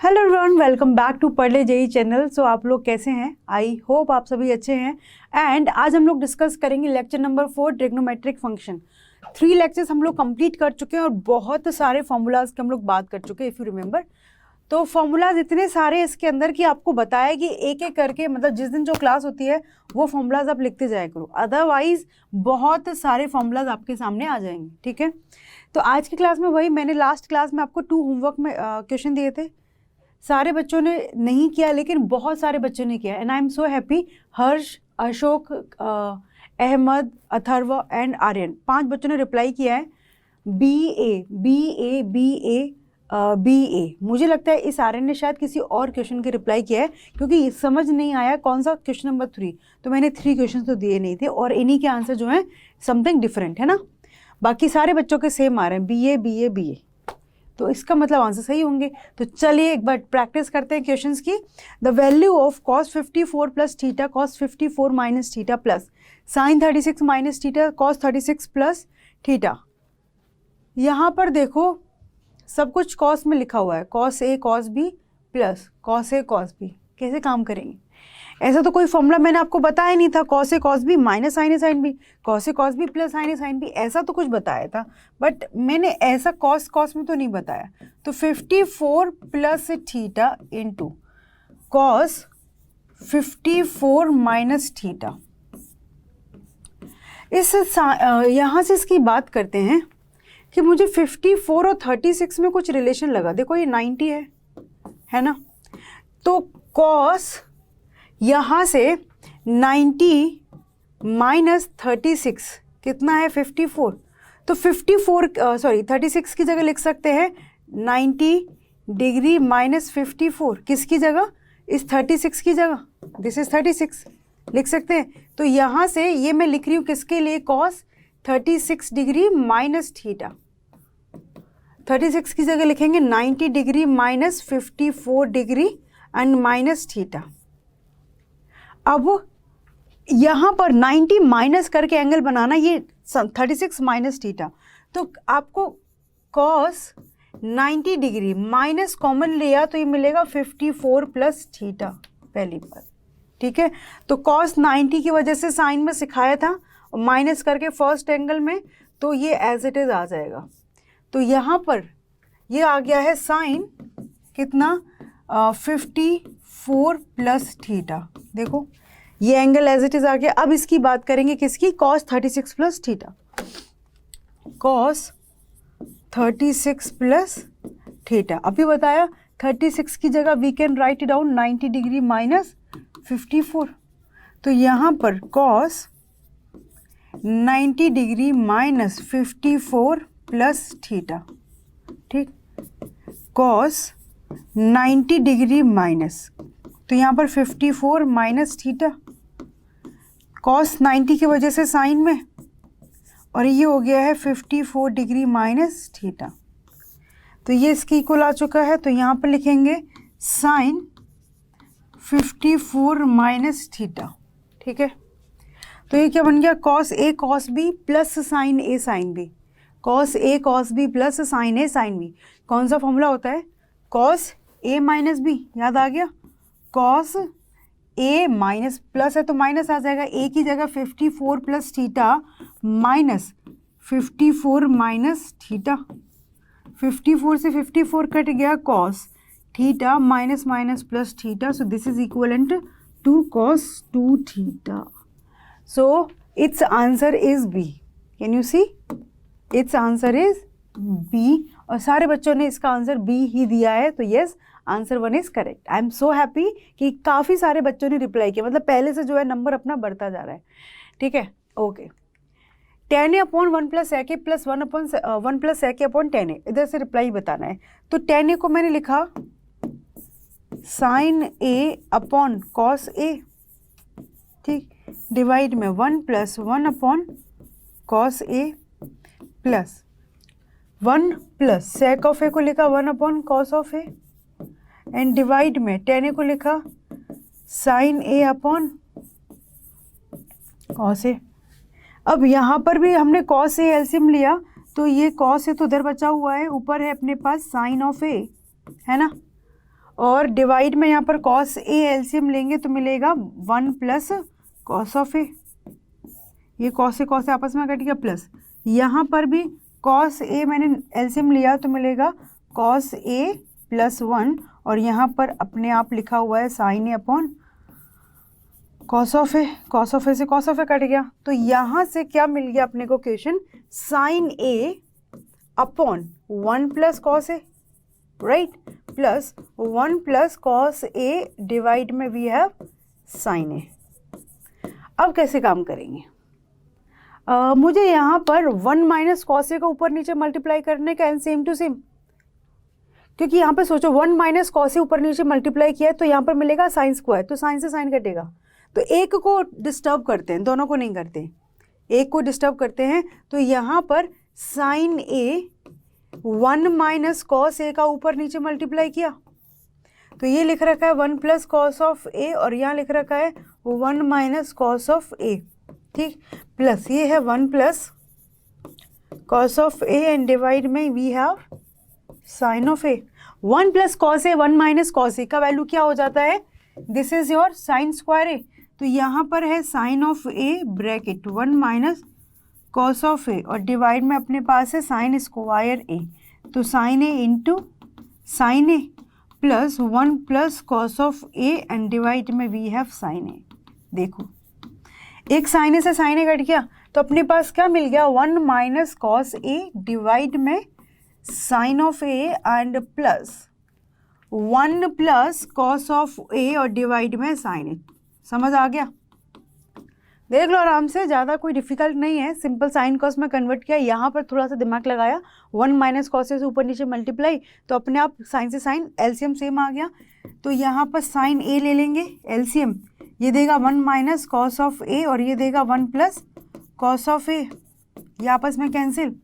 Hello everyone, welcome back to Padh le JEE channel. सो आप लोग कैसे हैं? आई होप आप सभी अच्छे हैं। एंड आज हम लोग डिस्कस करेंगे lecture number 4 trigonometric function. 3 lectures हम लोग कंप्लीट कर चुके हैं और बहुत सारे फॉर्मूलाज के हम लोग बात कर चुके हैं, इफ़ यू रिमेंबर। तो फॉर्मूलाज इतने सारे इसके अंदर कि आपको बताया कि एक एक करके, मतलब जिस दिन जो क्लास होती है वो फॉर्मूलाज आप लिखते जाया करो, अदरवाइज बहुत सारे फॉर्मूलाज आपके सामने आ जाएंगे। ठीक है, तो आज की क्लास में वही मैंने लास्ट क्लास में आपको 2 होमवर्क में क्वेश्चन दिए थे। सारे बच्चों ने नहीं किया, लेकिन बहुत सारे बच्चों ने किया and I am so happy. Harsh, Ashok, Ahmad, Atharv and Aryan, 5 बच्चों ने रिप्लाई किया है BA। मुझे लगता है इस आर्यन ने शायद किसी और क्वेश्चन के रिप्लाई किया है, क्योंकि समझ नहीं आया कौन सा क्वेश्चन नंबर 3। तो मैंने 3 क्वेश्चन तो दिए नहीं थे और इन्हीं के आंसर जो है समथिंग डिफरेंट है ना। बाकी सारे बच्चों के सेम आ रहे हैं BA। तो इसका मतलब आंसर सही होंगे। तो चलिए एक बार प्रैक्टिस करते हैं क्वेश्चंस की। The value of cos 54 plus theta cos 54 minus theta plus sign 36 minus theta cos 36 plus theta. यहाँ पर देखो सब कुछ cos में लिखा हुआ है, cos A cos B plus cos A cos B। कैसे काम करेंगे? ऐसा तो कोई फॉर्मूला मैंने आपको बताया नहीं था। cos A cos B minus sine A sine B, cos A cos B plus sine A sine B, ऐसा तो कुछ बताया था, बट मैंने ऐसा cos में तो नहीं बताया। तो 54 plus theta into cos 54 minus theta. यहाँ से इसकी बात करते हैं कि मुझे 54 और 36 में कुछ रिलेशन लगा। देखो ये 90 है ना, तो cos यहाँ से 90 माइनस 36 कितना है? 54। तो 36 की जगह लिख सकते हैं 90 डिग्री माइनस 54। किसकी जगह? इस 36 की जगह, दिस इज 36 लिख सकते हैं। तो यहाँ से ये मैं लिख रही हूँ किसके लिए? cos 36 degree minus theta. 36 की जगह लिखेंगे 90 degree minus 54 degree and minus theta. अब यहाँ पर 90 माइनस करके एंगल बनाना, ये 36 माइनस थीटा। तो आपको cos 90 डिग्री माइनस कॉमन लिया तो ये मिलेगा 54 प्लस थीटा पहली बार। ठीक है, तो cos 90 की वजह से साइन में सिखाया था, माइनस करके फर्स्ट एंगल में, तो ये एज इट इज आ जाएगा। तो यहाँ पर ये आ गया है साइन कितना? 54 प्लस थीटा। देखो ये एंगल एज इट इज आ गया। अब इसकी बात करेंगे किसकी? cos 36 plus theta. cos 36 plus theta, अभी बताया 36 की जगह we can write down 90 degree minus 54। तो यहाँ पर cos 90 degree minus 54 plus theta. ठीक, cos 90 डिग्री माइनस, तो यहाँ पर 54 माइनस थीटा, cos 90 की वजह से साइन में, और ये हो गया है 54 डिग्री माइनस थीटा। तो ये इसकी इक्वल आ चुका है। तो यहाँ पर लिखेंगे साइन 54 माइनस थीटा। ठीक है, तो ये क्या बन गया? cos A cos B plus sine A sine B। cos A cos B plus sine A sine B। कौन सा फॉर्मूला होता है? cos A माइनस B, याद आ गया? cos A माइनस प्लस है तो माइनस आ जाएगा, A की जगह 54 plus theta minus 54 minus theta. 54 से 54 कट गया, cos theta minus minus plus theta, so this is equivalent to cos 2 theta. So it's answer is B। Can you see? It's answer is B, और सारे बच्चों ने इसका answer B ही दिया है। तो yes, answer 1 is correct. I am so happy कि काफ़ी सारे बच्चों ने रिप्लाई किया, मतलब पहले से जो है नंबर अपना बढ़ता जा रहा है। ठीक है, okay. tan A upon 1 plus A के प्लस 1 प्लस ए के अपॉन tan A, इधर से रिप्लाई बताना है। तो tan A को मैंने लिखा sine A upon cos A। ठीक, डिवाइड में 1 plus 1 upon cos A plus 1 plus sec of A को लिखा 1 upon cos of A, and divide में tan A को लिखा sine A upon cos A। अब यहाँ पर भी हमने cos A एलसीएम लिया, तो ये cos A तो उधर बचा हुआ है, ऊपर है अपने पास साइन ऑफ A, है ना, और डिवाइड में यहाँ पर कॉस ए एलसीएम लेंगे तो मिलेगा 1 प्लस कॉस ऑफ ए, ये कॉस से आपस में कट गया, प्लस यहाँ पर भी कॉस ए मैंने एलसीएम लिया तो मिलेगा कॉस ए प्लस 1, और यहाँ पर अपने आप लिखा हुआ है sine A upon cos of A से कॉस ऑफ ए कट गया। तो यहाँ से क्या मिल गया अपने को question, sign A upon 1 plus cos A, right, plus 1 plus cos A divide में वी हैव साइन ए। अब कैसे काम करेंगे, मुझे यहाँ पर 1 माइनस कॉस ए का ऊपर नीचे मल्टीप्लाई करने का, एंड सेम टू सेम, क्योंकि यहाँ पे सोचो 1 माइनस कॉस ए ऊपर नीचे मल्टीप्लाई किया है तो यहाँ पर मिलेगा साइन स्क्वायर, तो साइन से साइन कटेगा, तो एक को डिस्टर्ब करते हैं, दोनों को नहीं करते, एक को डिस्टर्ब करते हैं। तो यहाँ पर sign A 1 minus cos A का ऊपर नीचे मल्टीप्लाई किया तो ये लिख रखा है 1 प्लस कॉस ऑफ ए, और यहाँ लिख रखा है 1 माइनस कॉस ऑफ ए, ठीक, प्लस ये है 1 plus cos of A and divide में we have sine of A. 1 plus cos A 1 minus cos A का वैल्यू क्या हो जाता है, this is your sine square A, तो यहाँ पर है sine of A bracket 1 minus cos of A, और डिवाइड में अपने पास है साइन स्क्वायर ए, तो sine A into sine A plus 1 plus cos of A and divide में वी हैव साइन ए। देखो एक साइन ए से साइन ए कट गया तो अपने पास क्या मिल गया, 1 माइनस कॉस ए डिवाइड में sine of A and plus 1 plus cos of A और डिवाइड में साइन ए। समझ आ गया, देख लो आराम से, ज़्यादा कोई डिफिकल्ट नहीं है, सिंपल साइन कॉस में कन्वर्ट किया, यहाँ पर थोड़ा सा दिमाग लगाया, 1 माइनस कॉस से ऊपर नीचे मल्टीप्लाई तो अपने आप साइन से साइन एलसीएम सेम आ गया। तो यहाँ पर साइन ए ले लेंगे एलसीएम, ये देगा 1 माइनस कॉस ऑफ ए और ये देगा 1 प्लस कॉस ऑफ ए, ये आपस में cancel,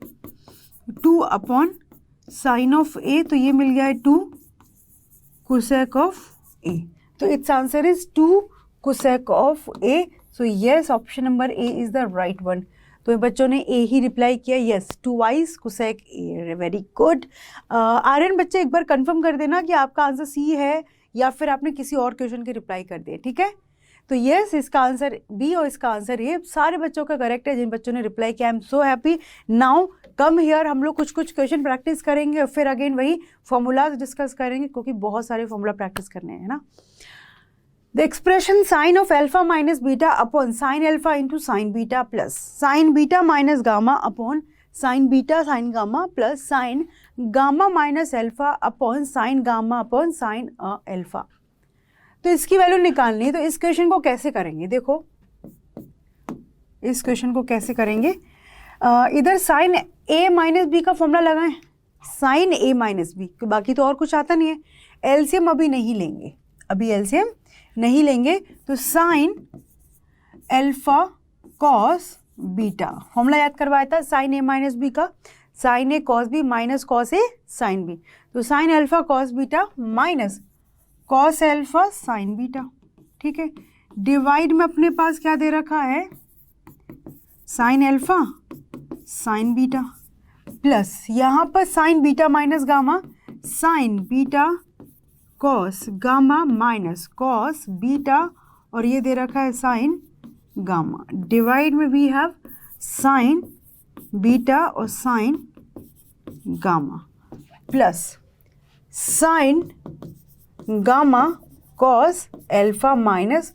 2 upon sine of A, तो ये मिल गया है 2 कोसेक ऑफ ए, तो it's answer is 2 cosec of A. So yes, option number A is the right one. तो बच्चों ने ए ही रिप्लाई किया, yes, 2y cosec A, very good. Aryan बच्चे एक बार कंफर्म कर देना कि आपका आंसर सी है या फिर आपने किसी और क्वेश्चन के रिप्लाई कर दिए, ठीक है। तो यस, इसका आंसर बी और इसका आंसर ए, सारे बच्चों का करेक्ट है जिन बच्चों ने रिप्लाई किया। आई am so happy. Now come here, हम लोग कुछ क्वेश्चन प्रैक्टिस करेंगे और फिर अगेन वही फॉर्मूलाज डिस्कस करेंगे क्योंकि बहुत सारे फॉर्मूला प्रैक्टिस करने हैं ना। The expression sin of alpha minus beta upon sin alpha into sin beta plus sin beta minus gamma upon sin beta sin gamma plus sin gamma minus alpha upon sin gamma upon sin alpha। तो इसकी value निकालनी है, तो इस question को कैसे करेंगे, देखो इस क्वेश्चन को कैसे करेंगे। इधर sin a माइनस बी का फॉर्मूला लगाएं, sin a माइनस बी, बाकी तो और कुछ आता नहीं है। एलसीएम अभी नहीं लेंगे, अभी एलसीएम नहीं लेंगे, तो sine alpha cos beta, formula याद करवाया था साइन ए माइनस बी का, sine A cos B minus cos A sine B, तो sine alpha cos beta minus cos alpha sine beta, ठीक है। डिवाइड में अपने पास क्या दे रखा है, sign alpha sine beta plus यहाँ पर sign beta minus gamma, sign beta cos gamma minus cos beta, और ये दे रखा है साइन गामा, डिवाइड में वी हैव साइन बीटा और sign gamma plus sign gamma cos alpha minus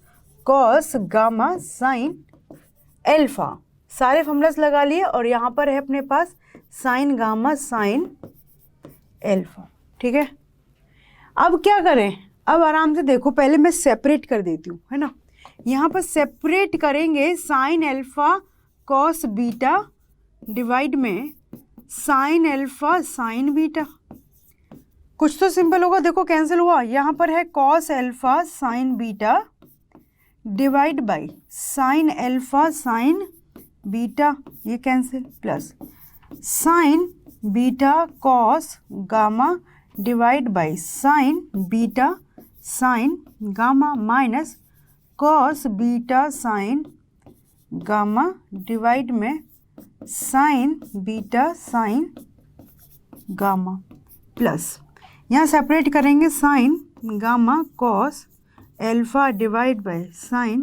cos gamma sine alpha. सारे formulas लगा लिए और यहाँ पर है अपने पास साइन गामा साइन एल्फा, ठीक है। अब क्या करें, अब आराम से देखो, पहले मैं सेपरेट कर देती हूँ, है ना। यहाँ पर सेपरेट करेंगे sine alpha cos beta divide में साइन एल्फा साइन बीटा, कुछ तो सिंपल होगा, देखो कैंसिल हुआ, यहाँ पर है cos alpha sine beta divide by sine alpha sine beta, ये cancel, plus sine beta cos gamma divide by sine beta sine gamma minus cos beta sine gamma divide में sine beta sine gamma plus यहाँ separate करेंगे sine gamma cos alpha divide by sine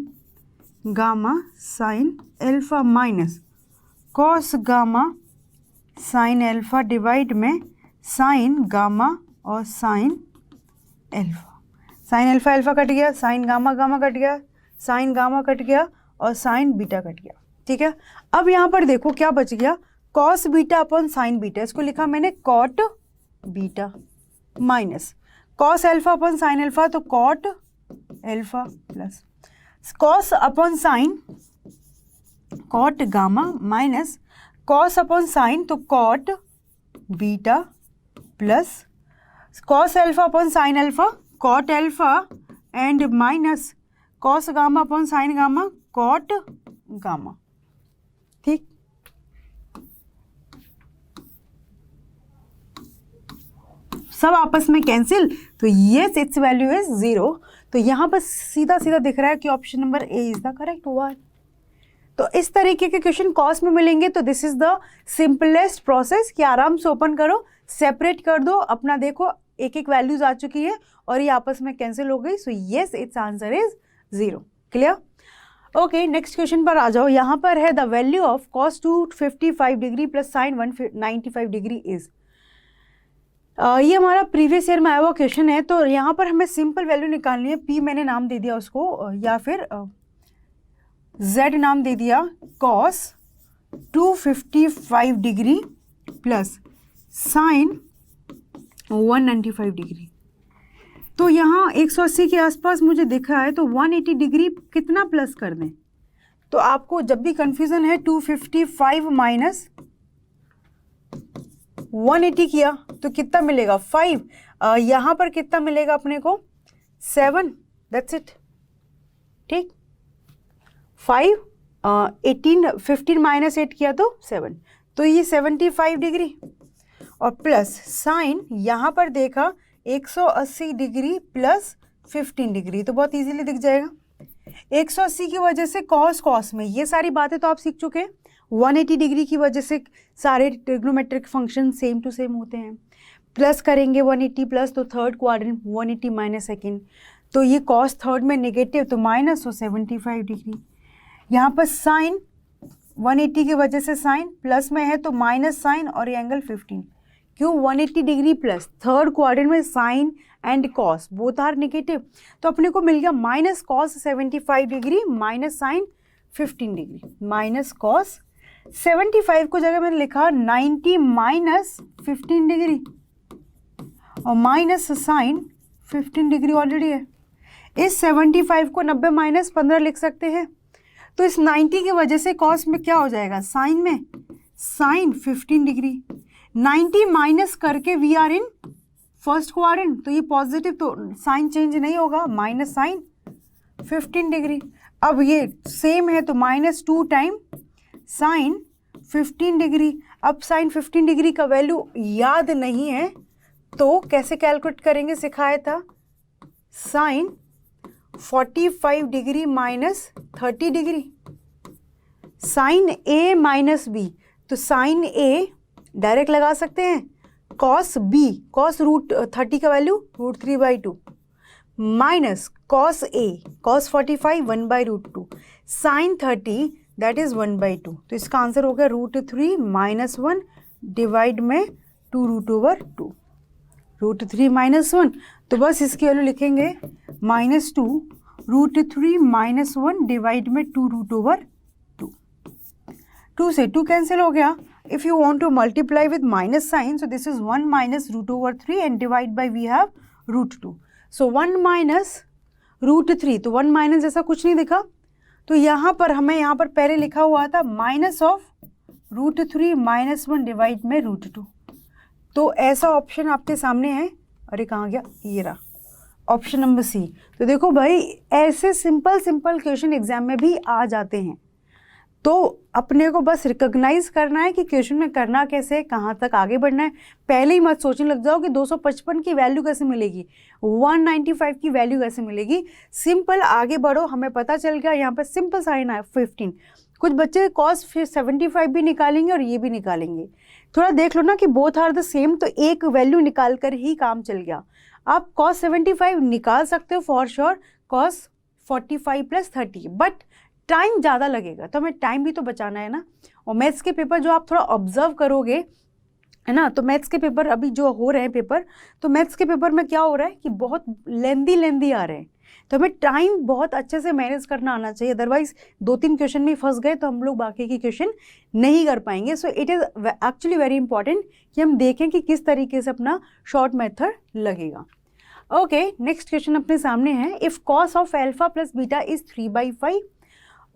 gamma sine alpha minus cos gamma sine alpha divide में sine gamma और sine alpha. Sine alpha alpha cut गया, sign gamma gamma cut गया, sign gamma cut गया और sign beta cut गया। ठीक है, अब यहाँ पर देखो क्या बच गया, cos beta upon sine beta, इसको लिखा मैंने cot beta minus cos alpha upon sine alpha, तो cot alpha plus cos upon sine cot gamma minus cos upon sine, तो cot beta plus cos alpha upon sine alpha cot alpha and minus cos gamma upon sine gamma cot gamma. ठीक, सब आपस में cancel, तो yes it's value is 0। तो यहाँ पर सीधा सीधा दिख रहा है कि option number A is the correct one. तो इस तरीके के क्वेश्चन कॉस में मिलेंगे, तो this is the simplest process कि आराम से ओपन करो, सेपरेट कर दो, अपना देखो एक एक वैल्यूज आ चुकी है और ये आपस में कैंसिल हो गई। So yes it's answer is 0। Clear? Okay, next question पर आ जाओ। यहाँ पर है the value of cos 255 degree plus sign 195 degree is. ये हमारा प्रीवियस ईयर में आया हुआ क्वेश्चन है, तो यहाँ पर हमें सिंपल वैल्यू निकालनी है। पी मैंने नाम दे दिया उसको, या फिर z नाम दे दिया cos 255 degree plus sign 195 degree. तो यहाँ 180 के आसपास मुझे दिख रहा है, तो 180 डिग्री कितना प्लस कर दें। तो आपको जब भी कंफ्यूजन है 255 माइनस 180 किया तो कितना मिलेगा 5। यहाँ पर कितना मिलेगा अपने को 7, दैट्स इट। ठीक, 5 18 15 माइनस 8 किया तो 7, तो ये 75 डिग्री और प्लस साइन यहाँ पर देखा 180 डिग्री प्लस 15 डिग्री, तो बहुत इजीली दिख जाएगा। 180 की वजह से कॉस कॉस में ये सारी बातें तो आप सीख चुके हैं। 180 डिग्री की वजह से सारे trigonometric function same to same होते हैं। प्लस करेंगे 180 प्लस, तो थर्ड क्वाड्रेंट 180 माइनस सेकेंड, तो ये कॉस थर्ड में नेगेटिव, तो माइनस, तो 75 डिग्री। यहाँ पर साइन 180 की वजह से साइन प्लस में है, तो माइनस साइन और ये एंगल 15। क्यों 180 डिग्री प्लस, थर्ड क्वाड्रेंट में sine and cos both are negative, तो अपने को मिल गया minus cos 75 degree minus sine 15 degree. Minus cos 75 को जगह मैंने लिखा 90 माइनस 15 डिग्री और माइनस साइन 15 डिग्री ऑलरेडी है। इस 75 को 90 माइनस 15 लिख सकते हैं, तो इस 90 की वजह से कॉस में क्या हो जाएगा, साइन में साइन 15 डिग्री। 90 माइनस करके we are in first quadrant, तो ये पॉजिटिव, तो साइन चेंज नहीं होगा, माइनस साइन 15 डिग्री। अब ये सेम है, तो माइनस 2 टाइम साइन 15 डिग्री। अब साइन 15 डिग्री का वैल्यू याद नहीं है तो कैसे कैलकुलेट करेंगे, सिखाया था। Sine 45 degree minus 30 degree, sine A minus B, तो साइन ए डायरेक्ट लगा सकते हैं, कॉस बी, कॉस रूट 30 का value √3/2 minus cos A, cos 45 1/√2, sine 30 that is 1/2, तो इसका आंसर हो गया √3 माइनस 1 डिवाइड में 2√2/2, √3 माइनस 1, तो बस इसकी वैल्यू लिखेंगे -2 √3 माइनस 1 डिवाइड में 2√2/2। 2 से 2 कैंसिल हो गया। If you want to multiply with minus sign, so this is 1 minus √3 and divide by we have √2. So 1 minus √3, तो 1 माइनस जैसा कुछ नहीं दिखा, तो यहाँ पर हमें यहाँ पर पहले लिखा हुआ था माइनस ऑफ √3 माइनस 1 डिवाइड में √2, तो ऐसा ऑप्शन आपके सामने है। अरे कहाँ गया, ये रहा ऑप्शन नंबर सी। तो देखो भाई, ऐसे सिंपल क्वेश्चन एग्जाम में भी आ जाते हैं, तो अपने को बस रिकॉग्नाइज करना है कि क्वेश्चन में करना कैसे है, कहाँ तक आगे बढ़ना है। पहले ही मत सोचने लग जाओ कि 255 की वैल्यू कैसे मिलेगी, 195 की वैल्यू कैसे मिलेगी। सिंपल आगे बढ़ो, हमें पता चल गया यहाँ पर सिंपल साइन है 15। कुछ बच्चे कॉस 75 भी निकालेंगे और ये भी निकालेंगे, थोड़ा देख लो ना कि बोथ आर द सेम, तो एक वैल्यू निकाल कर ही काम चल गया। आप cos 75 निकाल सकते हो for sure, cos 45 + 30, but time ज़्यादा लगेगा, तो हमें टाइम भी तो बचाना है ना। और मैथ्स के पेपर जो आप थोड़ा ऑब्जर्व करोगे, है ना, तो मैथ्स के पेपर अभी जो हो रहे हैं पेपर, तो मैथ्स के पेपर में क्या हो रहा है कि बहुत लेंदी आ रहे हैं, तो हमें टाइम बहुत अच्छे से मैनेज करना आना चाहिए, अदरवाइज 2-3 क्वेश्चन में फंस गए तो हम लोग बाकी के क्वेश्चन नहीं कर पाएंगे। So it is actually very important कि हम देखें कि किस तरीके से अपना शॉर्ट मेथड लगेगा। ओके, नेक्स्ट क्वेश्चन अपने सामने है, if cos of alpha plus beta is 3/5,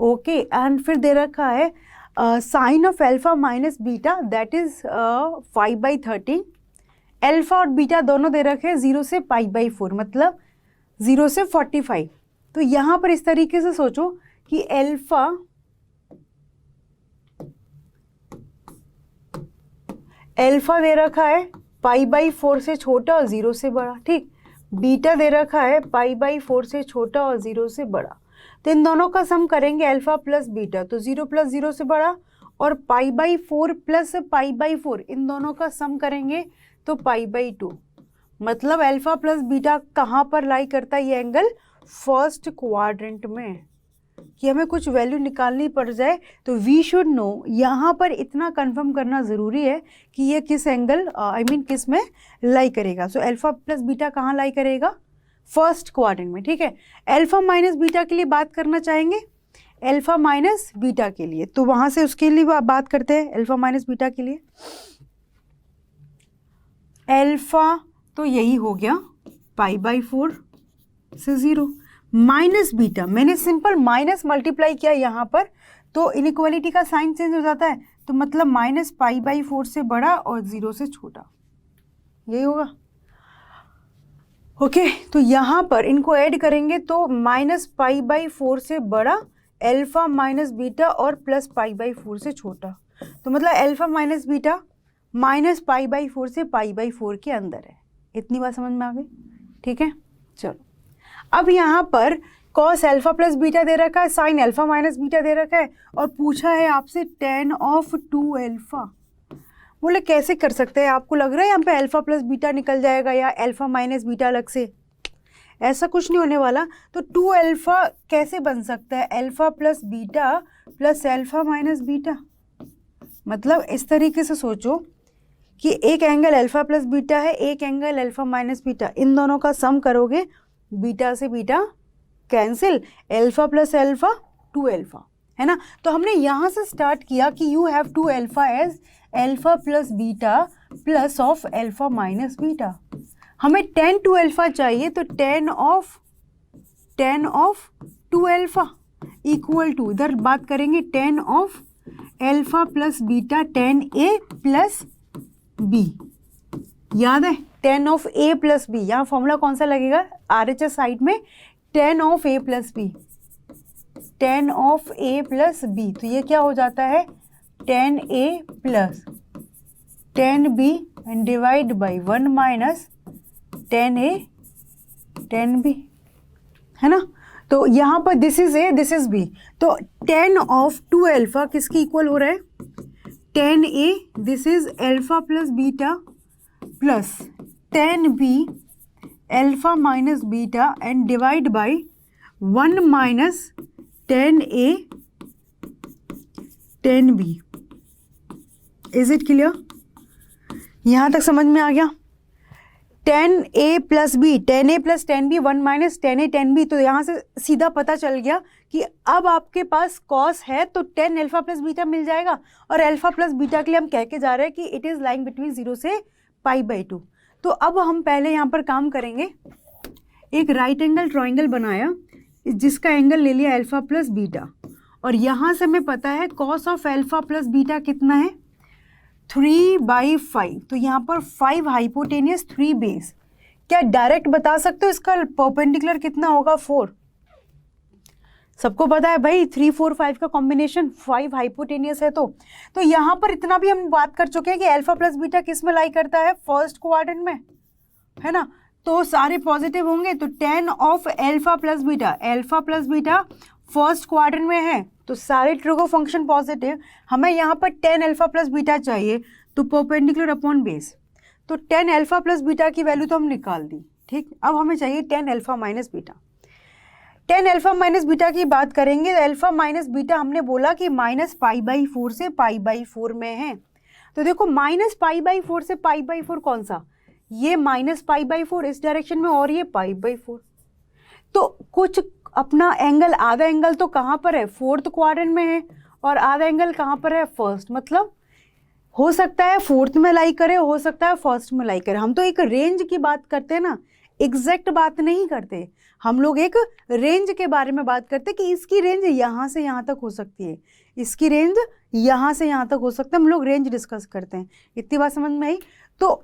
okay, and फिर दे रखा है sine of alpha minus beta that is 5/13, alpha और बीटा दोनों दे रखे हैं 0 से π/4, मतलब 0 से 45। तो यहाँ पर इस तरीके से सोचो कि अल्फा दे रखा है π/4 से छोटा और 0 से बड़ा, ठीक, बीटा दे रखा है π/4 से छोटा और 0 से बड़ा। तो इन दोनों का सम करेंगे अल्फा प्लस बीटा, तो 0 + 0 से बड़ा, और π/4 + π/4 इन दोनों का सम करेंगे तो π/2। मतलब अल्फा प्लस बीटा कहाँ पर लाई करता है ये एंगल? फर्स्ट क्वाड्रेंट में। कि हमें कुछ वैल्यू निकालनी पड़ जाए तो वी शुड नो, यहाँ पर इतना कंफर्म करना ज़रूरी है कि ये किस एंगल किस में लाई करेगा। सो अल्फा प्लस बीटा कहाँ लाई करेगा? फर्स्ट क्वाड्रेंट में, ठीक है। अल्फा माइनस बीटा के लिए बात करना चाहेंगे, अल्फा माइनस बीटा के लिए, तो वहाँ से उसके लिए बात करते हैं। अल्फा माइनस बीटा के लिए अल्फा तो यही हो गया π/4 से 0, माइनस बीटा मैंने सिंपल माइनस मल्टीप्लाई किया यहाँ पर, तो इनइक्वालिटी का साइन चेंज हो जाता है, तो मतलब -π/4 से बड़ा और 0 से छोटा, यही होगा। ओके, तो यहाँ पर इनको ऐड करेंगे तो -π/4 से बड़ा, अल्फा माइनस बीटा और प्लस π/4 से छोटा, तो मतलब अल्फा माइनस बीटा -π/4 से π/4 के अंदर है। इतनी बात समझ में आ गई, ठीक है। चलो, अब यहाँ पर cos अल्फा प्लस बीटा दे रखा है, साइन अल्फा माइनस बीटा दे रखा है, और पूछा है आपसे tan of 2 अल्फा। बोले कैसे कर सकते हैं? आपको लग रहा है यहाँ पे अल्फा प्लस बीटा निकल जाएगा या अल्फा माइनस बीटा अलग से? ऐसा कुछ नहीं होने वाला। तो 2 अल्फा कैसे बन सकता है? Alpha plus beta plus alpha minus beta. मतलब इस तरीके से सोचो कि एक एंगल अल्फा प्लस बीटा है, एक एंगल अल्फा माइनस बीटा, इन दोनों का सम करोगे, बीटा से beta cancel, alpha plus alpha 2 alpha, है ना। तो हमने यहाँ से स्टार्ट किया कि you have 2 alpha as alpha plus beta plus of alpha minus beta. हमें tan 2 अल्फा चाहिए, तो tan of 2 alpha equal to, इधर बात करेंगे tan of alpha plus beta tan A plus B। याद है tan of A plus B, यहाँ formula कौन सा लगेगा? RHS साइड में tan of A plus B, tan of A plus B, तो ये क्या हो जाता है? tan A plus tan B and divide by 1 minus tan A tan B, है ना। तो यहाँ पर this is A, this is B, तो tan ऑफ 2 अल्फा किसकी इक्वल हो रहा है? tan A, this is alpha plus beta plus tan B alpha minus beta and divide by 1 minus tan A tan B। Is it clear? यहाँ तक समझ में आ गया? tan A plus B, tan A plus tan B, 1 minus tan A tan B, तो यहाँ से सीधा पता चल गया कि अब आपके पास cos है तो tan अल्फा प्लस बीटा मिल जाएगा, और अल्फा प्लस बीटा के लिए हम कह के जा रहे हैं कि इट इज़ लाइंग बिटवीन 0 से π/2। तो अब हम पहले यहाँ पर काम करेंगे, एक राइट एंगल ट्राइंगल बनाया जिसका एंगल ले लिया अल्फा प्लस बीटा, और यहाँ से हमें पता है cos of alpha plus beta कितना है? 3/5, तो यहाँ पर 5 हाइपोटेनियस 3 बेस। क्या डायरेक्ट बता सकते हो इसका परपेंडिकुलर कितना होगा? 4। सबको पता है भाई 3 4 5 का कॉम्बिनेशन 5 हाइपोटेनियस है। तो यहाँ पर इतना भी हम बात कर चुके हैं कि अल्फा प्लस बीटा किस में लाई करता है? फर्स्ट क्वाड्रेंट में, है ना। तो सारे पॉजिटिव होंगे, तो tan of alpha plus beta first quadrant में है, तो सारे ट्रिगो फंक्शन पॉजिटिव। हमें यहाँ पर tan अल्फा प्लस बीटा चाहिए, तो परपेंडिकुलर अपॉन बेस, तो tan अल्फा प्लस बीटा की वैल्यू तो हम निकाल दी, ठीक, अब हमें चाहिए tan alpha minus beta. Tan alpha minus beta की बात करेंगे तो अल्फा माइनस बीटा हमने बोला कि -π/4 से π/4 में है। तो देखो -π/4 से π/4 कौन सा, ये -π/4 इस डायरेक्शन में और ये π/4। तो कुछ अपना एंगल, आधा एंगल तो कहाँ पर है, फोर्थ क्वाड्रेंट में है, और आधा एंगल कहाँ पर है, फर्स्ट। मतलब हो सकता है फोर्थ में लाई करे, हो सकता है फर्स्ट में लाई करे। हम तो एक रेंज की बात करते हैं ना, एग्जैक्ट बात नहीं करते हम लोग, एक रेंज के बारे में बात करते कि इसकी रेंज यहाँ से यहाँ तक हो सकती है, इसकी रेंज यहाँ से यहाँ तक हो सकता है, हम लोग रेंज डिस्कस करते हैं। इतनी बात समझ में आई। तो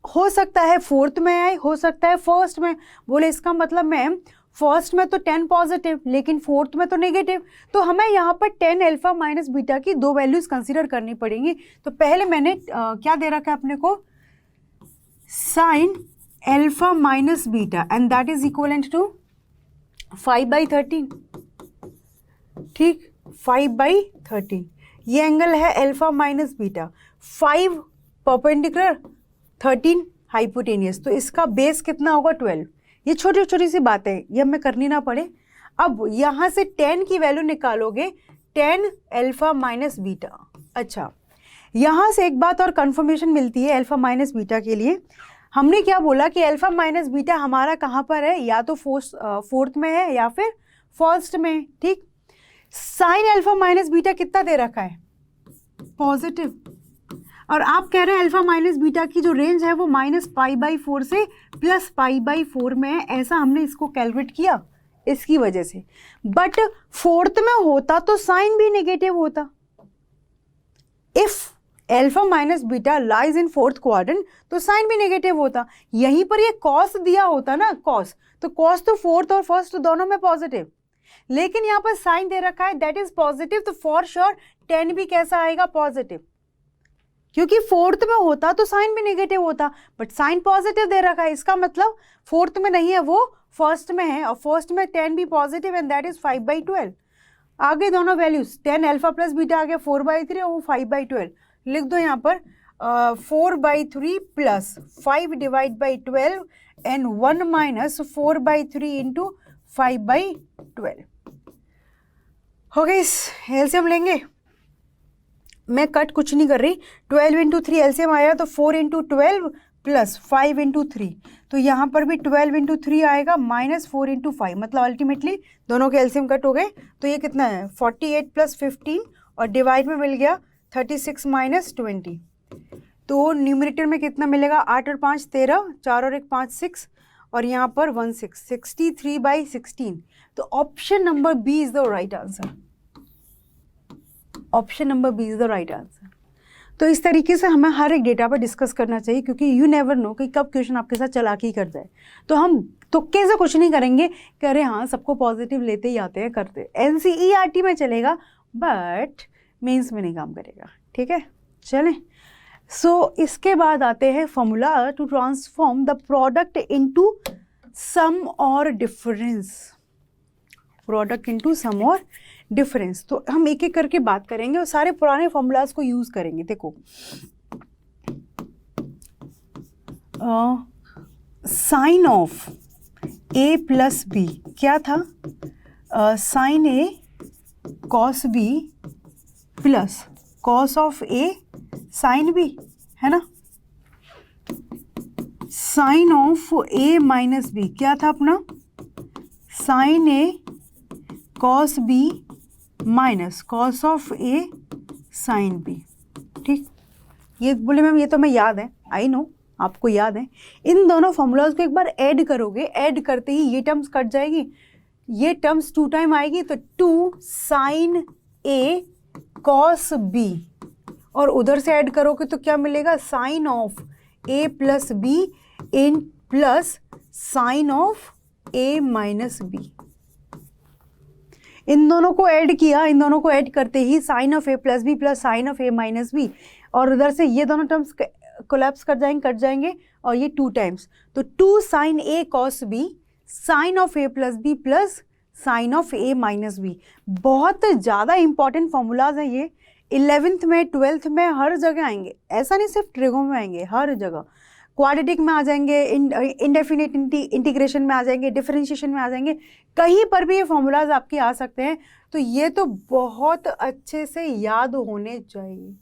हो सकता है फोर्थ में आए, हो सकता है फर्स्ट में। बोले इसका मतलब मैम फर्स्ट में तो 10 पॉजिटिव लेकिन फोर्थ में तो नेगेटिव, तो हमें यहाँ पर 10 अल्फा माइनस बीटा की दो वैल्यूज कंसीडर करनी पड़ेंगी। तो पहले मैंने क्या दे रखा है अपने को, sine alpha minus beta and that is equivalent to 5/13। ठीक, 5/13 ये एंगल है alpha minus beta, 5 perpendicular 13 hypotenuse, तो इसका बेस कितना होगा 12। ये छोटी छोटी सी बातें, ये हमें करनी ना पड़े। अब यहाँ से 10 की वैल्यू निकालोगे, 10 अल्फा माइनस बीटा। अच्छा, यहाँ से एक बात और कंफर्मेशन मिलती है अल्फा माइनस बीटा के लिए। हमने क्या बोला कि अल्फा माइनस बीटा हमारा कहाँ पर है, या तो फोर्थ में है या फिर फर्स्ट में। ठीक, साइन अल्फा माइनस बीटा कितना दे रखा है, पॉजिटिव, और आप कह रहे हैं अल्फा माइनस बीटा की जो रेंज है वो -π/4 से +π/4 में है। ऐसा हमने इसको कैलकुलेट किया इसकी वजह से। बट फोर्थ में होता तो साइन भी नेगेटिव होता। If alpha minus beta lies in fourth quadrant तो साइन भी नेगेटिव होता। यहीं पर ये कॉस दिया होता ना, कॉस, तो कॉस तो फोर्थ और फर्स्ट दोनों में पॉजिटिव, लेकिन यहाँ पर साइन दे रखा है दैट इज पॉजिटिव, तो फॉर श्योर 10 भी कैसा आएगा, पॉजिटिव। क्योंकि फोर्थ में होता तो साइन भी नेगेटिव होता, बट साइन पॉजिटिव दे रखा है, इसका मतलब फोर्थ में नहीं है, वो फर्स्ट में है, और फर्स्ट में 10 भी पॉजिटिव एंड दैट इज 5/12। आगे दोनों वैल्यूज, 10 अल्फा प्लस बीटा आ गया 4/3 और वो 5/12। लिख दो यहाँ पर 4/3 प्लस 5/12 एंड 1 माइनस 4/3 इंटू 5/12। हो गई, एलसीएम लेंगे, मैं कट कुछ नहीं कर रही। 12 इंटू 3 एलसीएम आया तो 4 इंटू 12 प्लस 5 इंटू 3, तो यहाँ पर भी 12 इंटू 3 आएगा -4 इंटू 5, मतलब अल्टीमेटली दोनों के एलसीएम कट हो गए। तो ये कितना है 48 प्लस 15 और डिवाइड में मिल गया 36 माइनस 20। तो न्यूमरेटर में कितना मिलेगा, 8 और 5 13, 4 और 1 5 6, और यहाँ पर 1 6, 63/16। तो option number B is the right answer. Option number B is the right answer. तो इस तरीके से हमें हर एक डेटा पर डिस्कस करना चाहिए, क्योंकि यू नेवर नो कि कब क्वेश्चन आपके साथ चालाकी कर जाए। तो हम तुक्के से कुछ नहीं करेंगे कि अरे हाँ सबको पॉजिटिव लेते ही आते हैं करते। NCERT में चलेगा बट मेंस में नहीं काम करेगा। ठीक है, चलें। सो इसके बाद आते हैं formula to transform the product into sum और डिफरेंस। प्रोडक्ट इनटू सम और डिफरेंस, तो हम एक एक करके बात करेंगे और सारे पुराने फॉर्मूलाज को यूज करेंगे। देखो sine of A plus B क्या था, sine A cos B plus cos of A sine B, है ना। Sine of A minus B क्या था अपना, sine A cos B minus cos of A sine B. ठीक, ये बोले मैम ये तो हमें याद है, आई नो आपको याद है। इन दोनों फॉर्मूलाज को एक बार ऐड करोगे, ऐड करते ही ये टर्म्स कट जाएगी, ये टर्म्स 2 टाइम आएगी, तो 2 साइन ए कॉस बी, और उधर से ऐड करोगे तो क्या मिलेगा, sine of A plus B in plus sine of A minus B. इन दोनों को ऐड किया, इन दोनों को ऐड करते ही sine of A plus B plus sine of A minus B, और उधर से ये दोनों टर्म्स कोलैप्स कट जाएंगे और ये 2 टाइम्स, तो 2 sine A cos B sine of A plus B plus sine of A minus B. बहुत ज़्यादा इंपॉर्टेंट फॉर्मूलाज हैं ये, 11th में 12th में हर जगह आएंगे, ऐसा नहीं सिर्फ ट्रिगो में आएंगे, हर जगह। क्वाड्रेटिक में आ जाएंगे, इंडेफिनिट इंटीग्रेशन में आ जाएंगे, डिफरेंशिएशन में आ जाएंगे, कहीं पर भी ये फॉर्मूलाज आपके आ सकते हैं। तो ये तो बहुत अच्छे से याद होने चाहिए।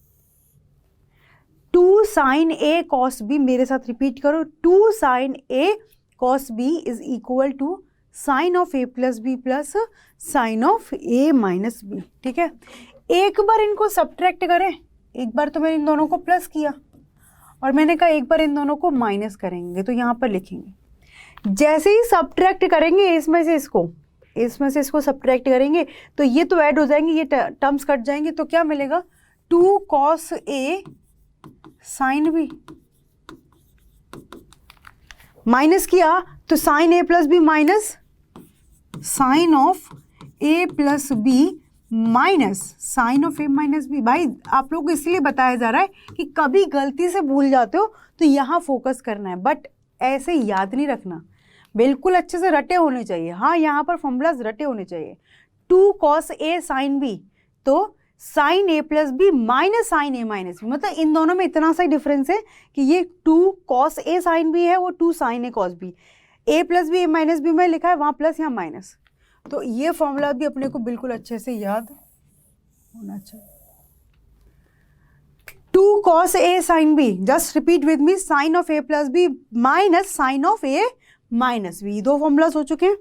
2 sin A cos B, मेरे साथ रिपीट करो, 2 sin A cos B is equal to sine of A plus B plus sine of A minus B. ठीक है, एक बार इनको सब्ट्रैक्ट करें, एक बार तो मैंने इन दोनों को प्लस किया और मैंने कहा एक बार इन दोनों को माइनस करेंगे, तो यहाँ पर लिखेंगे, जैसे ही सब्ट्रैक्ट करेंगे इसमें से इसको सब्ट्रैक्ट करेंगे तो ये तो ऐड हो जाएंगे, ये टर्म्स कट जाएंगे, तो क्या मिलेगा 2 cos A sine B, minus किया तो sine A plus B minus sine of A plus B minus sine of A minus B. भाई आप लोग को इसलिए बताया जा रहा है कि कभी गलती से भूल जाते हो तो यहाँ फोकस करना है, बट ऐसे याद नहीं रखना, बिल्कुल अच्छे से रटे होने चाहिए। हाँ, यहाँ पर फॉर्मूलाज रटे होने चाहिए। 2 cos A साइन बी, तो sine A plus B minus sine A minus B, मतलब इन दोनों में इतना सा ही डिफरेंस है कि ये 2 cos A साइन बी है, वो 2 sin A cos B. A plus B A minus B में लिखा है, वहाँ प्लस यहाँ माइनस, तो ये फॉर्मूला भी अपने को बिल्कुल अच्छे से याद होना चाहिए। 2 cos A sin B, just repeat with me, sine of A plus B minus sine of A minus B. दो फॉर्मूलाज हो चुके हैं,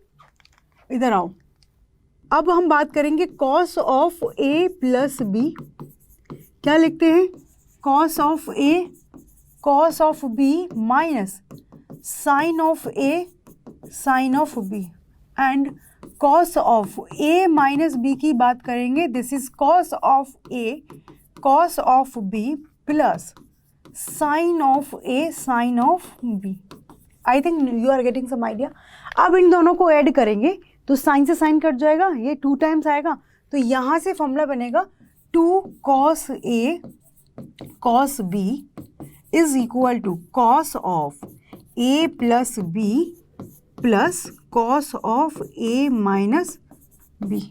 इधर आओ। अब हम बात करेंगे cos of A plus B, क्या लिखते हैं, cos of A cos of B minus sine of A sine of B, and cos of A minus B की बात करेंगे, this is cos of A cos of B plus sine of A sine of B। I think you are getting some idea. अब इन दोनों को add करेंगे तो sign से साइन कट जाएगा, ये 2 टाइम्स आएगा, तो यहाँ से फॉर्मूला बनेगा 2 cos A cos B is equal to cos of A plus B plus cos of A minus B।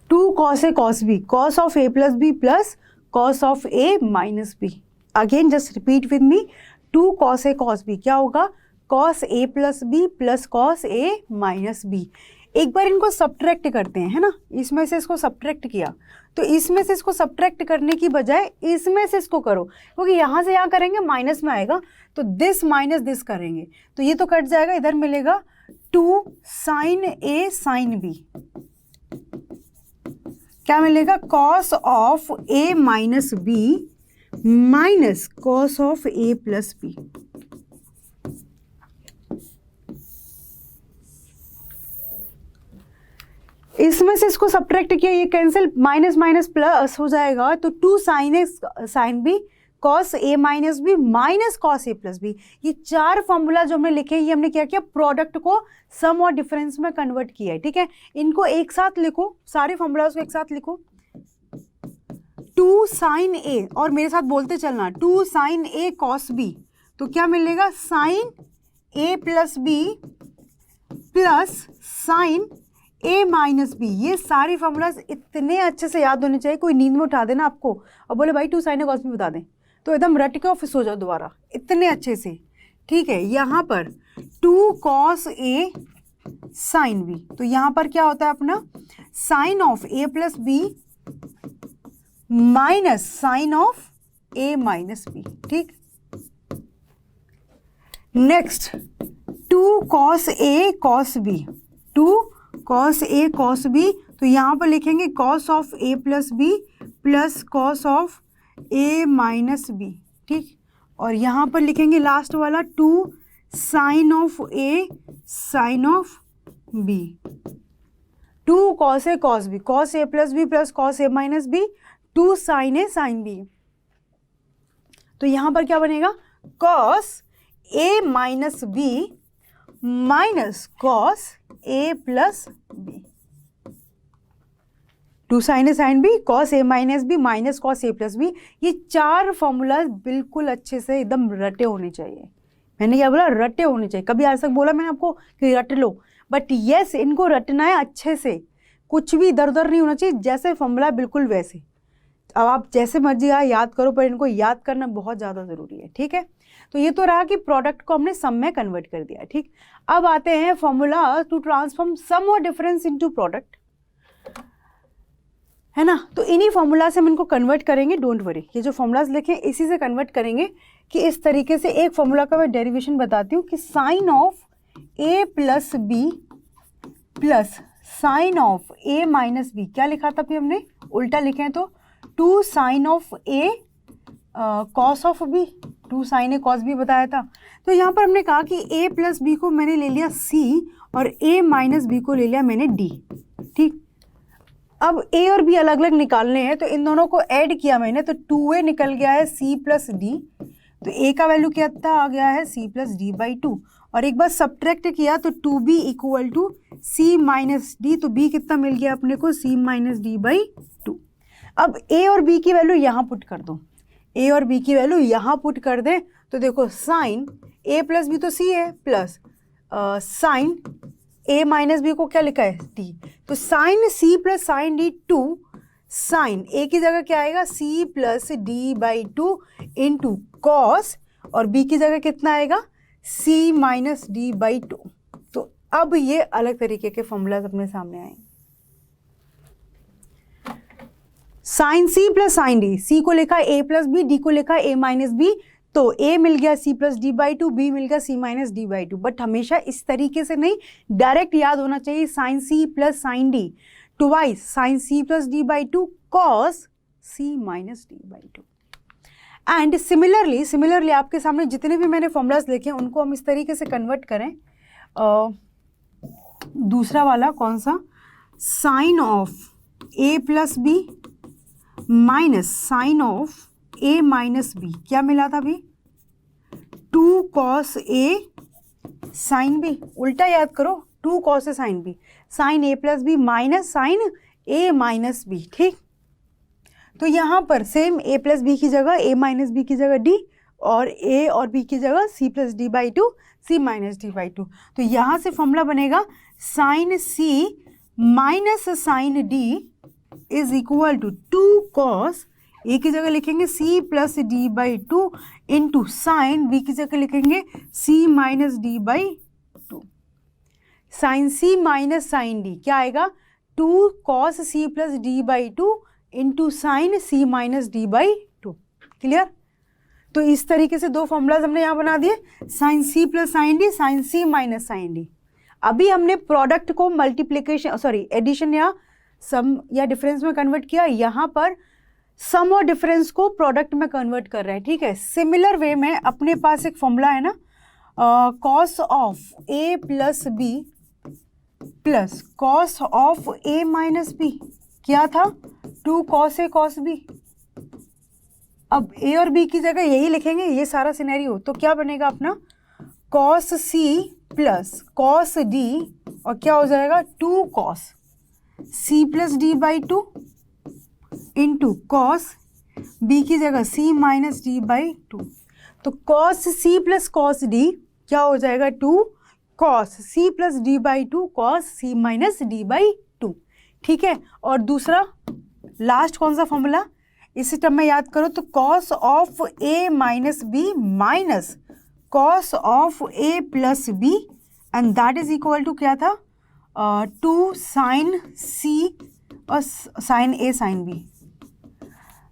2 cos A cos B, cos of A plus B plus cos of A minus B। Again just repeat with me, 2 cos A cos B क्या होगा, cos A plus B plus cos A minus B. एक बार इनको subtract करते हैं, है ना, इसमें से इसको सब्ट्रैक्ट किया, तो इसमें से इसको सब्ट्रैक्ट करने की बजाय इसमें से इसको करो, क्योंकि यहाँ से यहाँ करेंगे माइनस में आएगा, तो दिस माइनस दिस करेंगे तो ये तो कट जाएगा, इधर मिलेगा 2 sin A sin B, क्या मिलेगा, cos of A minus B minus cos of A plus B। इसमें से इसको सब्ट्रैक्ट किया, ये कैंसिल, माइनस माइनस प्लस हो जाएगा, तो 2 sin A sin B cos A minus B minus cos A plus B. ये 4 फॉर्मूला जो हमने लिखे, ये हमने क्या किया, प्रोडक्ट को सम और डिफरेंस में कन्वर्ट किया है। ठीक है, इनको एक साथ लिखो, सारे फॉर्मूलाज को एक साथ लिखो। 2 sin A, और मेरे साथ बोलते चलना, 2 sin A cos B, तो क्या मिलेगा, sine A plus B plus sine A minus B. ये सारी फॉर्मूलाज इतने अच्छे से याद होने चाहिए, कोई नींद में उठा देना आपको और बोले भाई 2 sin A cos B बता दें, तो एकदम रट के ऑफिस हो जाओ दोबारा, इतने अच्छे से। ठीक है, यहाँ पर 2 cos A sin B, तो यहाँ पर क्या होता है अपना, sine of A plus B minus sine of A minus B. ठीक, next 2 cos A cos B, 2 cos A cos B, तो यहाँ पर लिखेंगे cos of A plus B plus cos of A minus B. ठीक, और यहाँ पर लिखेंगे लास्ट वाला 2 sin of A sin of B, 2 cos A cos B, cos A plus B plus cos A minus B, 2 sin A sin B। तो यहाँ पर क्या बनेगा, cos A minus B minus cos A plus B, 2 sin A sin B cos A minus B minus cos A plus B। ये 4 formula बिल्कुल अच्छे से एकदम रटे होने चाहिए। मैंने क्या बोला, रटे होने चाहिए। कभी आज तक बोला मैंने आपको कि रट लो, बट यस, इनको रटना है अच्छे से, कुछ भी इधर उधर नहीं होना चाहिए, जैसे फॉर्मूला बिल्कुल वैसे। अब आप जैसे मर्जी याद करो, पर इनको याद करना बहुत ज़्यादा ज़रूरी है, ठीक है। तो ये तो रहा कि प्रोडक्ट को हमने सम में कन्वर्ट कर दिया, ठीक। अब आते हैं फॉर्मूला टू ट्रांसफॉर्म सम और डिफरेंस इनटू प्रोडक्ट, है ना। तो इन्हीं फॉर्मूला से हम इनको कन्वर्ट करेंगे, डोंट वरी। ये जो फॉर्मूलाज लिखे इसी से कन्वर्ट करेंगे कि इस तरीके से। एक फॉर्मूला का मैं डेरिवेशन बताती हूँ कि sine of a plus B plus sine of a minus B, क्या लिखा था अभी हमने, उल्टा लिखे हैं तो 2 sine of a cos of b, 2 sine a cos b बताया था। तो यहाँ पर हमने कहा कि a प्लस बी को मैंने ले लिया c और a माइनस बी को ले लिया मैंने d, ठीक। अब a और b अलग अलग निकालने हैं, तो इन दोनों को ऐड किया मैंने, तो 2a निकल गया है c प्लस डी, तो a का वैल्यू क्या आ गया है c प्लस डी बाई 2, और एक बार सब्ट्रैक्ट किया तो 2b equal to c minus D, तो b कितना मिल गया अपने को c माइनस डी बाई 2। अब a और b की वैल्यू यहाँ पुट कर दो, a और b की वैल्यू यहाँ पुट कर दें, तो देखो साइन a प्लस बी तो c है, plus sine a minus B को क्या लिखा है d, तो sine c plus sine D 2, sine a की जगह क्या आएगा c plus D by 2 into cos, और b की जगह कितना आएगा c माइनस डी बाई 2। तो अब ये अलग तरीके के फॉर्मूलाज अपने सामने आए। Sine c plus sine D, c को लिखा a प्लस बी, d को लिखा a माइनस बी, तो a मिल गया c plus D by 2, b मिल गया c minus D by 2। But हमेशा इस तरीके से नहीं, डायरेक्ट याद होना चाहिए sine c plus sine D twice sine c plus D by 2 cos c minus D by 2। And similarly आपके सामने जितने भी मैंने फॉर्मूलाज लिखे हैं उनको हम इस तरीके से कन्वर्ट करें। दूसरा वाला कौन सा, sine of a plus B minus sine of a minus B, क्या मिला था अभी 2 कॉस a साइन b, उल्टा याद करो 2 cos a sine b, sine a plus B minus sine a minus B, ठीक। तो यहाँ पर सेम a प्लस बी की जगह a माइनस बी की जगह d, और a और b की जगह c plus D by 2 c minus D by 2। तो यहाँ से फॉर्मूला बनेगा sine c minus sine d is equal to 2 cos, a की जगह लिखेंगे c plus D by 2 into sine b की जगह लिखेंगे c minus D by 2। Sine c minus sine d क्या आएगा 2 cos c plus D by 2 into sine c minus D by 2। Clear. तो इस तरीके से दो फॉर्मूलाज हमने यहाँ बना दिए, sine c plus sine D, sine c minus sine D. अभी हमने प्रोडक्ट को मल्टीप्लिकेशन एडिशन या सम या डिफरेंस में कन्वर्ट किया, यहाँ पर सम और डिफरेंस को प्रोडक्ट में कन्वर्ट कर रहे हैं, ठीक है। सिमिलर वे में अपने पास एक फॉर्मूला है ना, cos of a plus B plus cos of a minus B, क्या था 2 कॉस a कॉस b। अब a और b की जगह यही लिखेंगे, ये सारा सिनेरियो, तो क्या बनेगा अपना cos c plus cos d, और क्या हो जाएगा 2 cos c plus D by 2 into cos b की जगह c माइनस डी बाई 2। तो cos c plus cos d क्या हो जाएगा 2 cos c plus D by 2 cos c minus D by 2, ठीक है। और दूसरा लास्ट कौन सा फॉर्मूला, इसी टर्म में याद करो, तो cos of a minus B minus cos of a plus B, and that is equal to क्या था 2 साइन c और साइन a साइन b।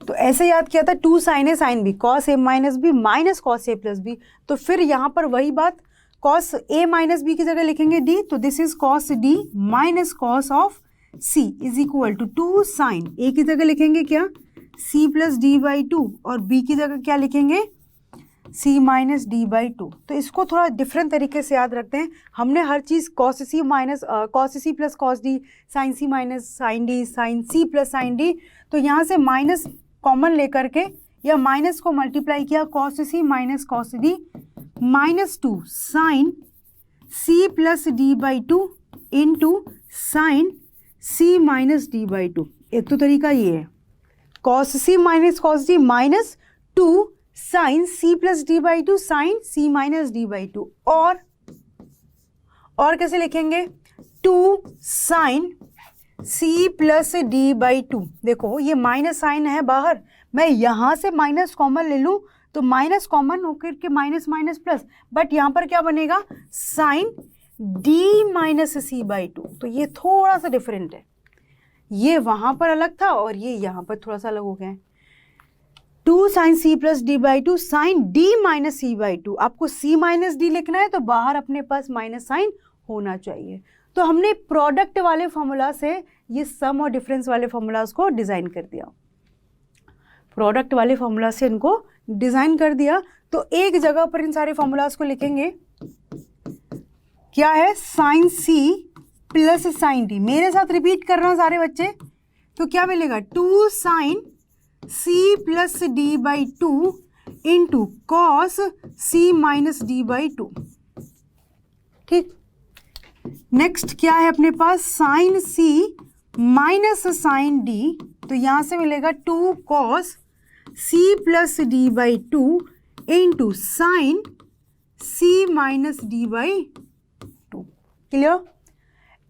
तो ऐसे याद किया था 2 sine a sine b, cos a minus B minus cos a plus B. तो फिर यहाँ पर वही बात, कॉस a माइनस बी की जगह लिखेंगे d, तो this is cos d minus cos of c is equal to 2 sine a की जगह लिखेंगे क्या c प्लस डी बाई 2, और b की जगह क्या लिखेंगे c माइनस डी बाई 2। तो इसको थोड़ा डिफरेंट तरीके से याद रखते हैं। हमने हर चीज़ cos c minus cos c plus cos D, sine c minus sine D, sine c plus sine D, तो यहाँ से माइनस कॉमन लेकर के या माइनस को मल्टीप्लाई किया cos c minus cos D minus 2 sine c plus D by 2 into sine c minus D by 2। एक तो तरीका ये है cos c minus cos D minus 2 sine c plus D by 2 sine c minus D by 2, और कैसे लिखेंगे 2 sine C plus D by two. देखो ये माइनस साइन है बाहर, मैं यहाँ से माइनस कॉमन ले लूँ तो माइनस कॉमन होकर के माइनस माइनस प्लस, बट यहाँ पर क्या बनेगा sine D minus C by two. तो ये थोड़ा सा डिफरेंट है, ये वहाँ पर अलग था और ये यहाँ पर थोड़ा सा अलग हो गया है। 2 sine C plus D by two sine D minus C by two. आपको सी माइनस डी लिखना है तो बाहर अपने पास माइनस साइन होना चाहिए। तो हमने प्रोडक्ट वाले फॉर्मूला से ये सम और डिफरेंस वाले फॉर्मूलाज को डिज़ाइन कर दिया, प्रोडक्ट वाले फॉर्मूला से इनको डिज़ाइन कर दिया। तो एक जगह पर इन सारे फॉर्मूलाज को लिखेंगे, क्या है sine C plus sine D. मेरे साथ रिपीट करना सारे बच्चे, तो क्या मिलेगा 2 sine C plus D by two into cos C minus D by two. ठीक, नेक्स्ट क्या है अपने पास sine C minus sine D, तो यहां से मिलेगा 2 cos C plus D by two into sine C minus D by two. Clear?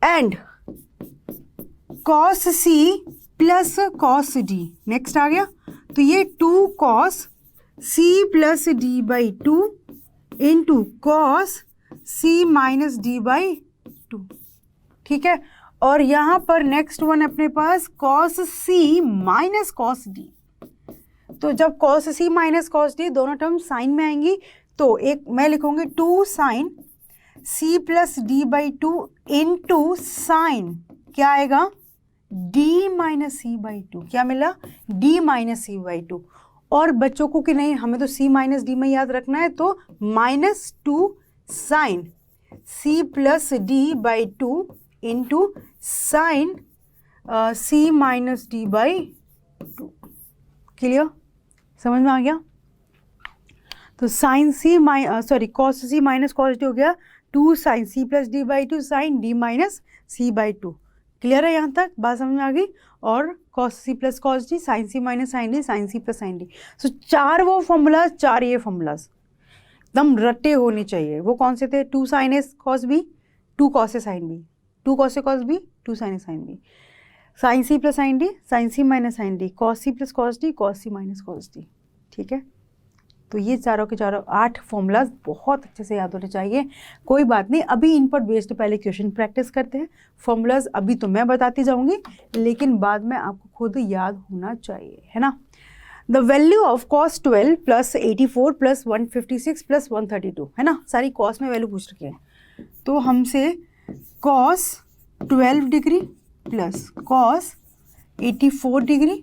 And cos C plus cos D, next आ गया, तो ये 2 cos C plus D by two into cos C minus D by two. ठीक है, और यहाँ पर next one अपने पास cos C minus cos D. तो जब cos C minus cos D दोनों टर्म साइन में आएंगी, तो एक मैं लिखूंगी 2 sine C plus D by two into sine क्या आएगा D minus C by two. क्या मिला D minus C by two. और बच्चों को कि नहीं हमें तो सी माइनस डी में याद रखना है, तो -2 sine C plus D by two into sine C minus D by two. Clear? समझ में आ गया? तो sine C cos C minus cos D हो गया 2 sine C plus D by two sine D minus C by two. Clear है? यहाँ तक बात समझ में आ गई? और cos C plus cos D, sine C minus sine D, sine C plus sine D. सो 4 वो फॉर्मूलाज, 4 ये फॉर्मूलाज एकदम रट्टे होने चाहिए। वो कौन से थे? 2 sine A cos B, 2 cos A sine B, 2 cos A cos B, 2 sine A sine B, sine C plus sine D, sine C minus sine D, cos C plus cos D, cos C minus cos D. ठीक है, तो ये चारों के चारों 8 formulas बहुत अच्छे से याद होने चाहिए। कोई बात नहीं, अभी इन पर बेस्ड पहले क्वेश्चन प्रैक्टिस करते हैं। फॉर्मूलाज अभी तो मैं बताती जाऊंगी, लेकिन बाद में आपको खुद याद होना चाहिए, है ना। The value of cos 12 plus 84 plus 156 plus 132, है ना, सारी कॉस में वैल्यू पूछ रखी है। तो हमसे cos 12 degree plus cos 84 degree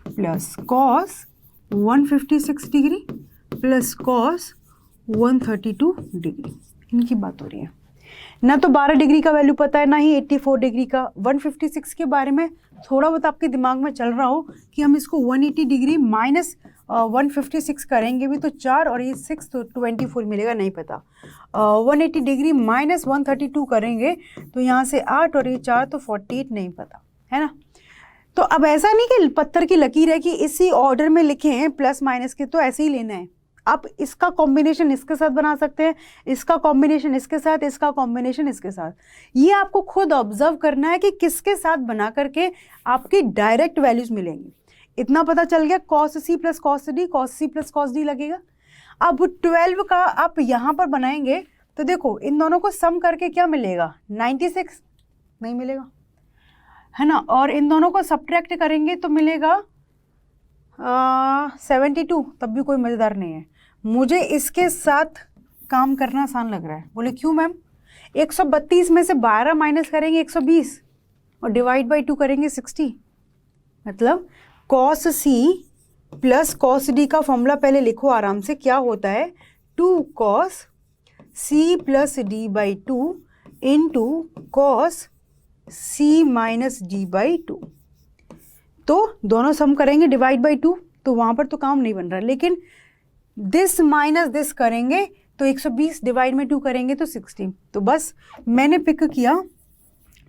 plus cos 156 degree plus cos 132 degree, इनकी बात हो रही है। ना तो 12 डिग्री का वैल्यू पता है, ना ही 84 डिग्री का। 156 के बारे में थोड़ा बहुत आपके दिमाग में चल रहा हो कि हम इसको 180 डिग्री माइनस 156 करेंगे भी तो 4 और ये 6 तो 24 मिलेगा, नहीं पता। 180 डिग्री माइनस 132 करेंगे तो यहाँ से 8 और ये 4 तो 48, नहीं पता, है ना। तो अब ऐसा नहीं कि पत्थर की लकीर है कि इसी ऑर्डर में लिखे हैं प्लस माइनस के, तो ऐसे ही लेना है। आप इसका कॉम्बिनेशन इसके साथ बना सकते हैं, इसका कॉम्बिनेशन इसके साथ, इसका कॉम्बिनेशन इसके साथ। ये आपको खुद ऑब्जर्व करना है कि किसके साथ बना करके आपकी डायरेक्ट वैल्यूज मिलेंगी। इतना पता चल गया, cos C plus cos D, cos C plus cos D लगेगा। अब 12 का आप यहाँ पर बनाएंगे तो देखो इन दोनों को सम करके क्या मिलेगा, 96 नहीं मिलेगा, है ना। और इन दोनों को सब्ट्रैक्ट करेंगे तो मिलेगा 72, तब भी कोई मज़ेदार नहीं है। मुझे इसके साथ काम करना आसान लग रहा है। बोले क्यों मैम? 132 में से 12 माइनस करेंगे 120 और डिवाइड बाई 2 करेंगे 60, मतलब cos C plus cos D का फॉर्मूला पहले लिखो आराम से। क्या होता है 2 cos C plus D by two into cos C minus D by two. तो दोनों सम करेंगे डिवाइड बाई 2, तो वहाँ पर तो काम नहीं बन रहा, लेकिन दिस माइनस दिस करेंगे तो 120 डिवाइड में 2 करेंगे तो 60। तो बस मैंने पिक किया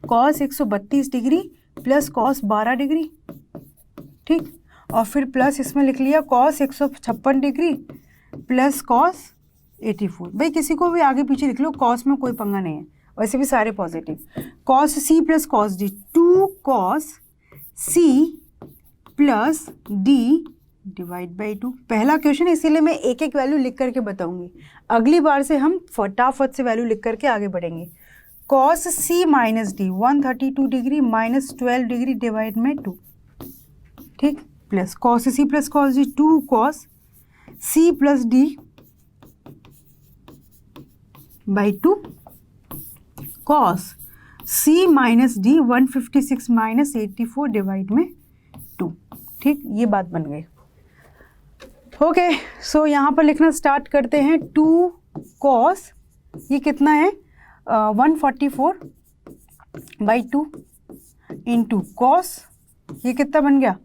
cos 132 degree plus cos 12 degree, ठीक, और फिर प्लस इसमें लिख लिया कॉस 156 डिग्री प्लस कॉस 84। भाई किसी को भी आगे पीछे लिख लो, कॉस में कोई पंगा नहीं है, वैसे भी सारे positive. Cos C plus cos D, 2 cos C plus D divide by 2। पहला क्वेश्चन है इसीलिए मैं एक एक वैल्यू लिख करके बताऊंगी, अगली बार से हम फटाफट से वैल्यू लिख करके आगे बढ़ेंगे। Cos C minus D 132 degree minus 12 degree divide में 2, ठीक, plus cos C plus cos D 2 cos C plus D by 2 cos C minus D 156 minus 84 divide में 2, ठीक, ये बात बन गई। ओके, सो यहाँ पर लिखना स्टार्ट करते हैं। 2 कॉस, ये कितना है 144 बाई 2 इंटू कॉस, ये कितना बन गया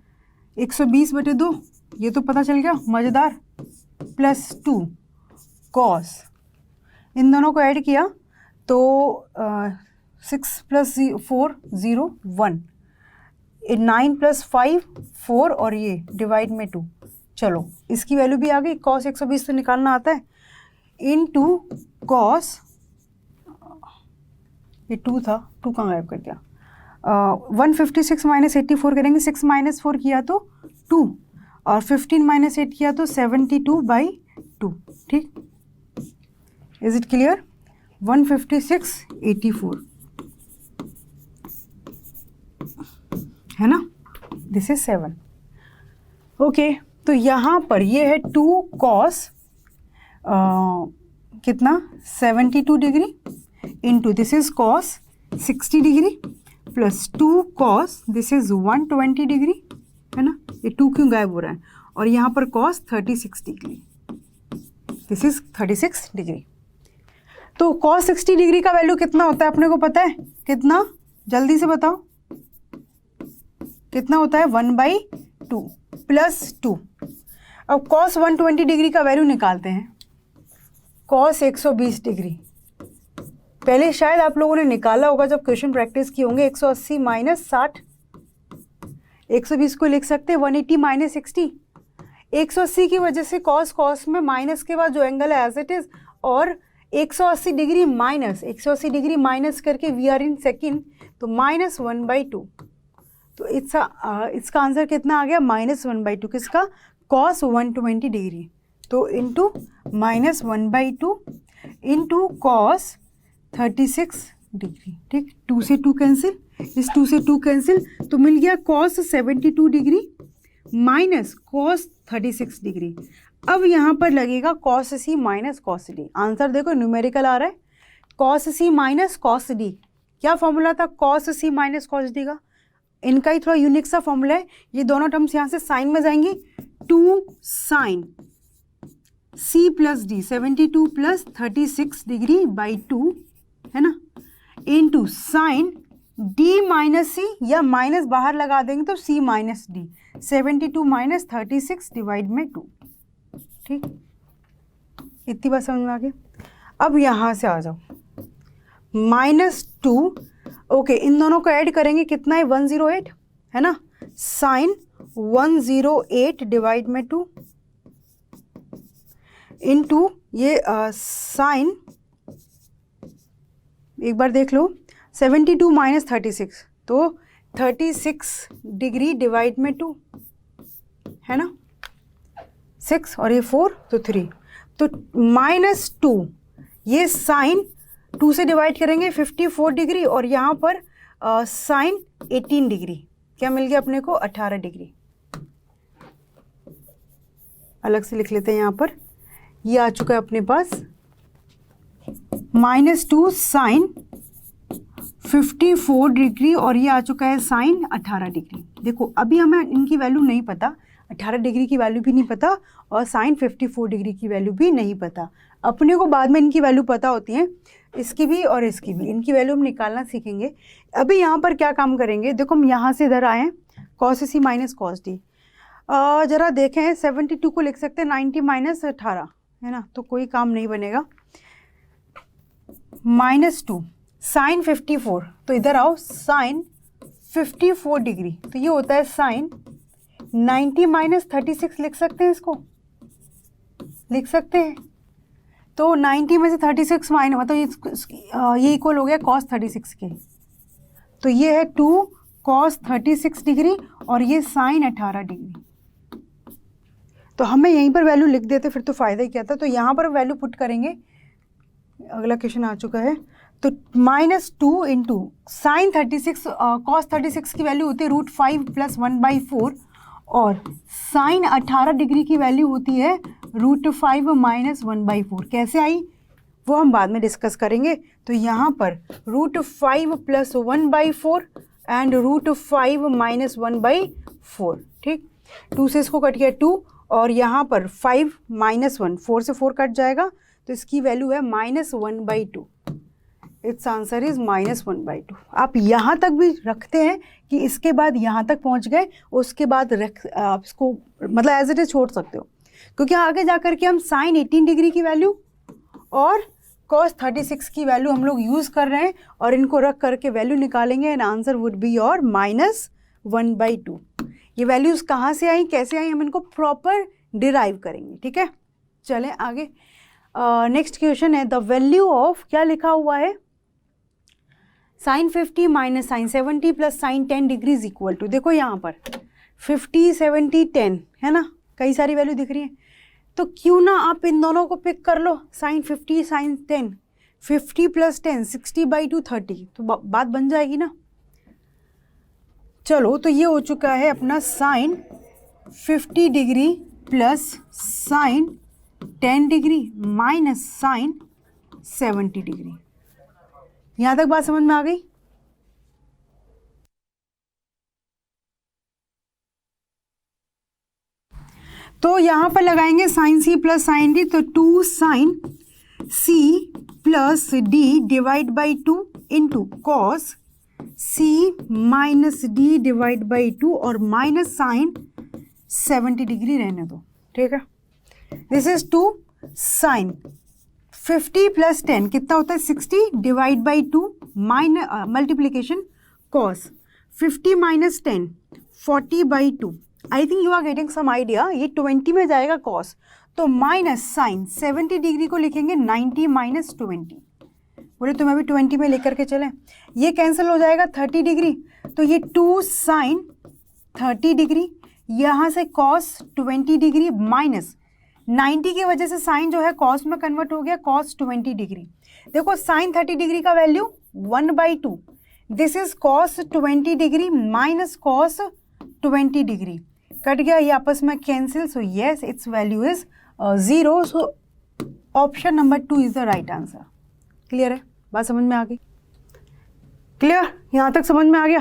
120/2, ये तो पता चल गया मज़ेदार, प्लस 2 कॉस, इन दोनों को ऐड किया तो 6 + 4 0 1, 9 + 5 4 और ये डिवाइड में 2। चलो इसकी वैल्यू भी आ गई, कॉस 120 तो निकालना आता है, इनटू कॉस, ये 2 था, 2 कहाँ गायब कर दिया, 156 माइनस 84 करेंगे, 6 माइनस 4 किया तो 2 और 15 माइनस 8 किया तो 72/2, ठीक, इज इट क्लियर? 156 84 है ना, दिस इज 7। ओके, तो यहाँ पर ये है 2 कॉस कितना 72 degree into this is cos 60 degree plus 2 cos this is 120 degree, है ना, ये 2 क्यों गायब हो रहा है, और यहाँ पर cos 36 degree, this is 36 degree. तो कॉस 60 डिग्री का वैल्यू कितना होता है अपने को पता है, कितना, जल्दी से बताओ, कितना होता है 1/2 प्लस 2। अब कॉस 120 डिग्री का वैल्यू निकालते हैं, कॉस 120 डिग्री, पहले शायद आप लोगों ने निकाला होगा जब क्वेश्चन प्रैक्टिस किए होंगे, 180 माइनस 60, 120 को लिख सकते हैं 180 माइनस 60, 180 की वजह से कॉस में माइनस के बाद जो एंगल है एज इट इज, और 180 डिग्री माइनस, 180 डिग्री माइनस करके वी आर इन सेकेंड, तो -1/2, तो इसका आंसर कितना आ गया -1/2, किसका, कॉस 120 डिग्री, तो इंटू -1/2 इंटू कॉस 36 डिग्री, ठीक, 2 से 2 कैंसिल, इस 2 से 2 कैंसिल, तो मिल गया cos 72 degree minus cos 36 degree. अब यहाँ पर लगेगा cos C minus cos D, answer देखो न्यूमेरिकल आ रहा है, cos C minus cos D, क्या फॉर्मूला था cos C minus cos D का, इनका ही थोड़ा यूनिक सा फॉर्मूला है, ये दोनों टर्म्स यहाँ से साइन में जाएंगी, 2 sine C plus D 72 plus 36 degree by 2, है ना, into sine D minus C, या माइनस बाहर लगा देंगे तो C minus D, 72 minus 36 divide में 2, ठीक, इतनी बात समझ में आ गई। अब यहाँ से आ जाओ, -2, ओके, इन दोनों को ऐड करेंगे, कितना है 108, है ना, साइन 108 डिवाइड में 2 इनटू ये साइन, एक बार देख लो, 72 माइनस 36, तो 36 डिग्री डिवाइड में 2, है ना, 6 और ये 4 तो 3, तो -2, ये साइन 2 से डिवाइड करेंगे 54 डिग्री, और यहाँ पर साइन 18 डिग्री, क्या मिल गया अपने को 18 डिग्री, अलग से लिख लेते हैं यहाँ पर, ये आ चुका है अपने पास -2 साइन 54 डिग्री, और ये आ चुका है साइन 18 डिग्री। देखो अभी हमें इनकी वैल्यू नहीं पता, 18 डिग्री की वैल्यू भी नहीं पता और साइन 54 डिग्री की वैल्यू भी नहीं पता, अपने को बाद में इनकी वैल्यू पता होती है, इसकी भी और इसकी भी, इनकी वैल्यू हम निकालना सीखेंगे। अभी यहाँ पर क्या काम करेंगे, देखो हम यहाँ से इधर आए हैं, cos C minus cos D, ज़रा देखें 72 को लिख सकते हैं 90 माइनस 18, है ना, तो कोई काम नहीं बनेगा, -2 साइन 54, तो इधर आओ, साइन 54 डिग्री, तो ये होता है साइन 90 माइनस 36, लिख सकते हैं, इसको लिख सकते हैं, तो 90 में से 36 माइनस, मतलब ये इक्वल हो गया cos 36 के। तो ये है 2 cos 36 डिग्री और ये sin 18 डिग्री। तो हमें यहीं पर वैल्यू लिख देते फिर तो फ़ायदा ही क्या था। तो यहाँ पर वैल्यू पुट करेंगे। अगला क्वेश्चन आ चुका है। तो -2 इंटू साइन 36 cos 36 की वैल्यू होती है √5 + 1/4 और साइन 18 डिग्री की वैल्यू होती है √5 - 1/4। कैसे आई वो हम बाद में डिस्कस करेंगे। तो यहाँ पर √5 + 1/4 एंड √5 - 1/4। ठीक, 2 से इसको कट गया 2 और यहाँ पर 5 - 1, 4 से 4 कट जाएगा तो इसकी वैल्यू है -1/2। It's answer is -1/2। आप यहाँ तक भी रखते हैं कि इसके बाद यहाँ तक पहुँच गए, उसके बाद आप इसको मतलब एज इट इज छोड़ सकते हो, क्योंकि आगे जा कर के हम साइन 18 डिग्री की वैल्यू और cos 36 की वैल्यू हम लोग यूज़ कर रहे हैं और इनको रख करके वैल्यू निकालेंगे and answer would be your -1/2। ये वैल्यूज़ कहाँ से आई, कैसे आई, हम इनको प्रॉपर डिराइव करेंगे। ठीक है, चलें आगे। नेक्स्ट क्वेश्चन है द वैल्यू ऑफ, क्या लिखा हुआ है, sine 50 minus sine 70 plus sine 10 degrees equal to, देखो यहाँ पर 50 70 10 है ना, कई सारी वैल्यू दिख रही है। तो क्यों ना आप इन दोनों को पिक कर लो, साइन 50 साइन 10, 50 + 10 60/2 30, तो बात बन जाएगी ना। चलो, तो ये हो चुका है अपना sine 50 degree plus sine 10 degree minus sine 70 degree. यहाँ तक बात समझ में आ गई। तो यहाँ पर लगाएंगे sine C plus sine D, तो 2 sine C plus D divide by 2 into cos C minus D divide by 2 और माइनस साइन 70 डिग्री रहने दो। ठीक है, दिस इज 2 साइन 50 + 10 कितना होता है 60 divide by 2 minus multiplication cos 50 - 10 40/2। I think you are getting some idea. ये 20 में जाएगा कॉस, तो माइनस साइन 70 डिग्री को लिखेंगे 90 - 20। बोले तो मैं भी 20 में लेकर के चलें, ये कैंसिल हो जाएगा 30 डिग्री, तो ये 2 साइन 30 डिग्री, यहाँ से कॉस 20 डिग्री माइनस 90 की वजह से साइन जो है कॉस में कन्वर्ट हो गया कॉस 20 डिग्री। देखो साइन 30 डिग्री का value 1/2, this is cos 20 degree minus cos 20 degree, cut गया ये आपस में cancel, so yes it's value is 0। So option number 2 is the right answer. Clear है, बात समझ में आ गई? क्लियर, यहाँ तक समझ में आ गया।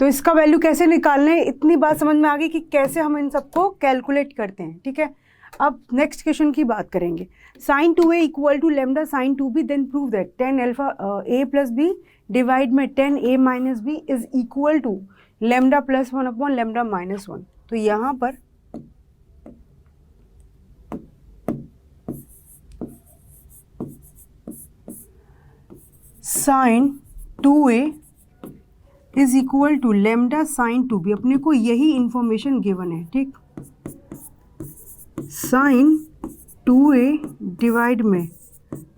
तो इसका वैल्यू कैसे निकालने, इतनी बात समझ में आ गई कि कैसे हम इन सबको कैलकुलेट करते हैं। ठीक है, अब नेक्स्ट क्वेश्चन की बात करेंगे। Sine 2a equal to lambda sine 2b, then prove that 10 alpha a plus b divide में 10 a minus b is equal to lambda plus 1 upon lambda minus 1। तो यहाँ पर sine 2a is equal to lambda sine 2b, अपने को यही information given है। ठीक, sine 2a divide में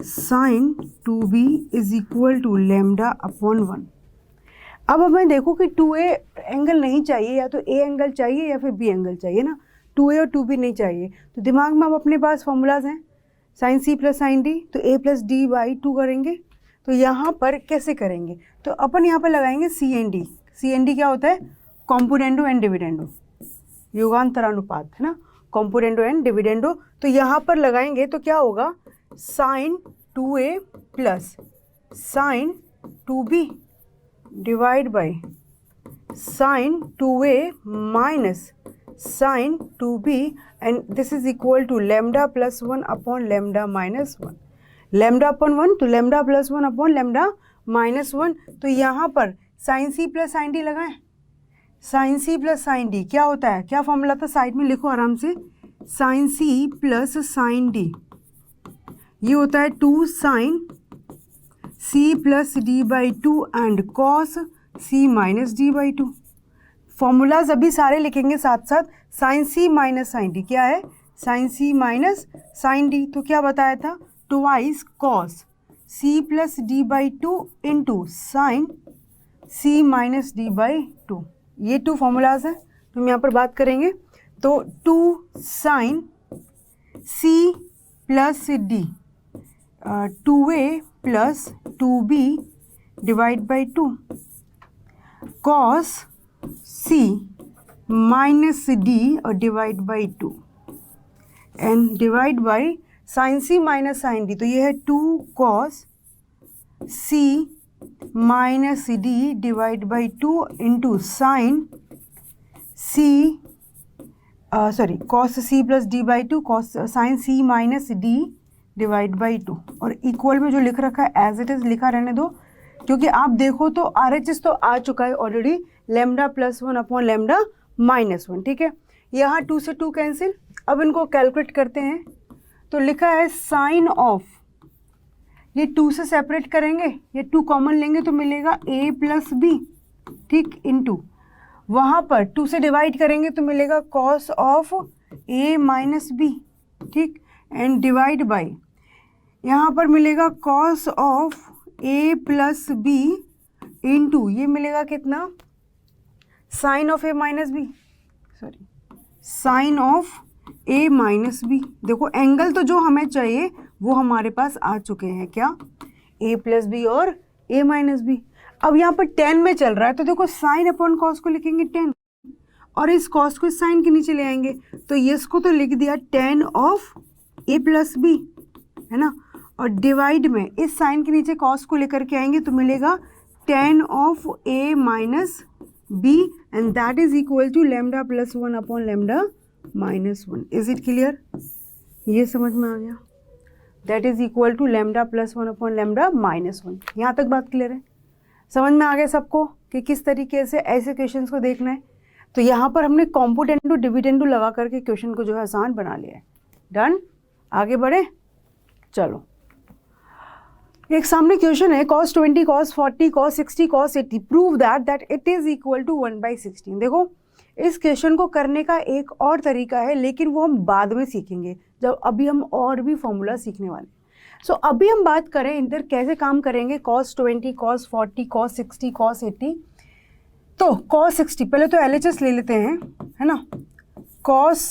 sine 2b is equal to lambda upon 1। अब हमें देखो कि 2a एंगल नहीं चाहिए, या तो a एंगल चाहिए या फिर b एंगल चाहिए ना, 2a और 2b नहीं चाहिए। तो दिमाग में अब अपने पास फॉर्मूलाज हैं, sine c plus sine d, तो a प्लस डी बाई 2 करेंगे। तो यहाँ पर कैसे करेंगे, तो अपन यहाँ पर लगाएंगे C and D. C and D क्या होता है, कॉम्पोनेंडो एंड डिविडेंडो, युगांतरानुपात है ना, कॉम्पोनेंडो एंड डिविडेंडो। तो यहाँ पर लगाएंगे तो क्या होगा, sine 2a plus sine 2b divide by sine 2a minus sine 2b and this is equal to lambda plus 1 upon lambda minus 1। Lambda upon 1 तो lambda plus 1 upon lambda minus 1। तो यहाँ पर sine C plus sine D लगाएं, sine C plus sine D क्या होता है, क्या formula था, साइड में लिखो आराम से, sine C plus sine D ये होता है 2 sine C plus D by 2 and cos C minus D by 2। Formulas अभी सारे लिखेंगे साथ साथ। Sine C minus sine D क्या है, sine C minus sine D, तो क्या बताया था twice cos C plus D by two into sine C minus D by two. ये टू फॉर्मूलाज हैं तो हम यहाँ पर बात करेंगे। तो 2 sine C plus D 2a plus 2b divide by 2 cos C minus D और divide by 2 and divide by sine C minus sine D. तो ये है 2 cos C minus D divide by 2 into sine C cos C plus D by 2 cos sine C minus D divide by 2 और equal में जो लिख रखा है as it is लिखा रहने दो, क्योंकि आप देखो तो RHS तो आ चुका है already, lambda plus 1 upon lambda minus 1। ठीक है, यहाँ 2 से 2 कैंसिल। अब इनको कैलकुलेट करते हैं तो लिखा है साइन ऑफ, ये 2 से सेपरेट करेंगे, ये 2 कॉमन लेंगे तो मिलेगा a प्लस बी, ठीक, इंटू वहाँ पर 2 से डिवाइड करेंगे तो मिलेगा cos of a minus B, ठीक, एंड डिवाइड बाई यहाँ पर मिलेगा cos of a plus B into ये मिलेगा कितना, sine of a minus B, sorry sine of a minus B. देखो एंगल तो जो हमें चाहिए वो हमारे पास आ चुके हैं, क्या, a प्लस बी और a माइनस बी। अब यहाँ पर 10 में चल रहा है तो देखो साइन अपॉन कॉस को लिखेंगे 10 और इस कॉस को इस साइन के नीचे ले आएंगे तो ये इसको तो लिख दिया 10 ऑफ a प्लस बी, है ना, और डिवाइड में इस साइन के नीचे कॉस को लेकर के आएंगे तो मिलेगा 10 of a minus B and that is equal to lambda plus 1 upon lambda minus 1। Is it clear? ये समझ में आ गया, that is equal to lambda plus 1 upon lambda minus 1। यहाँ तक बात क्लियर है? समझ में आ गया सबको कि किस तरीके से ऐसे क्वेश्चंस को देखना है? तो यहाँ पर हमने कॉम्पोटेंडो डिविडेंडो लगा करके क्वेश्चन को जो है आसान बना लिया है। डन, आगे बढ़े, चलो। एक सामने क्वेश्चन है cos 20 cos 40 cos 60 cos 80 prove that it is equal to 1/16। देखो इस क्वेश्चन को करने का एक और तरीका है, लेकिन वो हम बाद में सीखेंगे जब अभी हम और भी फॉर्मूला सीखने वाले। सो अभी हम बात करें इधर कैसे काम करेंगे, cos 20 cos 40 cos 60 cos 80। तो cos 60 पहले तो LHS ले लेते हैं, है ना, cos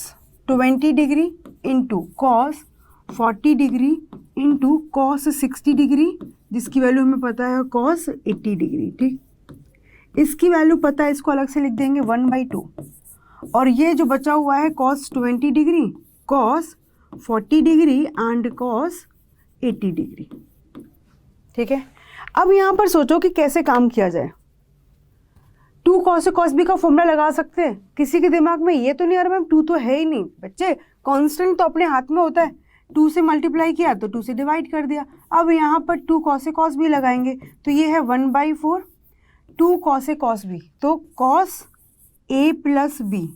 20 degree into cos 40 degree into cos 60 degree, जिसकी वैल्यू हमें पता है cos 80 डिग्री, ठीक, इसकी वैल्यू पता है, इसको अलग से लिख देंगे 1/2 और ये जो बचा हुआ है cos 20 degree cos 40 degree and cos 80 degree. ठीक है, अब यहाँ पर सोचो कि कैसे काम किया जाए। 2 cos से cos b का फॉर्मूला लगा सकते हैं? किसी के दिमाग में ये तो नहीं आ रहा मैम 2 तो है ही नहीं। बच्चे कांस्टेंट तो अपने हाथ में होता है, 2 से मल्टीप्लाई किया तो 2 से डिवाइड कर दिया। अब यहाँ पर 2 cos से cos b लगाएंगे तो ये है 1/4 2 cos से cos b, तो cos a प्लस b,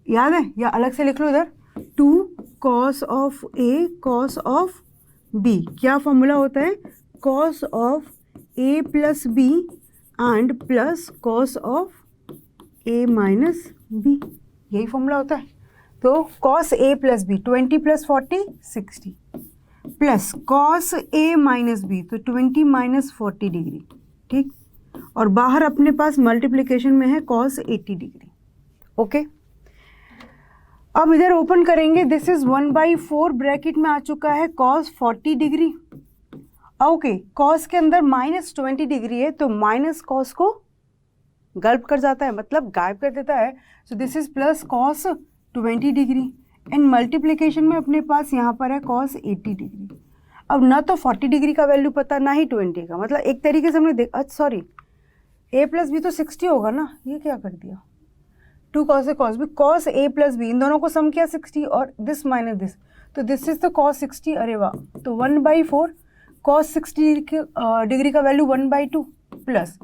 याद है या अलग से लिख लो इधर, 2 cos of a cos of b, क्या फॉर्मूला होता है, cos of a plus b and plus cos of a minus b, यही फॉर्मूला होता है। तो cos a plus b 20 plus 40 60 plus cos a minus b तो 20 माइनस 40 डिग्री, ठीक, और बाहर अपने पास मल्टीप्लिकेशन में है cos 80 डिग्री। ओके, अब इधर ओपन करेंगे, दिस इज 1/4 ब्रैकेट में आ चुका है cos 40 डिग्री। ओके, cos के अंदर माइनस 20 डिग्री है तो माइनस cos को गल्प कर जाता है, मतलब गायब कर देता है। सो this is plus cos 20 degree and multiplication में अपने पास यहाँ पर है cos 80 डिग्री। अब ना तो 40 डिग्री का वैल्यू पता ना ही 20 का, मतलब एक तरीके से हमने देखा, सॉरी a प्लस बी तो 60 होगा ना, ये क्या कर दिया, 2 cos से cos b, cos a plus B, इन दोनों को सम किया 60 और दिस माइनस दिस, तो दिस इज द cos 60। अरे वाह, तो 1/4 cos 60 डिग्री का value 1/2 plus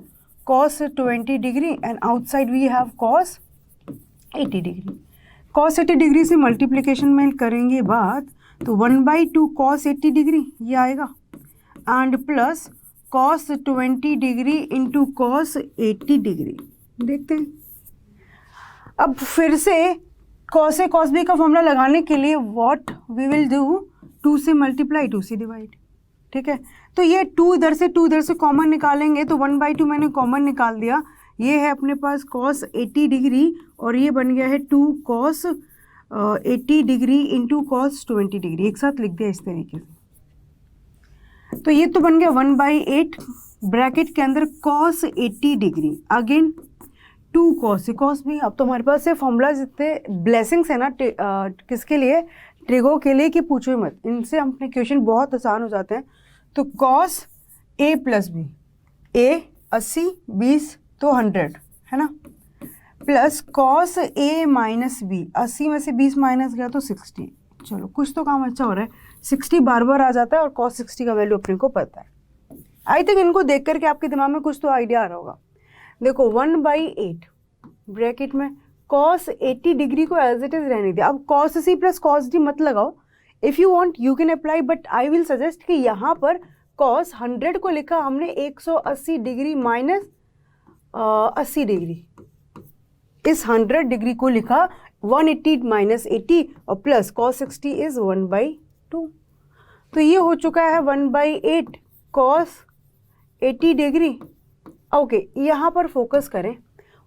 cos 20 degree and outside we have cos 80 degree. cos 80 degree से मल्टीप्लिकेशन में करेंगे बात तो 1/2 cos 80 डिग्री ये आएगा and plus cos 20 degree into cos 80 degree. देखते हैं, अब फिर से cos a cos b का फॉर्मूला लगाने के लिए व्हाट वी विल डू, 2 से मल्टीप्लाई 2 से डिवाइड, ठीक है। तो ये 2 इधर से कॉमन निकालेंगे तो 1/2 मैंने कॉमन निकाल दिया। ये है अपने पास cos 80 डिग्री और ये बन गया है 2 cos 80 degree into cos 20 degree, एक साथ लिख दिया इस तरीके से। तो ये तो बन गया 1/8 ब्रैकेट के अंदर cos 80 डिग्री, अगेन 2 cos भी। अब तो हमारे पास ये फॉर्मूलाज इतने ब्लेसिंग्स है ना किसके लिए, ट्रिगो के लिए, कि पूछो ही मत, इनसे अपने क्वेश्चन बहुत आसान हो जाते हैं। तो cos a plus B, a 80 20 तो 100 है ना, plus cos a minus B, 80 में से 20 माइनस गया तो 60। चलो कुछ तो काम अच्छा हो रहा है, 60 बार बार आ जाता है और cos 60 का वैल्यू अपने को पता है। आई थिंक इनको देख करके आपके दिमाग में कुछ तो आइडिया आ रहा होगा। देखो 1/8 ब्रैकेट में cos 80 डिग्री को एज इट इज रहने दिया। अब cos c plus cos d मत लगाओ, if you want you can apply, but I will suggest कि यहाँ पर cos 100 को लिखा हमने 180 डिग्री माइनस 80 डिग्री, इस 100 डिग्री को लिखा 180 माइनस 80 और प्लस cos 60 इज 1/2। तो ये हो चुका है 1/8 cos 80 डिग्री। ओके यहाँ पर फोकस करें,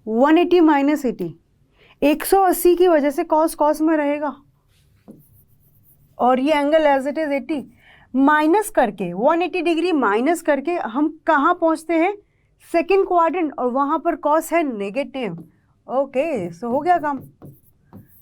180 माइनस 80, 180 की वजह से cos में रहेगा और ये angle as it is 80 minus करके 180 डिग्री माइनस करके हम कहाँ पहुँचते हैं, सेकेंड क्वाड्रेंट, और वहाँ पर cos है नेगेटिव। ओके सो हो गया काम।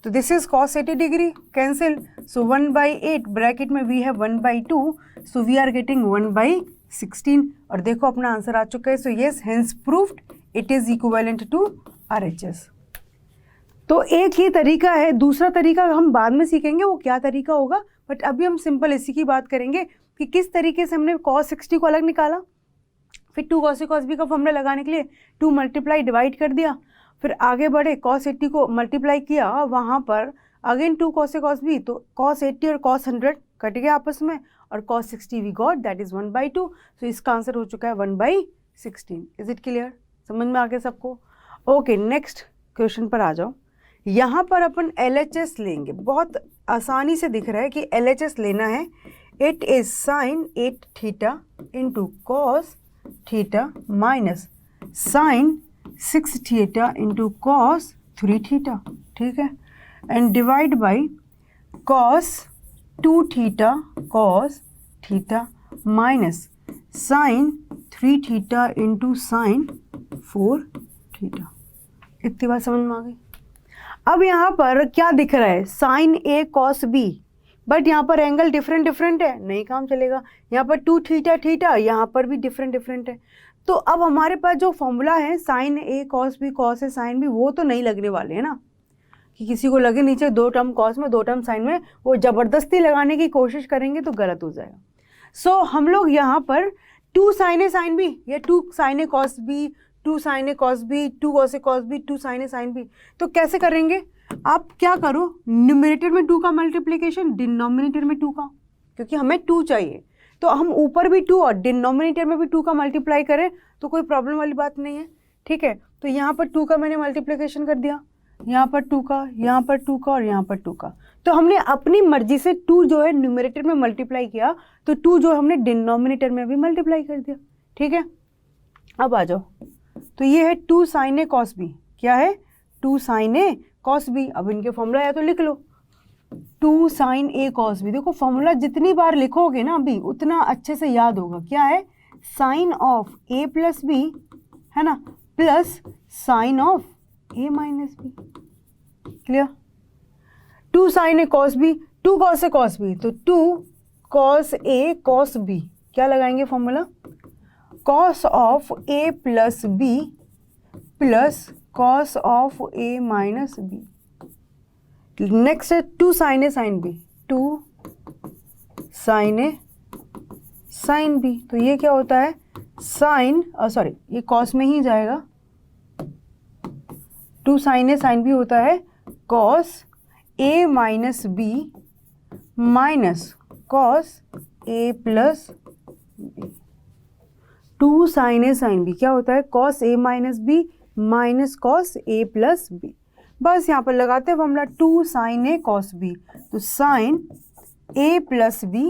तो this is cos 80 degree, cancel, so 1/8 bracket में वी है 1/2, सो वी आर गेटिंग 1/16 और देखो अपना आंसर आ चुका है। So yes hence proved it is equivalent to RHS। तो एक ही तरीका है, दूसरा तरीका हम बाद में सीखेंगे वो क्या तरीका होगा, बट अभी हम सिंपल इसी की बात करेंगे कि किस तरीके से हमने cos 60 को अलग निकाला, फिर 2 cos cos b का फॉर्मूला लगाने के लिए 2 मल्टीप्लाई डिवाइड कर दिया, फिर आगे बढ़े cos 80 को मल्टीप्लाई किया, वहाँ पर अगेन 2 cos cos b, तो cos 80 और cos 100 कट गया आपस में और cos 60 we got that is 1/2। So इसका आंसर हो चुका है 1/16। इज इट क्लियर, समझ में आ गया सबको? ओके नेक्स्ट क्वेश्चन पर आ जाओ। यहाँ पर अपन LHS लेंगे, बहुत आसानी से दिख रहा है कि LHS लेना है। It is sine 8 theta into cos theta minus sine 6 theta into cos 3 theta, ठीक है, and divide by cos 2 theta cos theta minus sine 3 theta into sine 4 theta. इतनी बात समझ में आ गई? अब यहाँ पर क्या दिख रहा है, sine A cos B, but यहाँ पर एंगल डिफरेंट है, नहीं काम चलेगा। यहाँ पर 2 थीटा थीटा, यहाँ पर भी डिफरेंट है। तो अब हमारे पास जो फॉर्मूला है sine A cos B, cos है साइन B, वो तो नहीं लगने वाले हैं ना, कि किसी को लगे नीचे 2 टर्म कॉस में 2 टर्म साइन में, वो ज़बरदस्ती लगाने की कोशिश करेंगे तो गलत हो जाएगा। सो हम लोग यहाँ पर 2 साइन A साइन B या 2 sine A cos B, 2 sine A cos B, 2 cos A cos B, 2 sine A sine B, तो कैसे करेंगे? आप क्या करो, न्यूमरेटर में 2 का मल्टीप्लिकेशन, डिनोमिनेटर में 2 का, क्योंकि हमें 2 चाहिए, तो हम ऊपर भी 2 और डिनोमिनेटर में भी 2 का मल्टीप्लाई करें तो कोई प्रॉब्लम वाली बात नहीं है, ठीक है। तो यहाँ पर 2 का मैंने मल्टीप्लिकेशन कर दिया, यहाँ पर 2 का, यहाँ पर 2 का और यहाँ पर 2 का, तो हमने अपनी मर्जी से 2 जो है न्यूमरेटर में मल्टीप्लाई किया, तो 2 जो हमने डिनोमिनेटर में भी मल्टीप्लाई कर दिया, ठीक है। अब आ जाओ, तो ये है 2 साइन A कॉस B, क्या है 2 साइन A कॉस B। अब इनके फॉर्मूला है तो लिख लो 2 साइन A कॉस B। देखो फॉर्मूला जितनी बार लिखोगे ना अभी उतना अच्छे से याद होगा। क्या है, sine of A plus B है ना, plus sine of A minus B। Clear? 2 sine A cos B, 2 cos A cos B, तो 2 कॉस A कॉस B, क्या लगाएंगे formula, cos of A plus B plus cos of A minus B। Next है 2 sine A sine B, 2 sine A sine B, तो ये क्या होता है sign, sorry ये कॉस में ही जाएगा, 2 साइन A साइन B होता है cos A minus B minus cos A plus B। 2 sine A sine B क्या होता है, cos A minus B minus cos A plus B। बस यहाँ पर लगाते हैं formula 2 sine A cos B, तो sine A plus B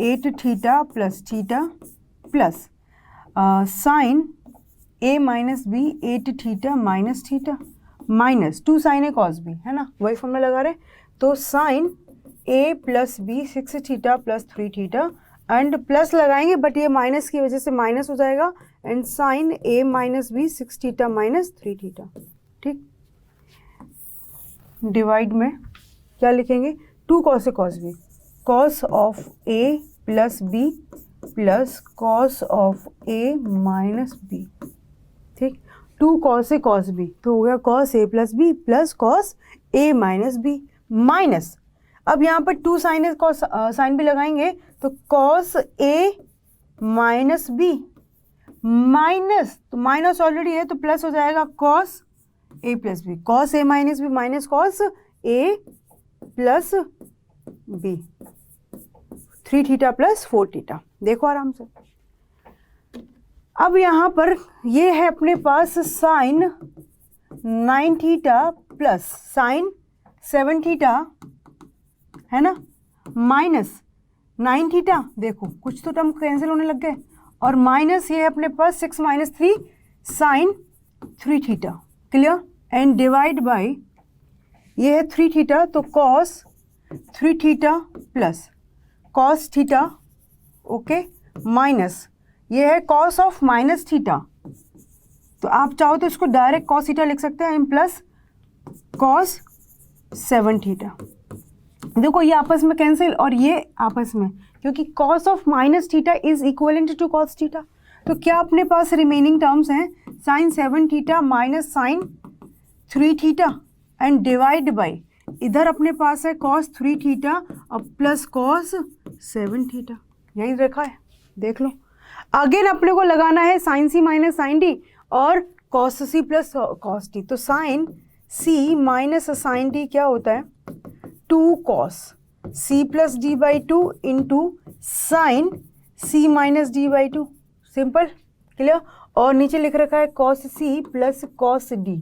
8 theta plus theta plus sine A minus B 8 theta minus theta minus 2 sine A cos B, है ना, वही formula लगा रहे। तो sine A plus B 6 theta plus 3 theta and plus लगाएंगे but ये minus की वजह से माइनस हो जाएगा and sine A minus B 6 theta minus 3 theta. ठीक, डिवाइड में क्या लिखेंगे, 2 cos A cos B, cos of A plus B plus cos of A minus B. ठीक, 2 कॉस ए कॉस बी तो हो गया cos A plus B plus cos A minus B minus, अब यहाँ पर 2 sine A cos sine B लगाएंगे तो cos A minus B minus, तो माइनस ऑलरेडी है तो प्लस हो जाएगा cos A plus B, cos A minus B minus cos A plus B, 3 theta plus 4 theta. देखो आराम से। अब यहाँ पर ये है अपने पास sine 9 theta plus sine 7 theta, है ना, माइनस 9 थीटा, देखो कुछ तो टर्म कैंसिल होने लग गए, और माइनस ये है अपने पास 6 minus 3 sine 3 theta, clear, and divide by ये है 3 थीटा तो cos 3 theta plus cos theta, okay, minus ये है कॉस ऑफ माइनस थीटा, तो आप चाहो तो इसको डायरेक्ट कॉस थीटा लिख सकते हैं प्लस कॉस 7 थीटा। देखो ये आपस में कैंसिल और ये आपस में, क्योंकि cos of minus theta is equivalent to cos theta, तो क्या अपने पास रिमेनिंग टर्म्स हैं sine 7 theta minus sine 3 theta and divide by इधर अपने पास है कॉस 3 थीटा और प्लस कॉस 7 थीटा, यही रखा है, देख लो। अगेन अपने को लगाना है sine C minus sine D और cos C plus cos D, तो sine C minus sine D क्या होता है 2 cos C plus D by 2 into sine C minus D by 2, simple, clear, और नीचे लिख रखा है cos C plus cos D,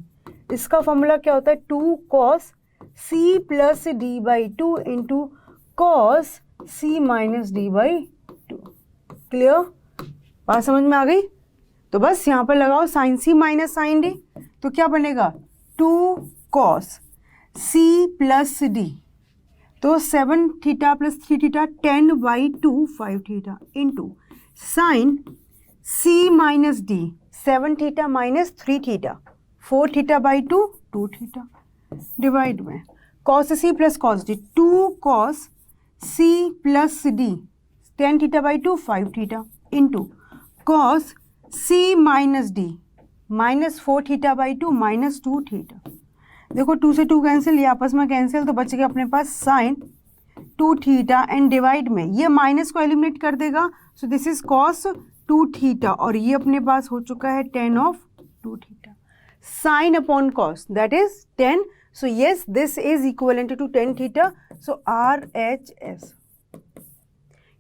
इसका फॉर्मूला क्या होता है 2 cos C plus D by 2 into cos C minus D by 2, clear, बात समझ में आ गई। तो बस यहाँ पर लगाओ sign C minus sine D, तो क्या बनेगा 2 कॉस सी प्लस डी, तो 7 theta plus 3 theta 10 by 2 5 theta into sine C minus D 7 theta minus 3 theta 4 theta by 2 2 theta, divide में cos C plus cos D 2 cos C plus D 10 theta by 2 5 theta into cos C minus D minus 4 theta by 2 minus 2 theta, देखो 2 से 2 cancel, ये आपस में cancel, तो बच गया अपने पास साइन 2 थीटा एंड डिवाइड में ये माइनस को एलिमिनेट कर देगा, so this is cos 2 theta और ये अपने पास हो चुका है 10 of 2 theta, sine upon cos that is 10, so yes this is equivalent to 10 theta, so RHS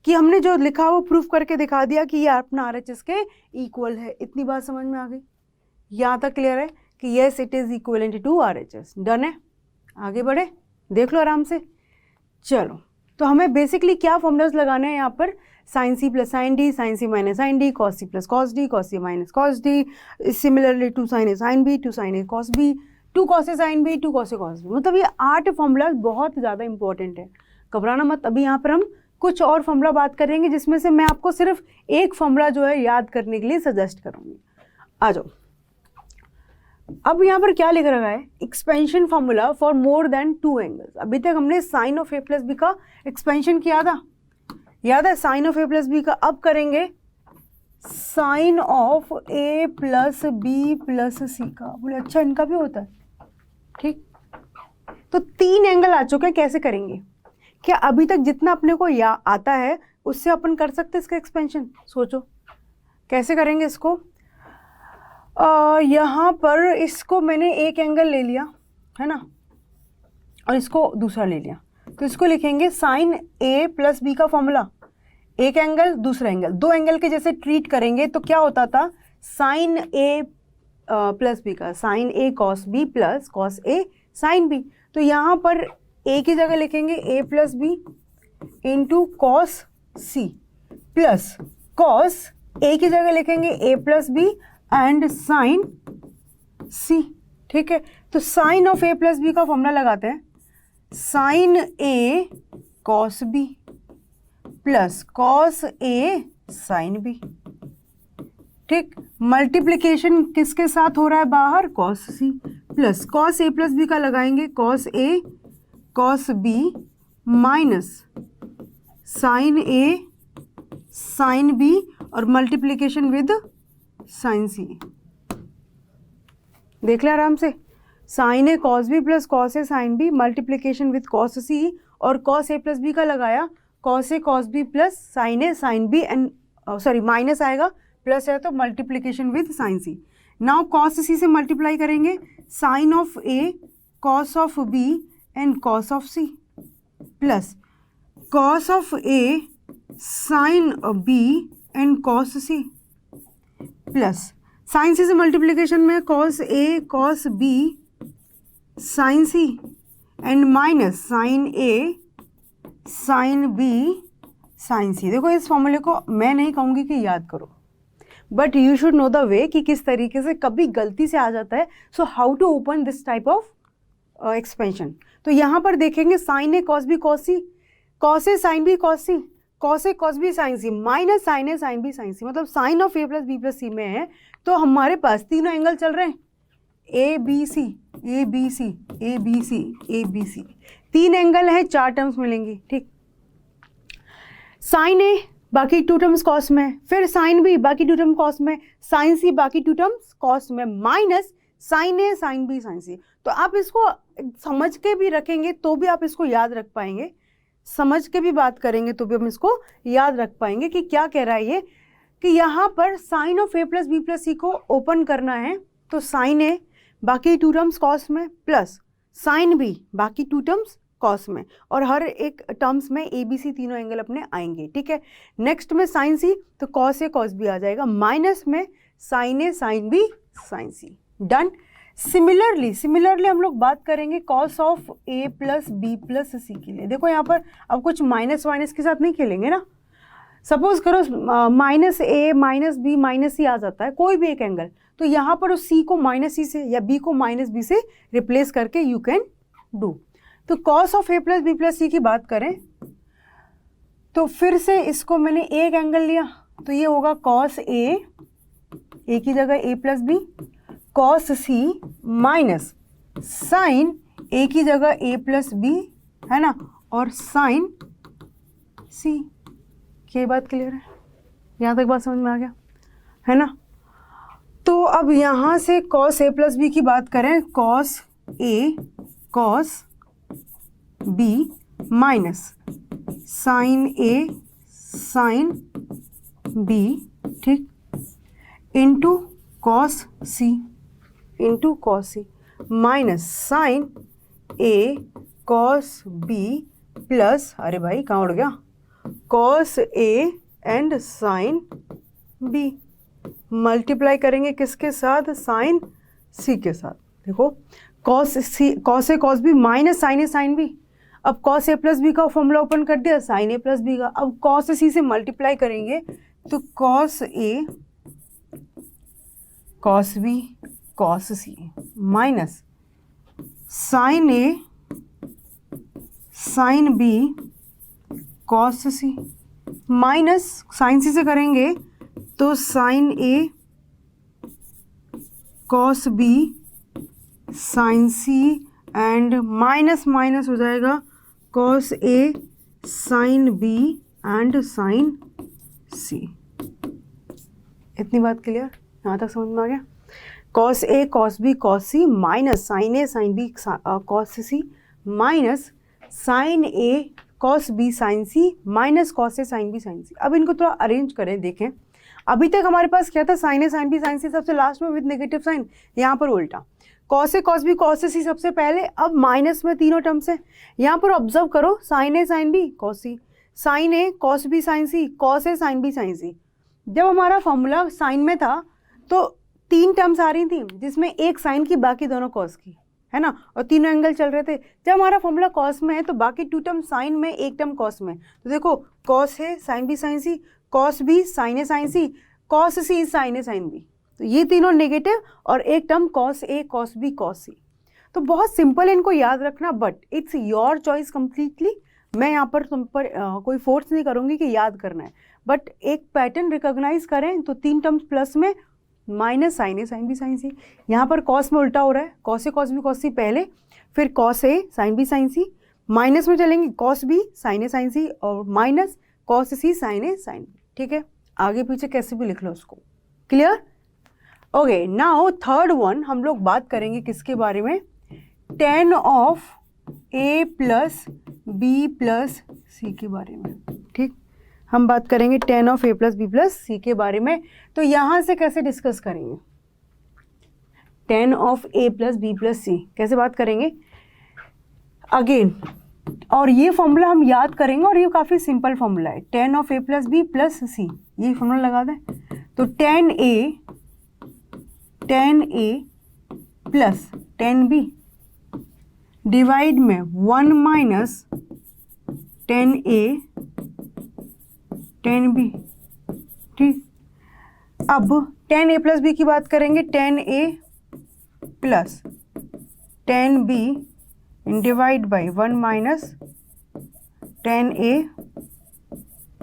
कि हमने जो लिखा वो प्रूफ करके दिखा दिया कि ये अपना RHS के इक्वल है। इतनी बात समझ में आ गई, यहाँ तक क्लियर है कि yes it is equivalent to RHS, done है, आगे बढ़े, देख लो आराम से। चलो, तो हमें बेसिकली क्या फॉर्मूलाज लगाने हैं यहाँ पर, sine C plus sine D, sine C minus sine D, cos C plus cos D, cos C minus cos D, similarly 2 sine A sine B, 2 sine A cos B, 2 cos A sine B, 2 cos A cos B, मतलब ये 8 formulas बहुत ज़्यादा important है, घबराना मत। अभी यहाँ पर हम कुछ और फॉर्मूला बात करेंगे जिसमें से मैं आपको सिर्फ एक फॉर्मूला जो है याद करने के लिए सजेस्ट करूँगी। आ जाओ, अब यहाँ पर क्या लिख रखा है, expansion formula for more than 2 angles. अभी तक हमने sine of A plus B का एक्सपेंशन किया था, याद है, sine of A plus B का। अब करेंगे sine of A plus B plus C का। बोले अच्छा इनका भी होता है, ठीक। तो 3 एंगल आ चुके हैं, कैसे करेंगे? क्या अभी तक जितना अपने को आता है उससे अपन कर सकते हैं इसका एक्सपेंशन? सोचो कैसे करेंगे इसको। यहाँ पर इसको मैंने एक एंगल ले लिया है ना, और इसको दूसरा ले लिया, तो इसको लिखेंगे साइन ए प्लस बी का फॉर्मूला, एक एंगल दूसरा एंगल, 2 एंगल के जैसे ट्रीट करेंगे तो क्या होता था, साइन ए प्लस बी का sine A cos B plus cos A sine B. तो यहाँ पर ए की जगह लिखेंगे A plus B, into cos C plus cos A की जगह लिखेंगे A plus B and sine C. ठीक है, तो sine of A plus B का फॉर्मूला लगाते हैं, sine A cos B plus cos A sine B. ठीक, मल्टीप्लिकेशन किसके साथ हो रहा है बाहर, cos C plus cos A plus B का लगाएंगे cos A cos B minus sine A sine B और मल्टीप्लिकेशन विद साइन सी। देख लिया आराम से, sine A cos B plus cos A sine B multiplication with cos C, और cos A plus B का लगाया cos A cos B plus sine A sine B and sorry minus आएगा, plus है तो multiplication with sine C. Now cos C से multiply करेंगे sine of A cos of B and cos of C plus cos of A sine B and cos C plus sine C से multiplication में cos A cos B sine C and minus sine A sine B sine C. देखो इस फॉर्मूले को मैं नहीं कहूँगी कि याद करो, but you should know the way कि किस तरीके से कभी गलती से आ जाता है। So how to open this type of expansion. तो यहाँ पर देखेंगे sine A cos B cos C, cos A sine B cos C, cos A cos B sine C minus sine A sine B sine C, मतलब sine of A plus B plus C में है तो हमारे पास तीनों angle चल रहे हैं A B C A B C A B C A B C, तीन एंगल है, चार टर्म्स मिलेंगी। ठीक, साइन ए बाकी टू टर्म्स कॉस में, फिर साइन बी बाकी टू टर्म कॉस में, साइन सी बाकी टू टर्म्स कॉस में minus sine A sine B sine C. तो आप इसको समझ के भी रखेंगे तो भी आप इसको याद रख पाएंगे, समझ के भी बात करेंगे तो भी हम इसको याद रख पाएंगे कि क्या कह रहा है ये, कि यहाँ पर sine of A plus B plus C को ओपन करना है तो साइन ए बाकी टू टर्म्स कॉस में प्लस साइन बी बाकी टू टर्म्स कॉस में, और हर एक टर्म्स में ए बी सी तीनों एंगल अपने आएंगे। ठीक है, नेक्स्ट में साइन सी तो कॉस ए कॉस बी आ जाएगा, माइनस में sine A sine B sine C. Done. Similarly हम लोग बात करेंगे cos of A plus B plus C के लिए। देखो यहाँ पर अब कुछ माइनस वाइनस के साथ नहीं खेलेंगे ना, सपोज करो माइनस ए माइनस बी माइनस सी आ जाता है कोई भी एक एंगल, तो यहाँ पर उस सी को माइनस सी से या बी को माइनस बी से रिप्लेस करके यू कैन डू। तो cos of A plus B plus C की बात करें तो फिर से इसको मैंने एक एंगल लिया तो ये होगा कॉस ए की जगह ए plus B, cos C minus sine ए की जगह ए प्लस बी है ना, और साइन सी। क्या बात क्लियर है? यहाँ तक बात समझ में आ गया है ना? तो अब यहाँ से कॉस ए प्लस बी की बात करें, cos A cos B minus sine A sine B, ठीक, into cos C minus sine A cos B plus, अरे भाई कहाँ उड़ गया, cos A and sine B. Multiply करेंगे किसके साथ, साइन सी के साथ। देखो cos A cos B minus sine A sine B, अब कॉस ए प्लस बी का फॉर्मूला ओपन कर दिया साइन ए प्लस बी का, अब कॉस सी से मल्टीप्लाई करेंगे तो cos A cos B cos C minus sine A sine B cos C, minus sine C से करेंगे तो sine A cos B sine C and minus minus हो जाएगा cos A sine B and sine C. इतनी बात clear? यहाँ तक समझ में आ गया? Cos A cos B cos C minus sine A sine B cos C minus sine A cos B sine C minus cos A sine B sine सी। अब इनको थोड़ा अरेंज करें, देखें अभी तक हमारे पास क्या था, sine A sine B sine सी सबसे लास्ट में विद नेगेटिव साइन, यहाँ पर उल्टा cos A cos B cos सी सबसे पहले, अब माइनस में तीनों टर्म्स है। यहाँ पर ऑब्जर्व करो sign A sine B cos C, sign A cos B sine C, cos A sine B sine सी। जब हमारा फॉर्मूला साइन में था तो तीन टर्म्स आ रही थी जिसमें एक साइन की बाकी दोनों कॉस की, है ना, और तीनों एंगल चल रहे थे। जब हमारा फॉर्मूला कॉस में है तो बाकी 2 टर्म साइन में, 1 टर्म कॉस में। तो देखो कॉस है sign B sine C, cos B sign A sign C, cos C sign A sine B, तो ये तीनों नेगेटिव और 1 term cos A cos B cos सी। तो बहुत सिंपल इनको याद रखना, but it's your choice completely. मैं यहाँ पर तुम पर कोई फोर्स नहीं करूँगी कि याद करना है, बट एक पैटर्न रिकॉग्नाइज करें। तो 3 टर्म्स प्लस में minus sine A sine B sine सी, यहाँ पर कॉस में उल्टा हो रहा है, cos A cos B cos सी पहले, फिर cos A sine B sine C, minus में चलेंगे cos B sign A sign सी और minus cos C sign A sine B. ठीक है, आगे पीछे कैसे भी लिख लो उसको। Clear? Okay, now third one हम लोग बात करेंगे किसके बारे में, tan of a plus B plus C के बारे में। ठीक, हम बात करेंगे tan of a plus B plus C के बारे में। तो यहाँ से कैसे डिस्कस करेंगे tan of a plus B plus C, कैसे बात करेंगे अगेन, और ये फॉर्मूला हम याद करेंगे और ये काफ़ी सिंपल फॉर्मूला है, tan of a plus B plus C, ये फॉर्मूला लगा दें। तो tan a plus tan b divide में 1 minus tan a tan b। ठीक, अब tan a प्लस बी की बात करेंगे, tan a plus tan b divide by 1 minus tan a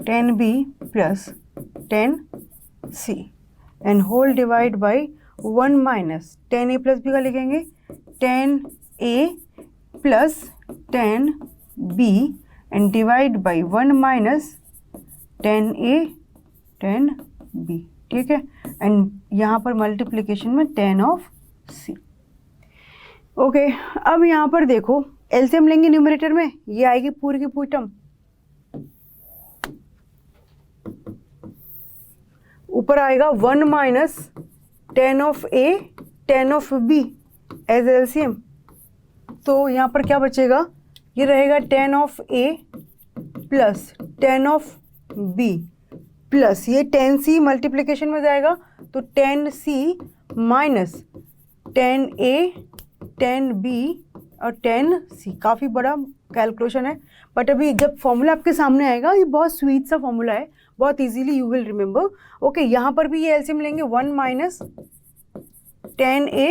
tan b plus tan c and whole divide by 1 minus tan a plus B का लिखेंगे tan a plus tan b and divide by 1 minus tan a tan b। ठीक है, and यहाँ पर multiplication में tan of c। Okay, अब यहाँ पर देखो एलसीएम लेंगे न्यूमरेटर में, ये आएगी पूरी की पूरी टर्म, ऊपर आएगा 1 minus tan of a tan of b as LCM. तो यहाँ पर क्या बचेगा, ये रहेगा tan of a plus tan of b plus ये tan c मल्टीप्लिकेशन में जाएगा, तो tan c minus tan a tan b और tan c। काफ़ी बड़ा कैलकुलेशन है, बट अभी जब फॉर्मूला आपके सामने आएगा ये बहुत स्वीट सा फॉर्मूला है, बहुत easily you will remember. Okay, यहाँ पर भी ये एलसीएम लेंगे 1 minus tan a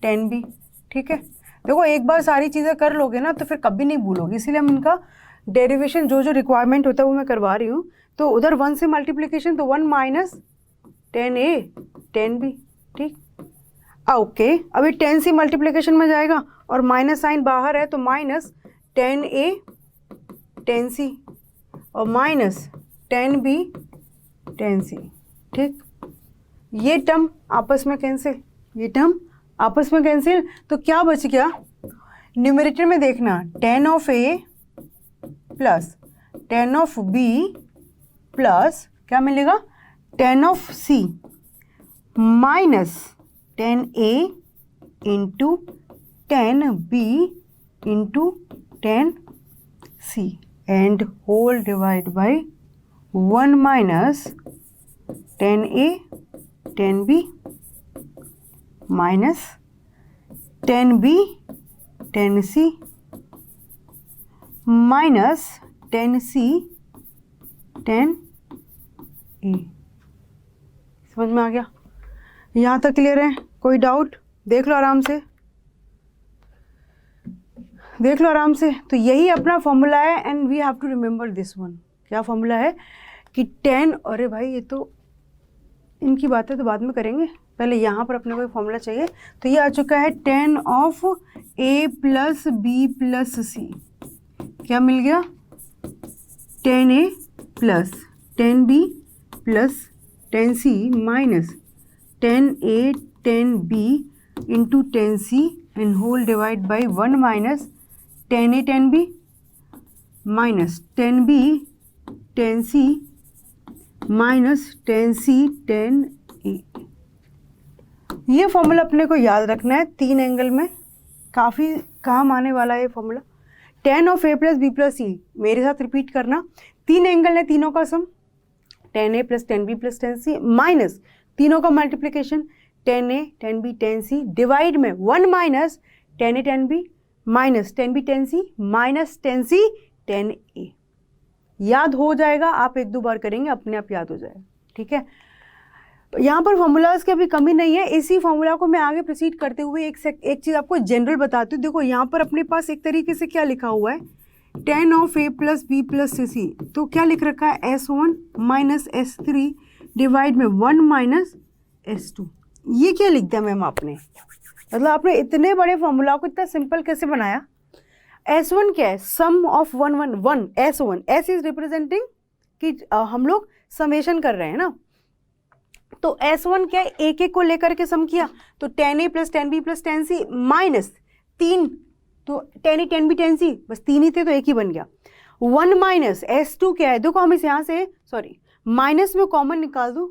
tan b। ठीक है, देखो एक बार सारी चीज़ें कर लोगे ना तो फिर कभी नहीं भूलोगे, इसीलिए हम इनका डेरिवेशन जो जो रिक्वायरमेंट होता है वो मैं करवा रही हूँ। तो उधर 1 से मल्टीप्लिकेशन, तो 1 minus tan a tan b। ठीक, ओके, अभी tan c मल्टीप्लिकेशन में जाएगा और माइनस साइन बाहर है, तो minus tan a tan c और minus tan b tan c। ठीक, ये टर्म आपस में कैंसिल, ये टर्म आपस में कैंसिल, तो क्या बच गया न्यूमरेटर में देखना, tan of a plus tan of b plus क्या मिलेगा tan of c minus tan a into tan b into tan c and whole divide by 1 minus tan a tan b minus tan b tan c minus tan c tan a। समझ में आ गया? यहाँ तक clear है? कोई doubt? देख लो आराम से, देख लो आराम से। तो यही अपना फॉर्मूला है and we have to remember this one. क्या फॉर्मूला है कि tan, अरे भाई ये तो इनकी बातें तो बाद में करेंगे, पहले यहाँ पर अपने को फॉर्मूला चाहिए। तो ये आ चुका है tan of a plus B plus C, क्या मिल गया tan a plus tan b plus tan c minus tan a tan b into tan c and whole divide by 1 minus tan a tan b minus tan b tan c minus tan c tan a। ये formula अपने को याद रखना है, 3 angle में काफ़ी काम आने वाला है ये formula. tan of a plus B plus C, मेरे साथ रिपीट करना, 3 एंगल है, तीनों का sum tan a plus tan b plus tan c minus तीनों का multiplication tan a tan b tan c divide में 1 minus tan A tan B minus tan B tan C minus tan C tan A. याद हो जाएगा, आप एक दो बार करेंगे अपने आप याद हो जाएगा, ठीक है। यहाँ पर फॉर्मूलाज की अभी कमी नहीं है। इसी फॉर्मूला को मैं आगे प्रोसीड करते हुए एक चीज़ आपको जनरल बताती हूँ। देखो यहाँ पर अपने पास एक तरीके से क्या लिखा हुआ है, tan of A plus B plus C, तो क्या लिख रखा है S1 माइनस S3 डिवाइड में 1 माइनस S2। ये क्या लिख दिया मैम आपने, मतलब आपने इतने बड़े फॉर्मूला को इतना सिंपल कैसे बनाया। S1 क्या है, sum of one one one, S1 S is representing कि हम लोग समेशन कर रहे हैं ना, तो S1 क्या है, एक एक को लेकर के सम किया, तो tan A plus tan B plus tan C minus 3, तो tan A tan B tan C, बस 3 ही थे तो एक ही बन गया। 1 माइनस S2 क्या है, देखो हम इस यहाँ से माइनस में कॉमन निकाल दूँ,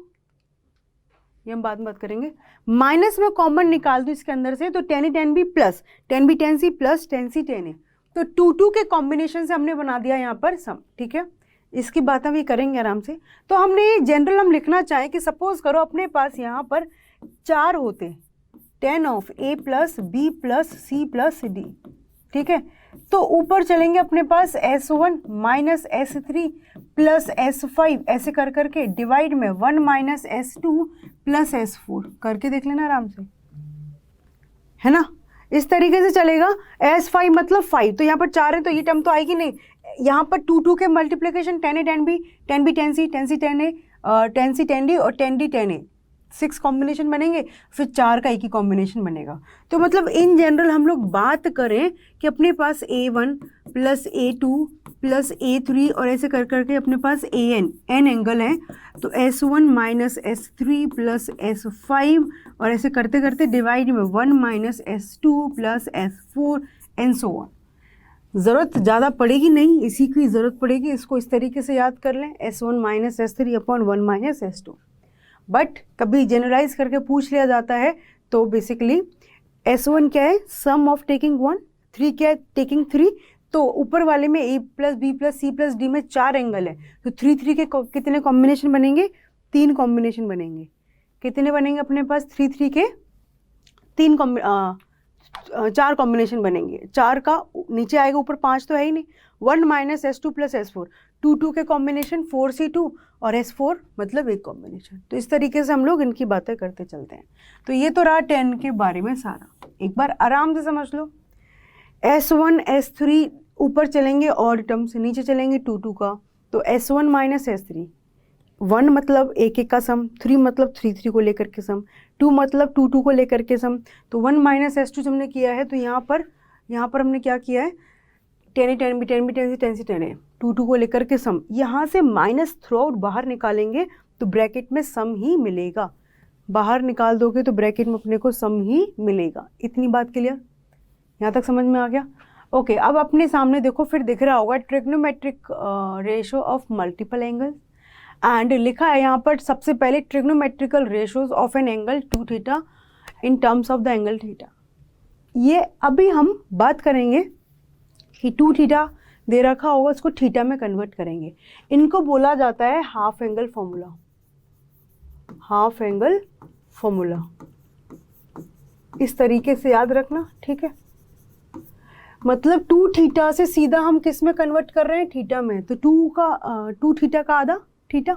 ये हम बाद में बात करेंगे। माइनस में कॉमन निकाल दूँ इसके अंदर से, तो tan A tan B plus tan B tan C plus tan C tan A, तो 2 के कॉम्बिनेशन से हमने बना दिया यहाँ पर सम, ठीक है। इसकी बात हम ये करेंगे आराम से। तो हमने ये जनरल हम लिखना चाहें कि सपोज करो अपने पास यहाँ पर 4 होते, tan of A plus B plus C plus D, ठीक है। तो ऊपर चलेंगे अपने पास S1 minus S3 plus S5 ऐसे कर करके डिवाइड में 1 माइनस S2 प्लस S4 करके देख लेना आराम से, है ना। इस तरीके से चलेगा। S5 मतलब 5, तो यहाँ पर 4 है तो ये टर्म तो आएगी नहीं। यहाँ पर 2 के multiplication ten A tan B tan C tan A ten C ten D और टेन डी टेन ए, 6 कॉम्बिनेशन बनेंगे, फिर 4 का एक ही कॉम्बिनेशन बनेगा। तो मतलब इन जनरल हम लोग बात करें कि अपने पास A1 plus A2 plus A3 और ऐसे कर करके अपने पास एन एंगल है, तो S1 minus S3 plus S5 और ऐसे करते करते डिवाइड में 1 minus S2 plus S4 and so on. ज़रूरत ज़्यादा पड़ेगी नहीं, इसी की ज़रूरत पड़ेगी, इसको इस तरीके से याद कर लें, S1 minus S3 upon 1 minus S2। But कभी जनरलाइज करके पूछ लिया जाता है तो बेसिकली S1 क्या है, सम ऑफ टेकिंग 1, 3 क्या है, टेकिंग 3, तो ऊपर वाले में A plus B plus C plus D में 4 एंगल है, तो 3 के कितने कॉम्बिनेशन बनेंगे, 3 कॉम्बिनेशन बनेंगे। कितने बनेंगे अपने पास, 3 के 4 कॉम्बिनेशन बनेंगे। 4 का नीचे आएगा, ऊपर 5 तो है ही नहीं। 1 माइनस S2 प्लस S4, 2 के कॉम्बिनेशन 4C2 और S4 मतलब एक कॉम्बिनेशन। तो इस तरीके से हम लोग इनकी बातें करते चलते हैं। तो ये तो रहा 10 के बारे में सारा, एक बार आराम से समझ लो। S1 S3 ऊपर चलेंगे ऑड टर्म से, नीचे चलेंगे 2 का, तो S1 माइनस S3, 1 मतलब एक का सम, 3 मतलब 3 को लेकर के सम, 2 मतलब 2 को लेकर के सम, तो 1 माइनस S2 हमने किया है, तो यहाँ पर हमने क्या किया है, ten A tan B tan C tan ए, 2 को लेकर के सम। यहाँ से माइनस थ्रू आउट बाहर निकालेंगे तो ब्रैकेट में सम ही मिलेगा, बाहर निकाल दोगे तो ब्रैकेट में अपने को सम ही मिलेगा। इतनी बात क्लियर, यहाँ तक समझ में आ गया। ओके, अब अपने सामने देखो, फिर दिख रहा होगा trigonometric ratio of multiple angles, and लिखा है यहाँ पर सबसे पहले trigonometrical ratios of an angle 2 theta in terms of the angle theta. ये अभी हम बात करेंगे कि 2 थीटा दे रखा होगा, उसको थीटा में कन्वर्ट करेंगे। इनको बोला जाता है half angle formula, half angle formula. इस तरीके से याद रखना, ठीक है। मतलब 2 थीटा से सीधा हम किस में कन्वर्ट कर रहे हैं, थीटा में, तो 2 थीटा का आधा थीटा।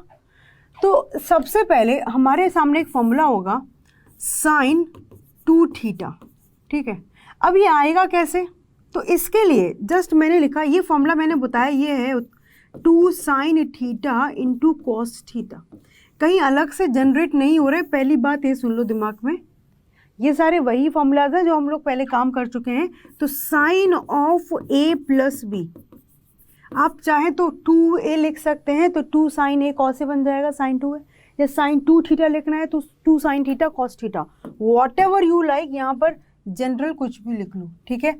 तो सबसे पहले हमारे सामने एक फॉर्मूला होगा साइन 2 थीटा, ठीक है। अब ये आएगा कैसे, तो इसके लिए जस्ट मैंने लिखा, ये फॉर्मूला मैंने बताया, ये है 2 sine theta into cos theta. कहीं अलग से जनरेट नहीं हो रहे, पहली बात ये सुन लो दिमाग में, ये सारे वही फॉर्मूलाज हैं जो हम लोग पहले काम कर चुके हैं। तो sine of A plus B, आप चाहें तो 2a लिख सकते हैं, तो 2 साइन ए कॉस ए बन जाएगा, साइन 2a, या साइन 2 थीटा लिखना है तो 2 sine theta cos theta, what ever you like, यहाँ पर जनरल कुछ भी लिख लो, ठीक है।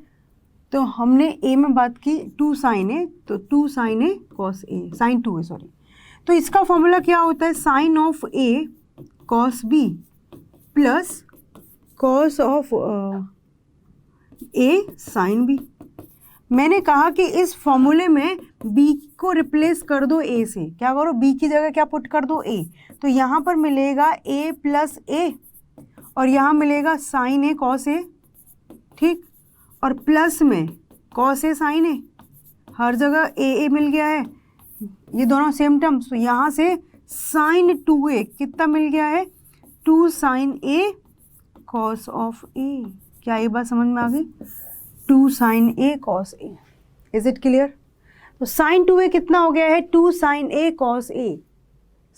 तो हमने a में बात की 2 साइन ए, तो 2 sine A cos A, sine 2a sorry. तो इसका फॉर्मूला क्या होता है, sine of A cos B plus cos of A sine B. मैंने कहा कि इस फॉर्मूले में b को रिप्लेस कर दो a से, क्या करो, b की जगह क्या पुट कर दो a, तो यहाँ पर मिलेगा a प्लस ए और यहाँ मिलेगा साइन ए कॉस ए, ठीक। और प्लस में कॉस ए साइन ए, हर जगह ए मिल गया है, ये दोनों सेम टर्म्स, तो यहाँ से साइन 2a कितना मिल गया है, 2 sine A cos of A. क्या ये बात समझ में आ गई, 2 sine A cos A. Is it clear? तो साइन 2a कितना हो गया है, 2 sine A cos A.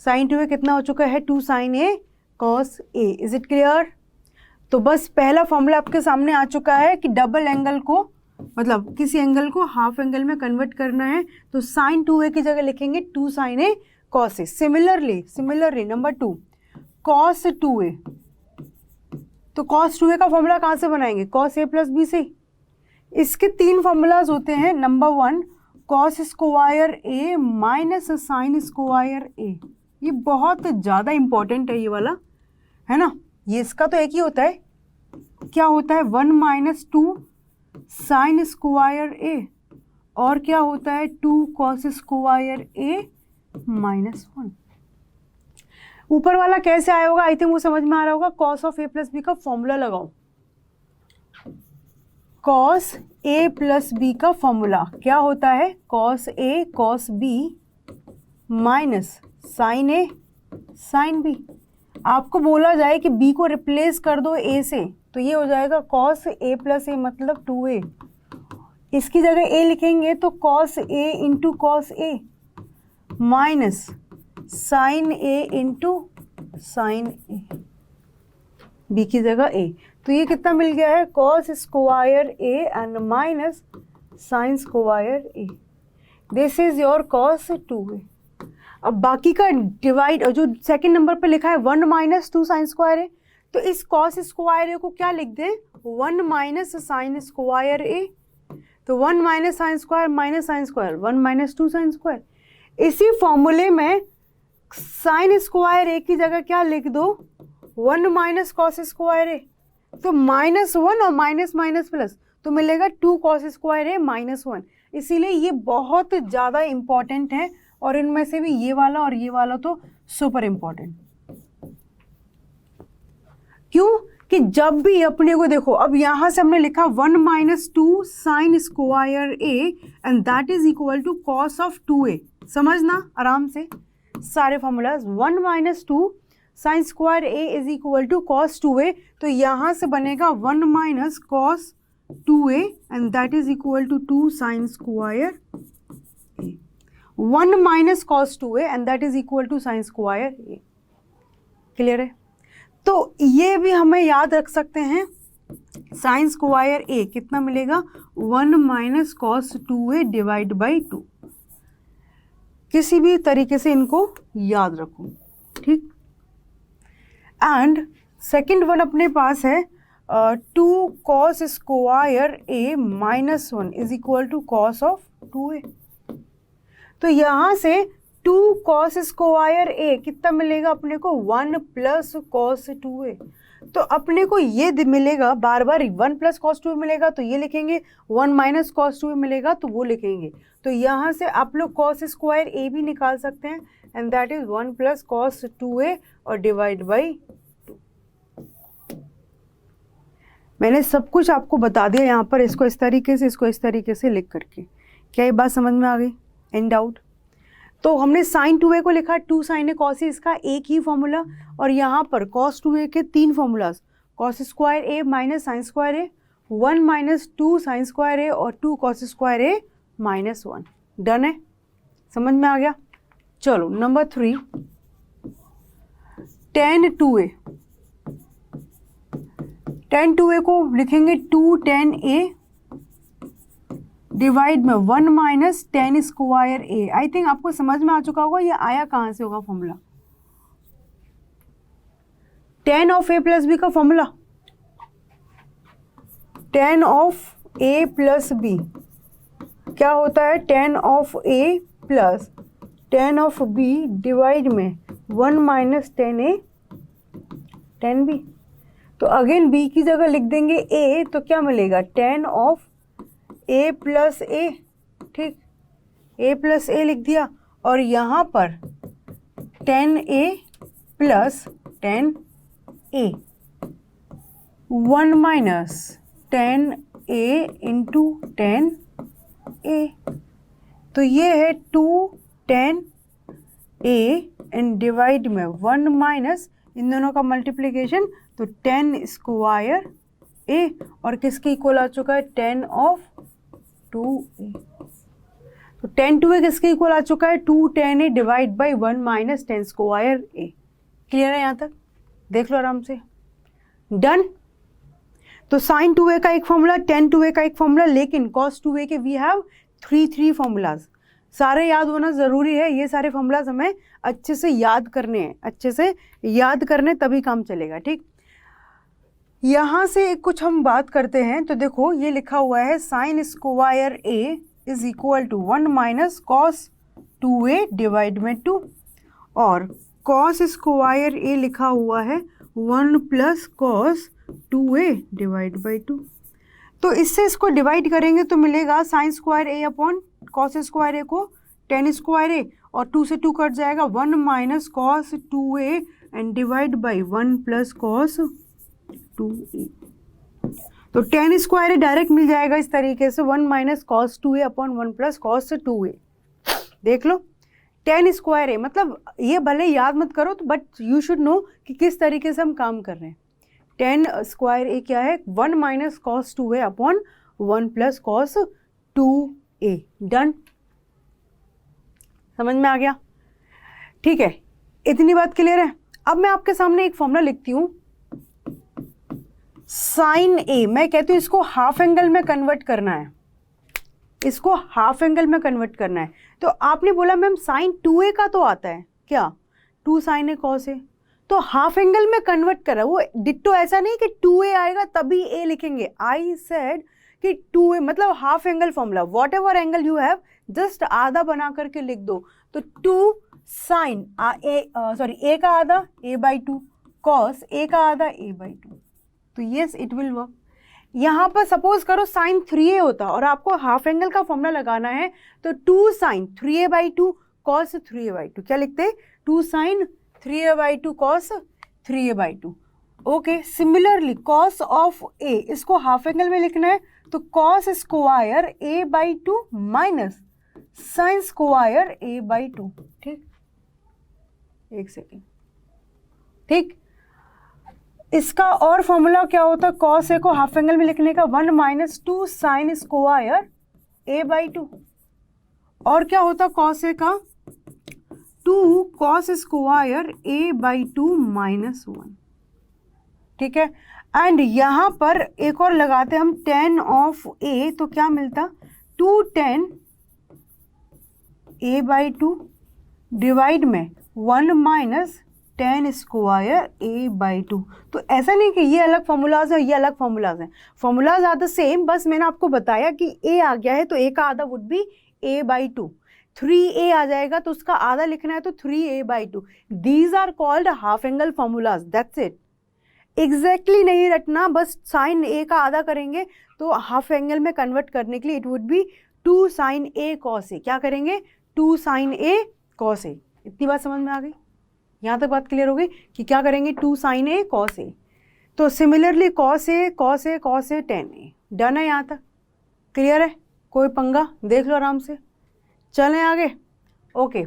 Sine 2a कितना हो चुका है, 2 sine A cos A. Is it clear? तो बस पहला फॉर्मूला आपके सामने आ चुका है कि डबल एंगल को, मतलब किसी एंगल को हाफ एंगल में कन्वर्ट करना है, तो साइन 2a की जगह लिखेंगे 2 sine A cos A. Similarly number 2 cos 2a, तो कॉस 2a का फॉर्मूला कहाँ से बनाएंगे, कॉस ए प्लस बी से। इसके 3 फॉर्मूलाज होते हैं। Number 1 cos square A minus sine square ए, ये बहुत ज़्यादा इंपॉर्टेंट है ये वाला, है ना। ये इसका तो एक ही होता है, क्या होता है 1 माइनस 2 साइन स्क्वायर ए, और क्या होता है 2 कॉस स्क्वायर ए माइनस 1। ऊपर वाला कैसे आया होगा, आई थिंक वो समझ में आ रहा होगा। Cos of A plus B का फॉर्मूला लगाओ, कॉस ए प्लस बी का फॉर्मूला क्या होता है, cos A cos B minus sine A sine B. आपको बोला जाए कि बी को रिप्लेस कर दो ए से, तो ये हो जाएगा कॉस ए प्लस ए मतलब 2a। इसकी जगह ए लिखेंगे तो cos A into cos A minus sine A into sine A, B की जगह ए। तो ये कितना मिल गया है, cos square A and minus sine square A. This is your cos 2a। अब बाकी का डिवाइड, जो सेकंड नंबर पर लिखा है 1 माइनस 2 साइन स्क्वायर ए, तो इस कॉस स्क्वायर ए को क्या लिख दें, 1 माइनस साइन स्क्वायर ए। तो 1 minus sine square minus sine square 1 minus 2 sine square. इसी फॉर्मूले में साइन स्क्वायर ए की जगह क्या लिख दो, 1 माइनस कॉस स्क्वायर ए, तो -1 और माइनस माइनस प्लस, तो मिलेगा 2 कॉस स्क्वायर ए -1। इसीलिए ये बहुत ज़्यादा इम्पॉर्टेंट है, और इनमें से भी ये वाला और ये वाला तो सुपर इम्पॉर्टेंट। क्यों कि जब भी अपने को देखो, अब यहाँ से हमने लिखा 1 minus 2 sine square A and that is equal to cos of 2a। समझना आराम से सारे formulas, 1 minus 2 sine square A is equal to cos 2a, तो यहाँ से बनेगा 1 minus cos 2a and that is equal to 2 sine square A. 1 minus cos 2a and that is equal to sine square A. Clear है? तो ये भी हमें याद रख सकते हैं, साइन स्क्वायर ए कितना मिलेगा, 1 minus cos 2a divide by 2। किसी भी तरीके से इनको याद रखो, ठीक। एंड सेकेंड वन अपने पास है 2 cos square A minus 1 is equal to cos of 2a। तो यहाँ से 2 कॉस स्क्वायर ए कितना मिलेगा अपने को, 1 प्लस कॉस 2a। तो अपने को ये मिलेगा, बार बार 1 प्लस कॉस 2a मिलेगा तो ये लिखेंगे, 1 माइनस कॉस 2a मिलेगा तो वो लिखेंगे। तो यहाँ से आप लोग कॉस स्क्वायर ए भी निकाल सकते हैं and that is 1 plus cos 2a और डिवाइड बाई 2। मैंने सब कुछ आपको बता दिया यहाँ पर, इसको इस तरीके से, इसको इस तरीके से लिख करके। क्या ये बात समझ में आ गई? Any doubt? तो हमने साइन 2a को लिखा 2 साइन ए कॉस ए, इसका एक ही फॉर्मूला, और यहाँ पर कॉस 2a के 3 formulas, cos square A minus sine square A, 1 minus 2 sine square ए और 2 कॉस स्क्वायर ए -1। डन है? समझ में आ गया? चलो number 3, tan 2a। tan 2a को लिखेंगे 2 tan a डिवाइड में 1 minus ten square A. I think आपको समझ में आ चुका होगा ये आया कहाँ से होगा formula, tan of A plus B का formula, tan of A plus B क्या होता है, tan of A plus tan of B divide में 1 minus tan A tan B. तो अगेन बी की जगह लिख देंगे ए, तो क्या मिलेगा, tan of A plus A, ठीक, ए प्लस ए लिख दिया, और यहाँ पर tan ए प्लस tan ए, 1 minus tan 2a into 10a, तो ये है 210a एंड डिवाइड में 1 माइनस इन दोनों का मल्टीप्लिकेशन, तो 10 स्क्वायर a, और किसके इक्वल आ चुका है 10 ऑफ 2a, तो 10 2a किसके इक्वल आ चुका है 210a divide by 1 minus 10 square a। Clear है यहाँ तक? देख लो आराम से। डन। तो साइन 2a का एक फॉर्मूला, टेन 2a का एक फॉर्मूला, लेकिन कॉस 2a के वी हैव 3 फॉर्मूलाज। सारे याद होना ज़रूरी है, ये सारे फॉर्मूलाज हमें अच्छे से याद करने हैं, अच्छे से याद करने तभी काम चलेगा। ठीक, यहाँ से कुछ हम बात करते हैं। तो देखो ये लिखा हुआ है sine square a is equal to 1 minus cos 2a divide में 2, और कॉस स्क्वायर a लिखा हुआ है 1 plus cos 2a divide by 2। तो इससे इसको डिवाइड करेंगे तो मिलेगा sign square a upon cos square a को 10 स्क्वायर a, और 2 से 2 कट जाएगा 1 minus cos 2a and divide by 1 plus cos 2a। तो 10 स्क्वायर a डायरेक्ट मिल जाएगा इस तरीके से 1 minus cos 2a upon 1 plus cos 2a। देख लो 10 स्क्वायर a, मतलब ये भले याद मत करो तो बट यू शुड नो कि किस तरीके से हम काम कर रहे हैं। 10 स्क्वायर a क्या है 1 minus cos 2a upon 1 plus cos 2a। Done, समझ में आ गया? ठीक है, इतनी बात क्लियर है। अब मैं आपके सामने एक फॉर्मूला लिखती हूँ साइन a, मैं कहती हूँ इसको हाफ एंगल में कन्वर्ट करना है, इसको हाफ एंगल में कन्वर्ट करना है। तो आपने बोला मैम साइन 2a का तो आता है क्या, 2 साइन a कॉस a, तो हाफ एंगल में कन्वर्ट करा, वो डिट्टो ऐसा नहीं कि 2a आएगा तभी a लिखेंगे। आई सेड कि 2a मतलब half angle formula, what ever angle you have just आधा बना करके लिख दो। तो 2 साइन a का आधा a बाई 2 कॉस a का आधा a बाई 2, तो येस इट विल वर्क। यहाँ पर सपोज करो साइन 3a होता और आपको हाफ एंगल का फॉर्मूला लगाना है, तो 2 sine 3a by 2 cos 3a by 2, क्या लिखते हैं 2 sine 3a by 2 cos 3a by 2। Okay, similarly cos of a, इसको हाफ एंगल में लिखना है, तो cos square a by 2 minus sine square a by 2। ठीक, एक सेकेंड। ठीक, इसका और फॉर्मूला क्या होता है कॉस ए को हाफ एंगल में लिखने का 1 minus 2 sine square a by 2, और क्या होता कॉस ए का 2 cos square a by 2 minus 1। ठीक है, एंड यहाँ पर एक और लगाते हम 10 ऑफ a, तो क्या मिलता 210 a बाई 2 डिवाइड में 1 माइनस 10 स्क्वायर a बाई 2। तो ऐसा नहीं कि ये अलग फॉर्मूलाज है ये अलग फॉर्मूलाज हैं, फॉर्मूलाज आर द सेम, बस मैंने आपको बताया कि a आ गया है तो a का आधा would be a by 2, 3a आ जाएगा तो उसका आधा लिखना है तो 3a by 2। These are called half angle formulas, that's it. Exactly नहीं रटना, बस साइन a का आधा करेंगे तो हाफ एंगल में कन्वर्ट करने के लिए it would be 2 sine a cos a, क्या करेंगे 2 साइन a कॉस a। इतनी बात समझ में आ गई? यहाँ तक बात क्लियर हो गई कि क्या करेंगे 2 साइन a कॉस a। तो similarly cos a cos a cos a 10a। Done है? यहाँ तक क्लियर है? कोई पंगा? देख लो आराम से, चलें आगे। ओके,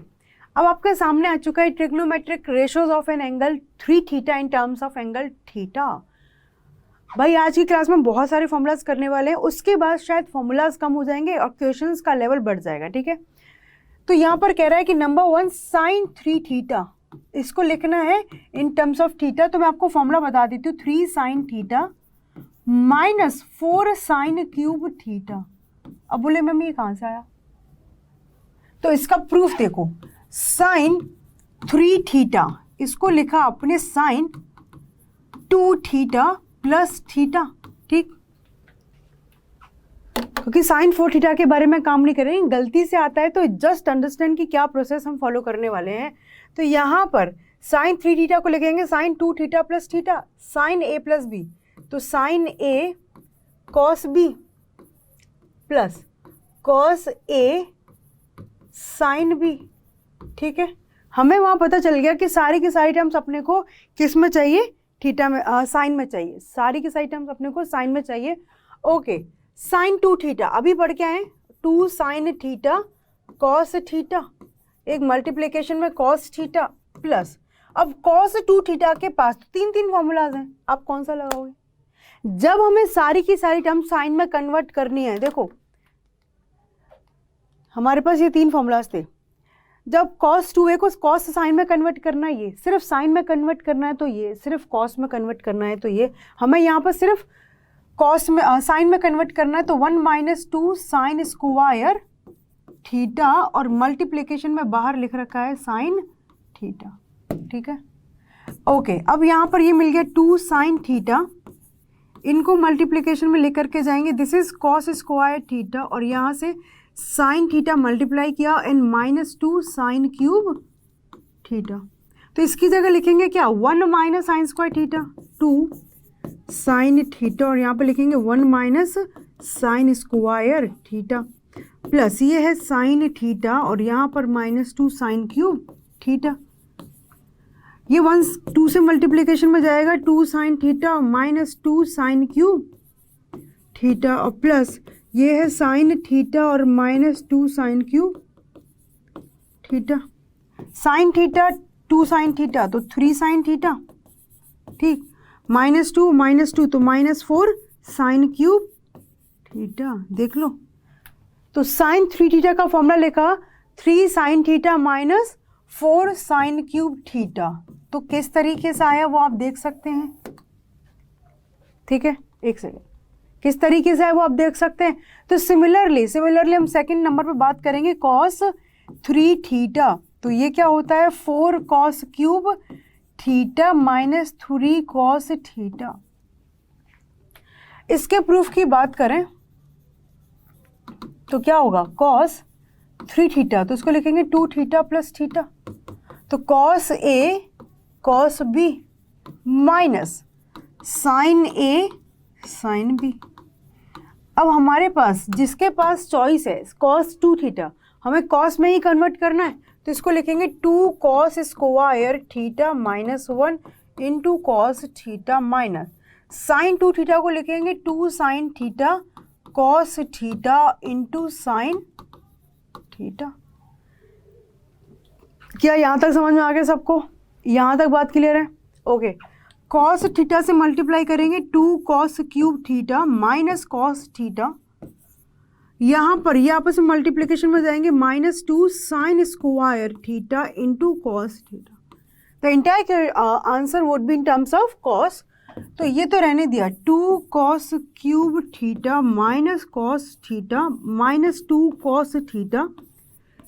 अब आपके सामने आ चुका है trigonometric ratios of an angle 3 theta in terms of angle theta. भाई आज की क्लास में बहुत सारे फॉर्मूलाज करने वाले हैं, उसके बाद शायद फॉर्मूलाज कम हो जाएंगे और क्वेश्चंस का लेवल बढ़ जाएगा। ठीक है, तो यहाँ पर कह रहा है कि नंबर 1 साइन 3 थीटा, इसको लिखना है इन टर्म्स ऑफ थीटा। तो मैं आपको फॉर्मूला बता देती हूँ, 3 sine theta minus 4 sine cube theta. अब बोले मैम ये कहाँ से आया, तो इसका प्रूफ देखो, साइन 3 थीटा इसको लिखा अपने साइन 2 थीटा प्लस थीटा। ठीक, क्योंकि साइन 4 थीटा के बारे में काम नहीं करेंगे, गलती से आता है तो जस्ट अंडरस्टैंड कि क्या प्रोसेस हम फॉलो करने वाले हैं। तो यहाँ पर साइन 3 थीटा को लिखेंगे sine 2 theta plus theta, sine a plus b, तो sine a cos b plus cos a sine b। ठीक है, हमें वहाँ पता चल गया कि सारी की सारी टर्म्स अपने को किस में चाहिए, थीटा में, साइन में चाहिए, सारी की सारी टर्म्स अपने को साइन में चाहिए। ओके, साइन 2 थीटा, अभी पढ़ के आए 2 साइन थीटा कॉस थीटा, एक मल्टीप्लिकेशन में कॉस थीटा प्लस, अब कॉस 2 थीटा के पास तीन तीन फॉर्मूलाज हैं, आप कौन सा लगाओगे? जब हमें सारी की सारी टर्म साइन में कन्वर्ट करनी है, देखो हमारे पास ये 3 फॉर्मूलाज थे, जब cos 2a को cos साइन में कन्वर्ट करना है, ये सिर्फ साइन में कन्वर्ट करना है तो ये, सिर्फ cos में कन्वर्ट करना है तो ये, हमें यहाँ पर सिर्फ cos में साइन में कन्वर्ट करना है तो 1 माइनस 2 साइन स्क्वायर थीटा, और मल्टीप्लिकेशन में बाहर लिख रखा है साइन थीटा, ठीक है। ओके, अब यहाँ पर ये मिल गया 2 साइन थीटा, इनको मल्टीप्लिकेशन में लेकर के जाएंगे, this is cos square theta, और यहाँ से साइन थीटा मल्टीप्लाई किया and minus 2 sine cube theta, तो इसकी जगह लिखेंगे क्या 1 minus sine square theta 2 sine theta, और यहाँ पे लिखेंगे 1 minus sine square theta plus ये है साइन थीटा, और यहाँ पर माइनस 2 साइन क्यूब थीटा, ये 1 2 से मल्टीप्लिकेशन में जाएगा 2 sine theta minus 2 sine cube theta, और प्लस ये है साइन थीटा और minus 2 sine cube theta, sine theta 2 sine theta तो 3 साइन थीटा, ठीक, माइनस 2 तो माइनस 4 साइन क्यूब थीटा, देख लो। तो साइन 3 थीटा का फॉर्मूला लिखा 3 sine theta minus 4 sine cube theta, तो किस तरीके से आया वो आप देख सकते हैं, ठीक है, एक सेकेंड, किस तरीके से है वो आप देख सकते हैं। तो सिमिलरली हम सेकंड नंबर पे बात करेंगे cos 3 थीटा, तो ये क्या होता है 4 cos cube theta minus 3 cos theta. इसके प्रूफ की बात करें तो क्या होगा cos 3 थीटा, तो इसको लिखेंगे 2 थीटा प्लस थीटा, तो cos A cos B minus sine A sine B। अब हमारे पास जिसके पास चॉइस है cos 2 थीटा, हमें cos में ही कन्वर्ट करना है, तो इसको लिखेंगे 2 cos square theta minus 1 into cos theta minus sine 2 theta को लिखेंगे 2 sine theta cos theta into sine theta. क्या यहाँ तक समझ में आ गया सबको? यहाँ तक बात क्लियर है? ओके, cos थीटा से मल्टीप्लाई करेंगे 2 cos cube theta minus cos theta, यहाँ पर ये आपस में मल्टीप्लिकेशन में जाएंगे minus 2 sine square theta into cos theta, the entire answer would be in terms of cos, तो ये तो रहने दिया 2 cos cube theta minus cos theta minus 2 cos theta,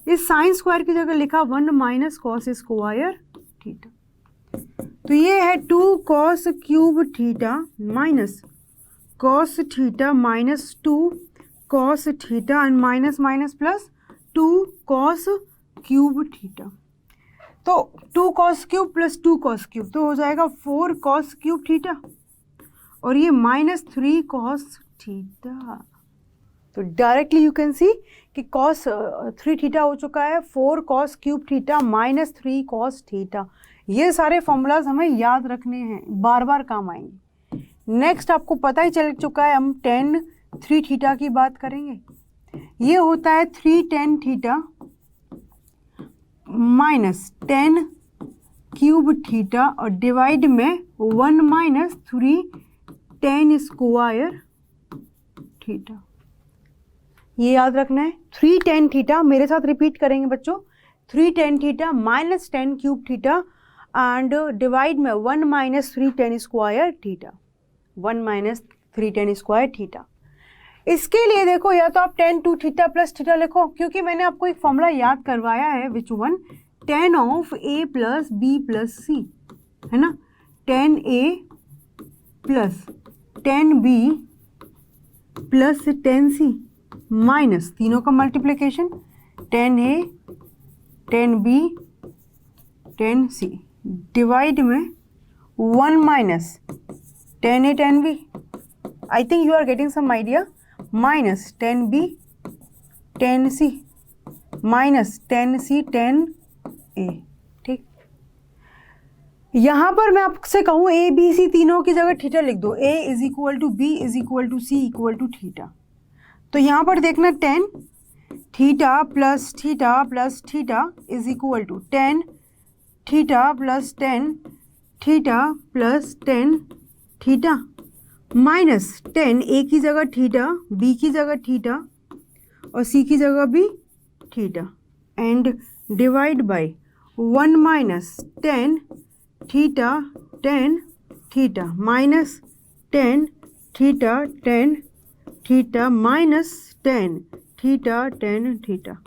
इस साइन स्क्वायर की जगह लिखा 1 माइनस cos स्क्वायर थीटा, तो ये है 2 cos cube theta minus cos theta minus 2 cos theta and minus minus plus 2 cos cube theta, तो 2 cos cube plus 2 cos cube तो हो जाएगा 4 cos क्यूब थीटा, और ये माइनस 3 cos थीटा, तो डायरेक्टली यू कैन सी कि cos 3 theta हो चुका है 4 cos cube theta minus 3 cos theta. ये सारे फॉर्मूलाज हमें याद रखने हैं, बार बार काम आएंगे। नेक्स्ट आपको पता ही चल चुका है, हम tan 3 थीटा की बात करेंगे, ये होता है 3 tan थीटा माइनस tan क्यूब थीटा और डिवाइड में 1 माइनस 3 tan स्क्वायर थीटा, ये याद रखना है। 3 tan थीटा, मेरे साथ रिपीट करेंगे बच्चों, 3 tan थीटा minus tan cube theta and divide में 1 minus 3 tan square theta, 1 minus 3 tan square theta. इसके लिए देखो या तो आप tan 2 थीटा प्लस थीटा लिखो, क्योंकि मैंने आपको एक फॉर्मूला याद करवाया है, which one tan of a plus b plus c, है ना, tan a plus tan b plus tan c minus तीनों का multiplication tan a tan b tan c divide में 1 minus tan a tan b, I think you are getting some idea, minus tan b tan c minus tan c tan a, ठीक। यहाँ पर मैं आपसे कहूँ a b c तीनों की जगह थीटा लिख दो, a is equal to B is equal to C equal to theta, तो यहाँ पर देखना tan theta plus theta is equal to tan theta plus tan theta minus tan A की जगह थीटा, बी की जगह थीटा और सी की जगह भी theta and divide by 1 minus tan theta minus tan theta minus tan theta,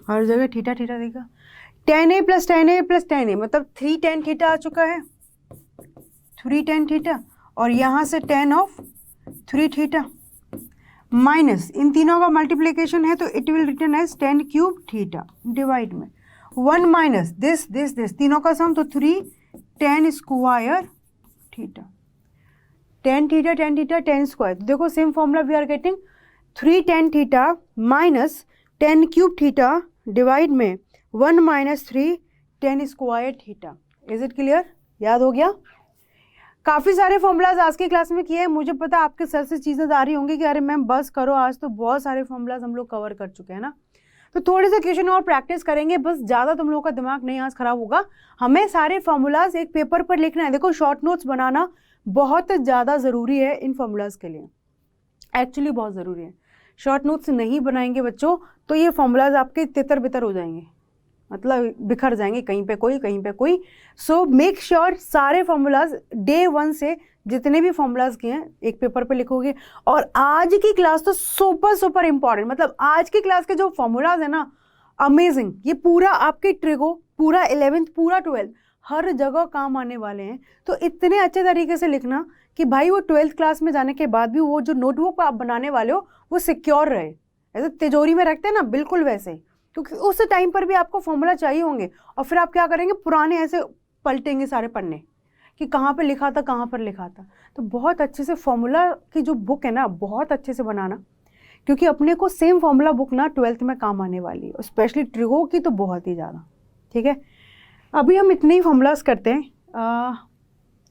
हर जगह थीटा देगा। Tan A plus tan A मतलब 3 tan थीटा आ चुका है, 3 tan थीटा, और यहाँ से tan ऑफ 3 थीटा माइनस इन तीनों का मल्टीप्लिकेशन है तो it will return as tan cube theta divide में 1 माइनस दिस तीनों का सम तो 3 tan square theta, tan square. देखो same formula we are getting 3 tan थीटा minus tan cube theta divide में 1 minus 3 tan square theta. Is it clear? याद हो गया? काफ़ी सारे फॉर्मूलाज आज की क्लास में किए हैं। मुझे पता आपके सर से चीज़ें आ रही होंगी कि अरे मैम बस करो, आज तो बहुत सारे फॉर्मूलाज हम लोग कवर कर चुके हैं ना। तो थोड़े से क्वेश्चन और प्रैक्टिस करेंगे, बस ज़्यादा तुम लोगों का दिमाग नहीं आज खराब होगा। हमें सारे फॉर्मूलाज एक पेपर पर लिखना है। देखो शॉर्ट नोट्स बनाना बहुत ज़्यादा ज़रूरी है इन फॉर्मूलाज के लिए, एक्चुअली बहुत ज़रूरी है। शॉर्ट नोट्स नहीं बनाएंगे बच्चों तो ये फॉर्मूलाज आपके तितर बितर हो जाएंगे, मतलब बिखर जाएंगे, कहीं पे कोई। सो मेक श्योर सारे फॉर्मूलाज डे 1 से जितने भी फॉर्मूलाज किए हैं एक पेपर पे लिखोगे। और आज की क्लास तो सुपर इंपॉर्टेंट, मतलब आज की क्लास के जो फॉर्मूलाज है ना अमेजिंग। ये पूरा आपके ट्रिगो, पूरा 11th, पूरा 12th हर जगह काम आने वाले हैं। तो इतने अच्छे तरीके से लिखना कि भाई वो 12th क्लास में जाने के बाद भी वो जो नोटबुक आप बनाने वाले हो वो सिक्योर रहे, ऐसे तिजोरी में रखते हैं ना, बिल्कुल वैसे, क्योंकि उस टाइम पर भी आपको फॉर्मूला चाहिए होंगे। और फिर आप क्या करेंगे, पुराने ऐसे पलटेंगे सारे पन्ने कि कहाँ पर लिखा था। तो बहुत अच्छे से फॉर्मूला की जो बुक है ना बहुत अच्छे से बनाना, क्योंकि अपने को सेम फॉर्मूला बुक ना 12th में काम आने वाली है, स्पेशली ट्रिगो की तो बहुत ही ज़्यादा। ठीक है, अभी हम इतने ही फॉर्मूलाज करते हैं।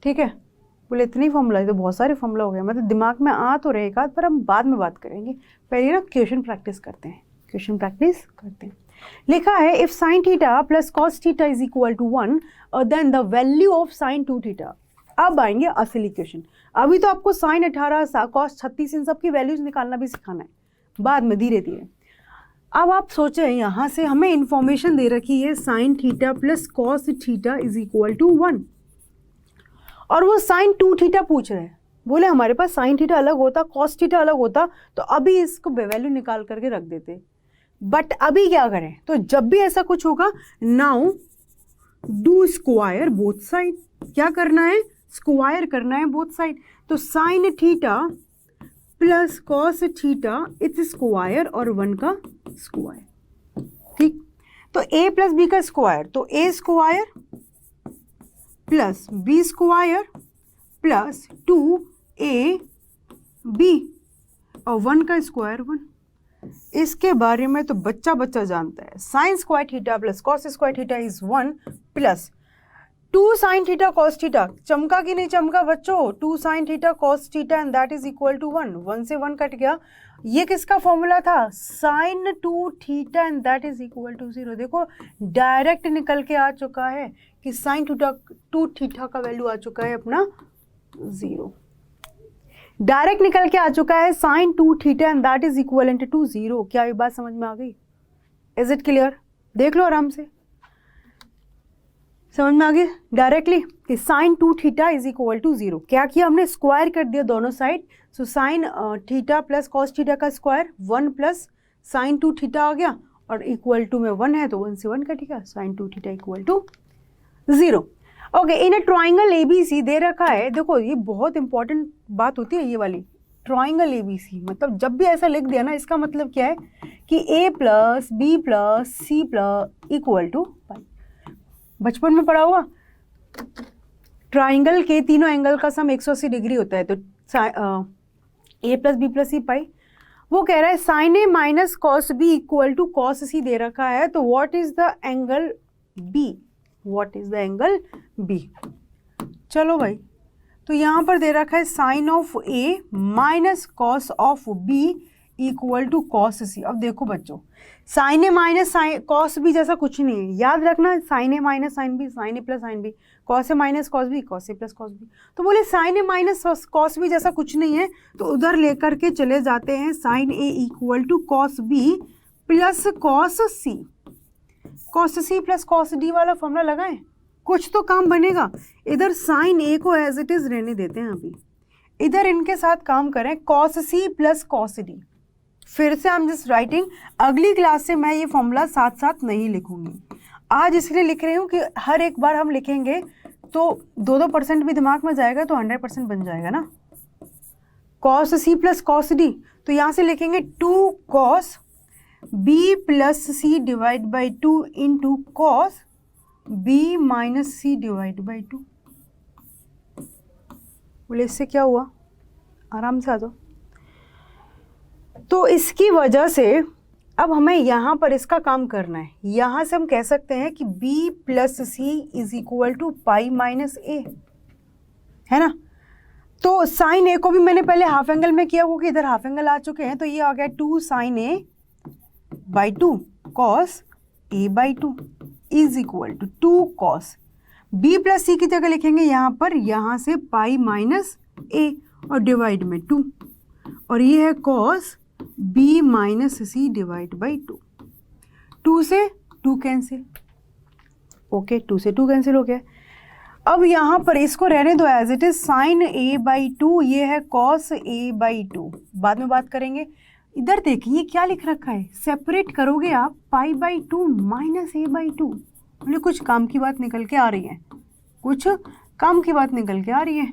ठीक है, बोले इतने ही फॉर्मूला, तो बहुत सारे फॉर्मूला हो गए, मतलब दिमाग में आ तो रहेगा, पर हम बाद में बात करेंगे। पहले ना क्वेश्चन प्रैक्टिस करते हैं। लिखा है if sine theta plus cos theta is equal to 1 then the value of sine 2 theta. अब आएंगे असली क्वेश्चन। अभी तो आपको साइन 18 कॉस 36 इन सब की वैल्यूज निकालना भी सिखाना है, बाद में धीरे धीरे। अब आप सोचें यहाँ से हमें इंफॉर्मेशन दे रखी है sine theta plus cos theta is equal to 1 और वो साइन 2 थीटा पूछ रहे हैं। बोले हमारे पास साइन थीटा अलग होता, कॉस थीटा अलग होता तो अभी इसको वैल्यू निकाल करके रख देते। बट अभी क्या करें, तो जब भी ऐसा कुछ होगा now do square both side. क्या करना है, स्क्वायर करना है बोथ साइड। तो sine theta plus cos theta its square और 1 का स्क्वायर। ठीक, तो a प्लस बी का स्क्वायर, तो a square plus B square plus 2ab और 1 का स्क्वायर 1। इसके बारे में तो बच्चा जानता है। Sine square theta plus cos square theta is 1 plus 2 sine theta cos theta. चमका कि नहीं चमका बच्चों, 2 sine theta cos theta and that is equal to 1। 1 से 1 कट गया। ये किसका फॉर्मूला था, sine 2 theta and that is equal to 0। देखो डायरेक्ट निकल के आ चुका है कि साइन 2 थीटा का वैल्यू आ चुका है अपना 0। डायरेक्ट निकल के आ चुका है sine 2 theta and that is equal to 0। क्या ये बात समझ में आ गई? Is it clear? देख लो आराम से, समझ में आ गई डायरेक्टली कि sine 2 theta is equal to 0। क्या किया हमने, स्क्वायर कर दिया दोनों side. So sine theta plus cos theta का स्क्वायर 1 प्लस साइन 2 थीटा आ गया और इक्वल टू में 1 है तो 1 से 1 कटेगा, sine 2 theta equal to 0। Okay, in a triangle ABC दे रखा है। देखो ये बहुत इंपॉर्टेंट बात होती है ये वाली, ट्राइंगल ABC। मतलब जब भी ऐसा लिख दिया ना इसका मतलब क्या है कि A plus B plus C plus equal to pi. बचपन में पढ़ा हुआ, ट्राइंगल के तीनों एंगल का सम 180 डिग्री होता है। तो A plus B plus C pi. वो कह रहा है sine A minus cos B equal to cos C दे रखा है। तो what is the angle B? What is the angle B? चलो भाई, तो यहाँ पर दे रखा है sine of A minus cos of B equal to cos C. अब देखो बच्चों, sine A minus sine cos B जैसा कुछ नहीं है, याद रखना, sign A minus sign B, sign A plus sine B, cos A minus cos B, cos A plus cos B. तो बोले sign A minus cos B जैसा कुछ नहीं है, तो उधर लेकर के चले जाते हैं sine A equal to cos B plus cos C. Cos C plus cos D वाला फॉर्मूला लगाएं, कुछ तो काम बनेगा। इधर साइन ए को एज इट इज रहने देते हैं अभी, इधर इनके साथ काम करें cos C plus cos D. फिर से आई एम जस्ट राइटिंग, अगली क्लास से मैं ये फॉर्मूला साथ साथ नहीं लिखूंगी, आज इसलिए लिख रही हूँ कि हर एक बार हम लिखेंगे तो 2% भी दिमाग में जाएगा तो 100% बन जाएगा ना। Cos C plus cos D, तो यहाँ से लिखेंगे 2 cos B plus C divide by 2 into cos B minus C divide by 2। बोले इससे क्या हुआ, आराम से आ जाओ। तो इसकी वजह से अब हमें यहाँ पर इसका काम करना है। यहाँ से हम कह सकते हैं कि b plus C is equal to pi minus A, है ना। तो साइन ए को भी मैंने पहले हाफ एंगल में किया, क्योंकि इधर हाफ एंगल आ चुके हैं, तो ये आ गया 2 sine A by 2 cos A by 2 is equal to 2 cos b plus C की जगह लिखेंगे यहाँ पर, यहाँ से पाई माइनस ए और डिवाइड में 2, और ये है cos b minus C divide by 2। 2 से 2 कैंसिल, ओके 2 से 2 कैंसिल हो गया। अब यहाँ पर इसको रहने दो as it is, sine A by 2, ये है कॉस ए बाई 2, बाद में बात करेंगे। इधर देखिए क्या लिख रखा है, सेपरेट करोगे आप पाई बाई 2 माइनस ए बाई 2। बोले कुछ काम की बात निकल के आ रही है, कुछ काम की बात निकल के आ रही है।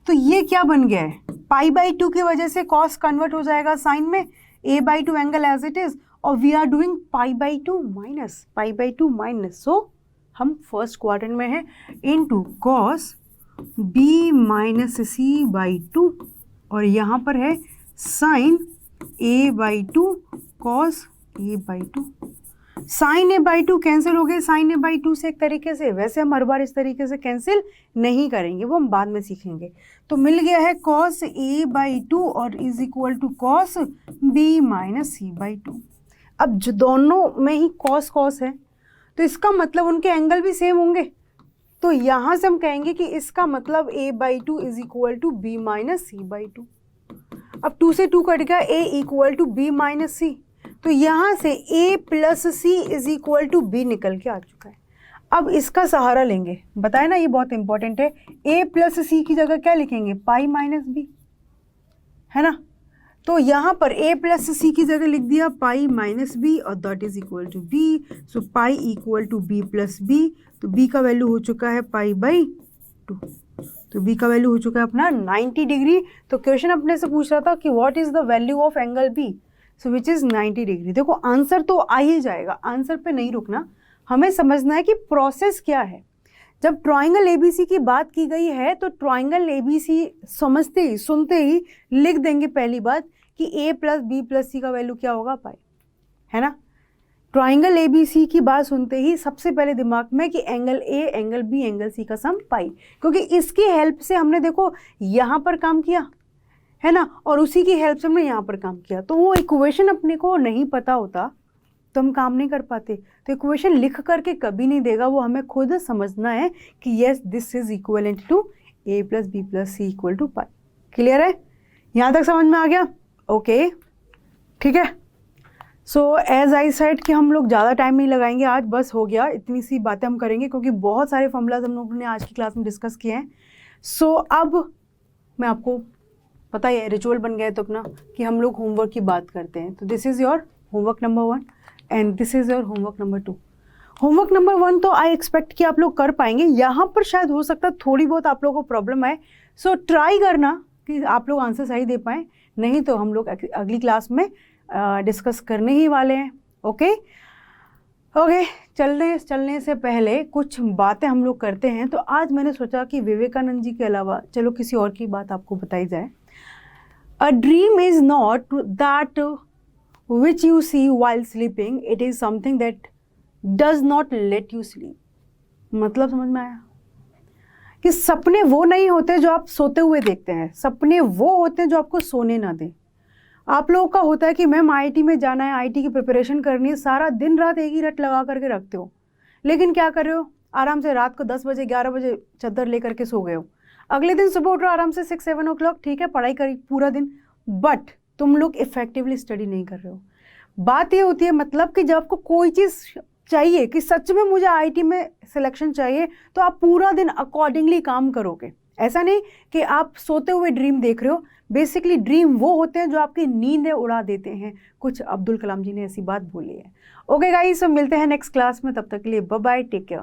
तो ये क्या बन गया है, पाई बाई 2 की वजह से कॉस कन्वर्ट हो जाएगा साइन में, A by 2 angle as it is, और we are doing pi by 2 minus pi by 2 minus, so हम फर्स्ट क्वाड्रेंट में हैं, into cos B minus C by 2, और यहाँ पर है sine A by 2 cos A by 2। Sine A by 2 cancel हो गए साइन ए बाई 2 से एक तरीके से, वैसे हम हर बार इस तरीके से कैंसिल नहीं करेंगे, वो हम बाद में सीखेंगे। तो मिल गया है कॉस ए बाई 2 और is equal to cos B minus C by 2। अब जो दोनों में ही कॉस कॉस है, तो इसका मतलब उनके एंगल भी सेम होंगे, तो यहाँ से हम कहेंगे कि इसका मतलब A by 2 is equal to B minus C by 2। अब 2 से 2 कट गया, A equal to B minus C, तो यहाँ से a plus C is equal to B निकल के आ चुका है। अब इसका सहारा लेंगे, बताए ना ये बहुत इंपॉर्टेंट है, a प्लस सी की जगह क्या लिखेंगे, पाई माइनस बी, है ना। तो यहाँ पर a प्लस सी की जगह लिख दिया पाई माइनस बी, और that is equal to B, so pi equal to B plus B, तो b का वैल्यू हो चुका है पाई बाई 2, तो b का वैल्यू हो चुका है अपना 90 डिग्री। तो क्वेश्चन अपने से पूछ रहा था कि what is the value of angle b, so which is 90 degree. देखो आंसर तो आ ही जाएगा, आंसर पे नहीं रुकना, हमें समझना है कि प्रोसेस क्या है। जब ट्राइंगल एबीसी की बात की गई है तो ट्राइंगल एबीसी समझते ही सुनते ही लिख देंगे पहली बात कि a plus B plus C का वैल्यू क्या होगा, पाई, है ना। ट्राइंगल एबीसी की बात सुनते ही सबसे पहले दिमाग में कि angle A angle B angle C का सम पाई, क्योंकि इसकी हेल्प से हमने देखो यहाँ पर काम किया, है ना, और उसी की हेल्प से हमने यहाँ पर काम किया। तो वो इक्वेशन अपने को नहीं पता होता तो हम काम नहीं कर पाते। तो इक्वेशन लिख करके कभी नहीं देगा, वो हमें खुद समझना है कि yes this is equivalent to a plus B plus C equal to pi. Clear है, यहाँ तक समझ में आ गया, ओके ठीक है। सो एज आई सेड कि हम लोग ज़्यादा टाइम नहीं लगाएंगे आज, बस हो गया, इतनी सी बातें हम करेंगे क्योंकि बहुत सारे फॉर्मूलाज हम लोगों ने आज की क्लास में डिस्कस किए हैं। सो अब मैं आपको पता है रिचुअल बन गया है तो अपना कि हम लोग होमवर्क की बात करते हैं। तो this is your homework number 1 and this is your homework number 2। Homework number 1 तो आई एक्सपेक्ट कि आप लोग कर पाएंगे, यहाँ पर शायद हो सकता है थोड़ी बहुत आप लोगों को प्रॉब्लम आए, सो ट्राई करना कि आप लोग आंसर सही दे पाएँ, नहीं तो हम लोग अगली क्लास में डिस्कस करने ही वाले हैं। ओके ओके, चलने से पहले कुछ बातें हम लोग करते हैं। तो आज मैंने सोचा कि विवेकानंद जी के अलावा चलो किसी और की बात आपको बताई जाए। A dream is not that which you see while sleeping, it is something that does not let you sleep। मतलब समझ में आया कि सपने वो नहीं होते जो आप सोते हुए देखते हैं, सपने वो होते हैं जो आपको सोने ना दें। आप लोगों का होता है कि मैम आईआईटी में जाना है, आईआईटी की प्रिपरेशन करनी है, सारा दिन रात एक ही रट लगा करके रखते हो, लेकिन क्या कर रहे हो, आराम से रात को 10 बजे 11 बजे चादर लेकर के सो गए हो, अगले दिन सुबह उठ रहे हो आराम से 6-7 ओ क्लॉक, ठीक है पढ़ाई करी पूरा दिन, बट तुम लोग इफेक्टिवली स्टडी नहीं कर रहे हो। बात ये होती है मतलब कि जब आपको कोई चीज़ चाहिए कि सच में मुझे आईआईटी में सिलेक्शन चाहिए, तो आप पूरा दिन अकॉर्डिंगली काम करोगे। ऐसा नहीं कि आप सोते हुए ड्रीम देख रहे हो, बेसिकली ड्रीम वो होते हैं जो आपकी नींदें उड़ा देते हैं, कुछ अब्दुल कलाम जी ने ऐसी बात बोली है। ओके गाइस, तो मिलते हैं नेक्स्ट क्लास में, तब तक के लिए बाय बाय, टेक केयर।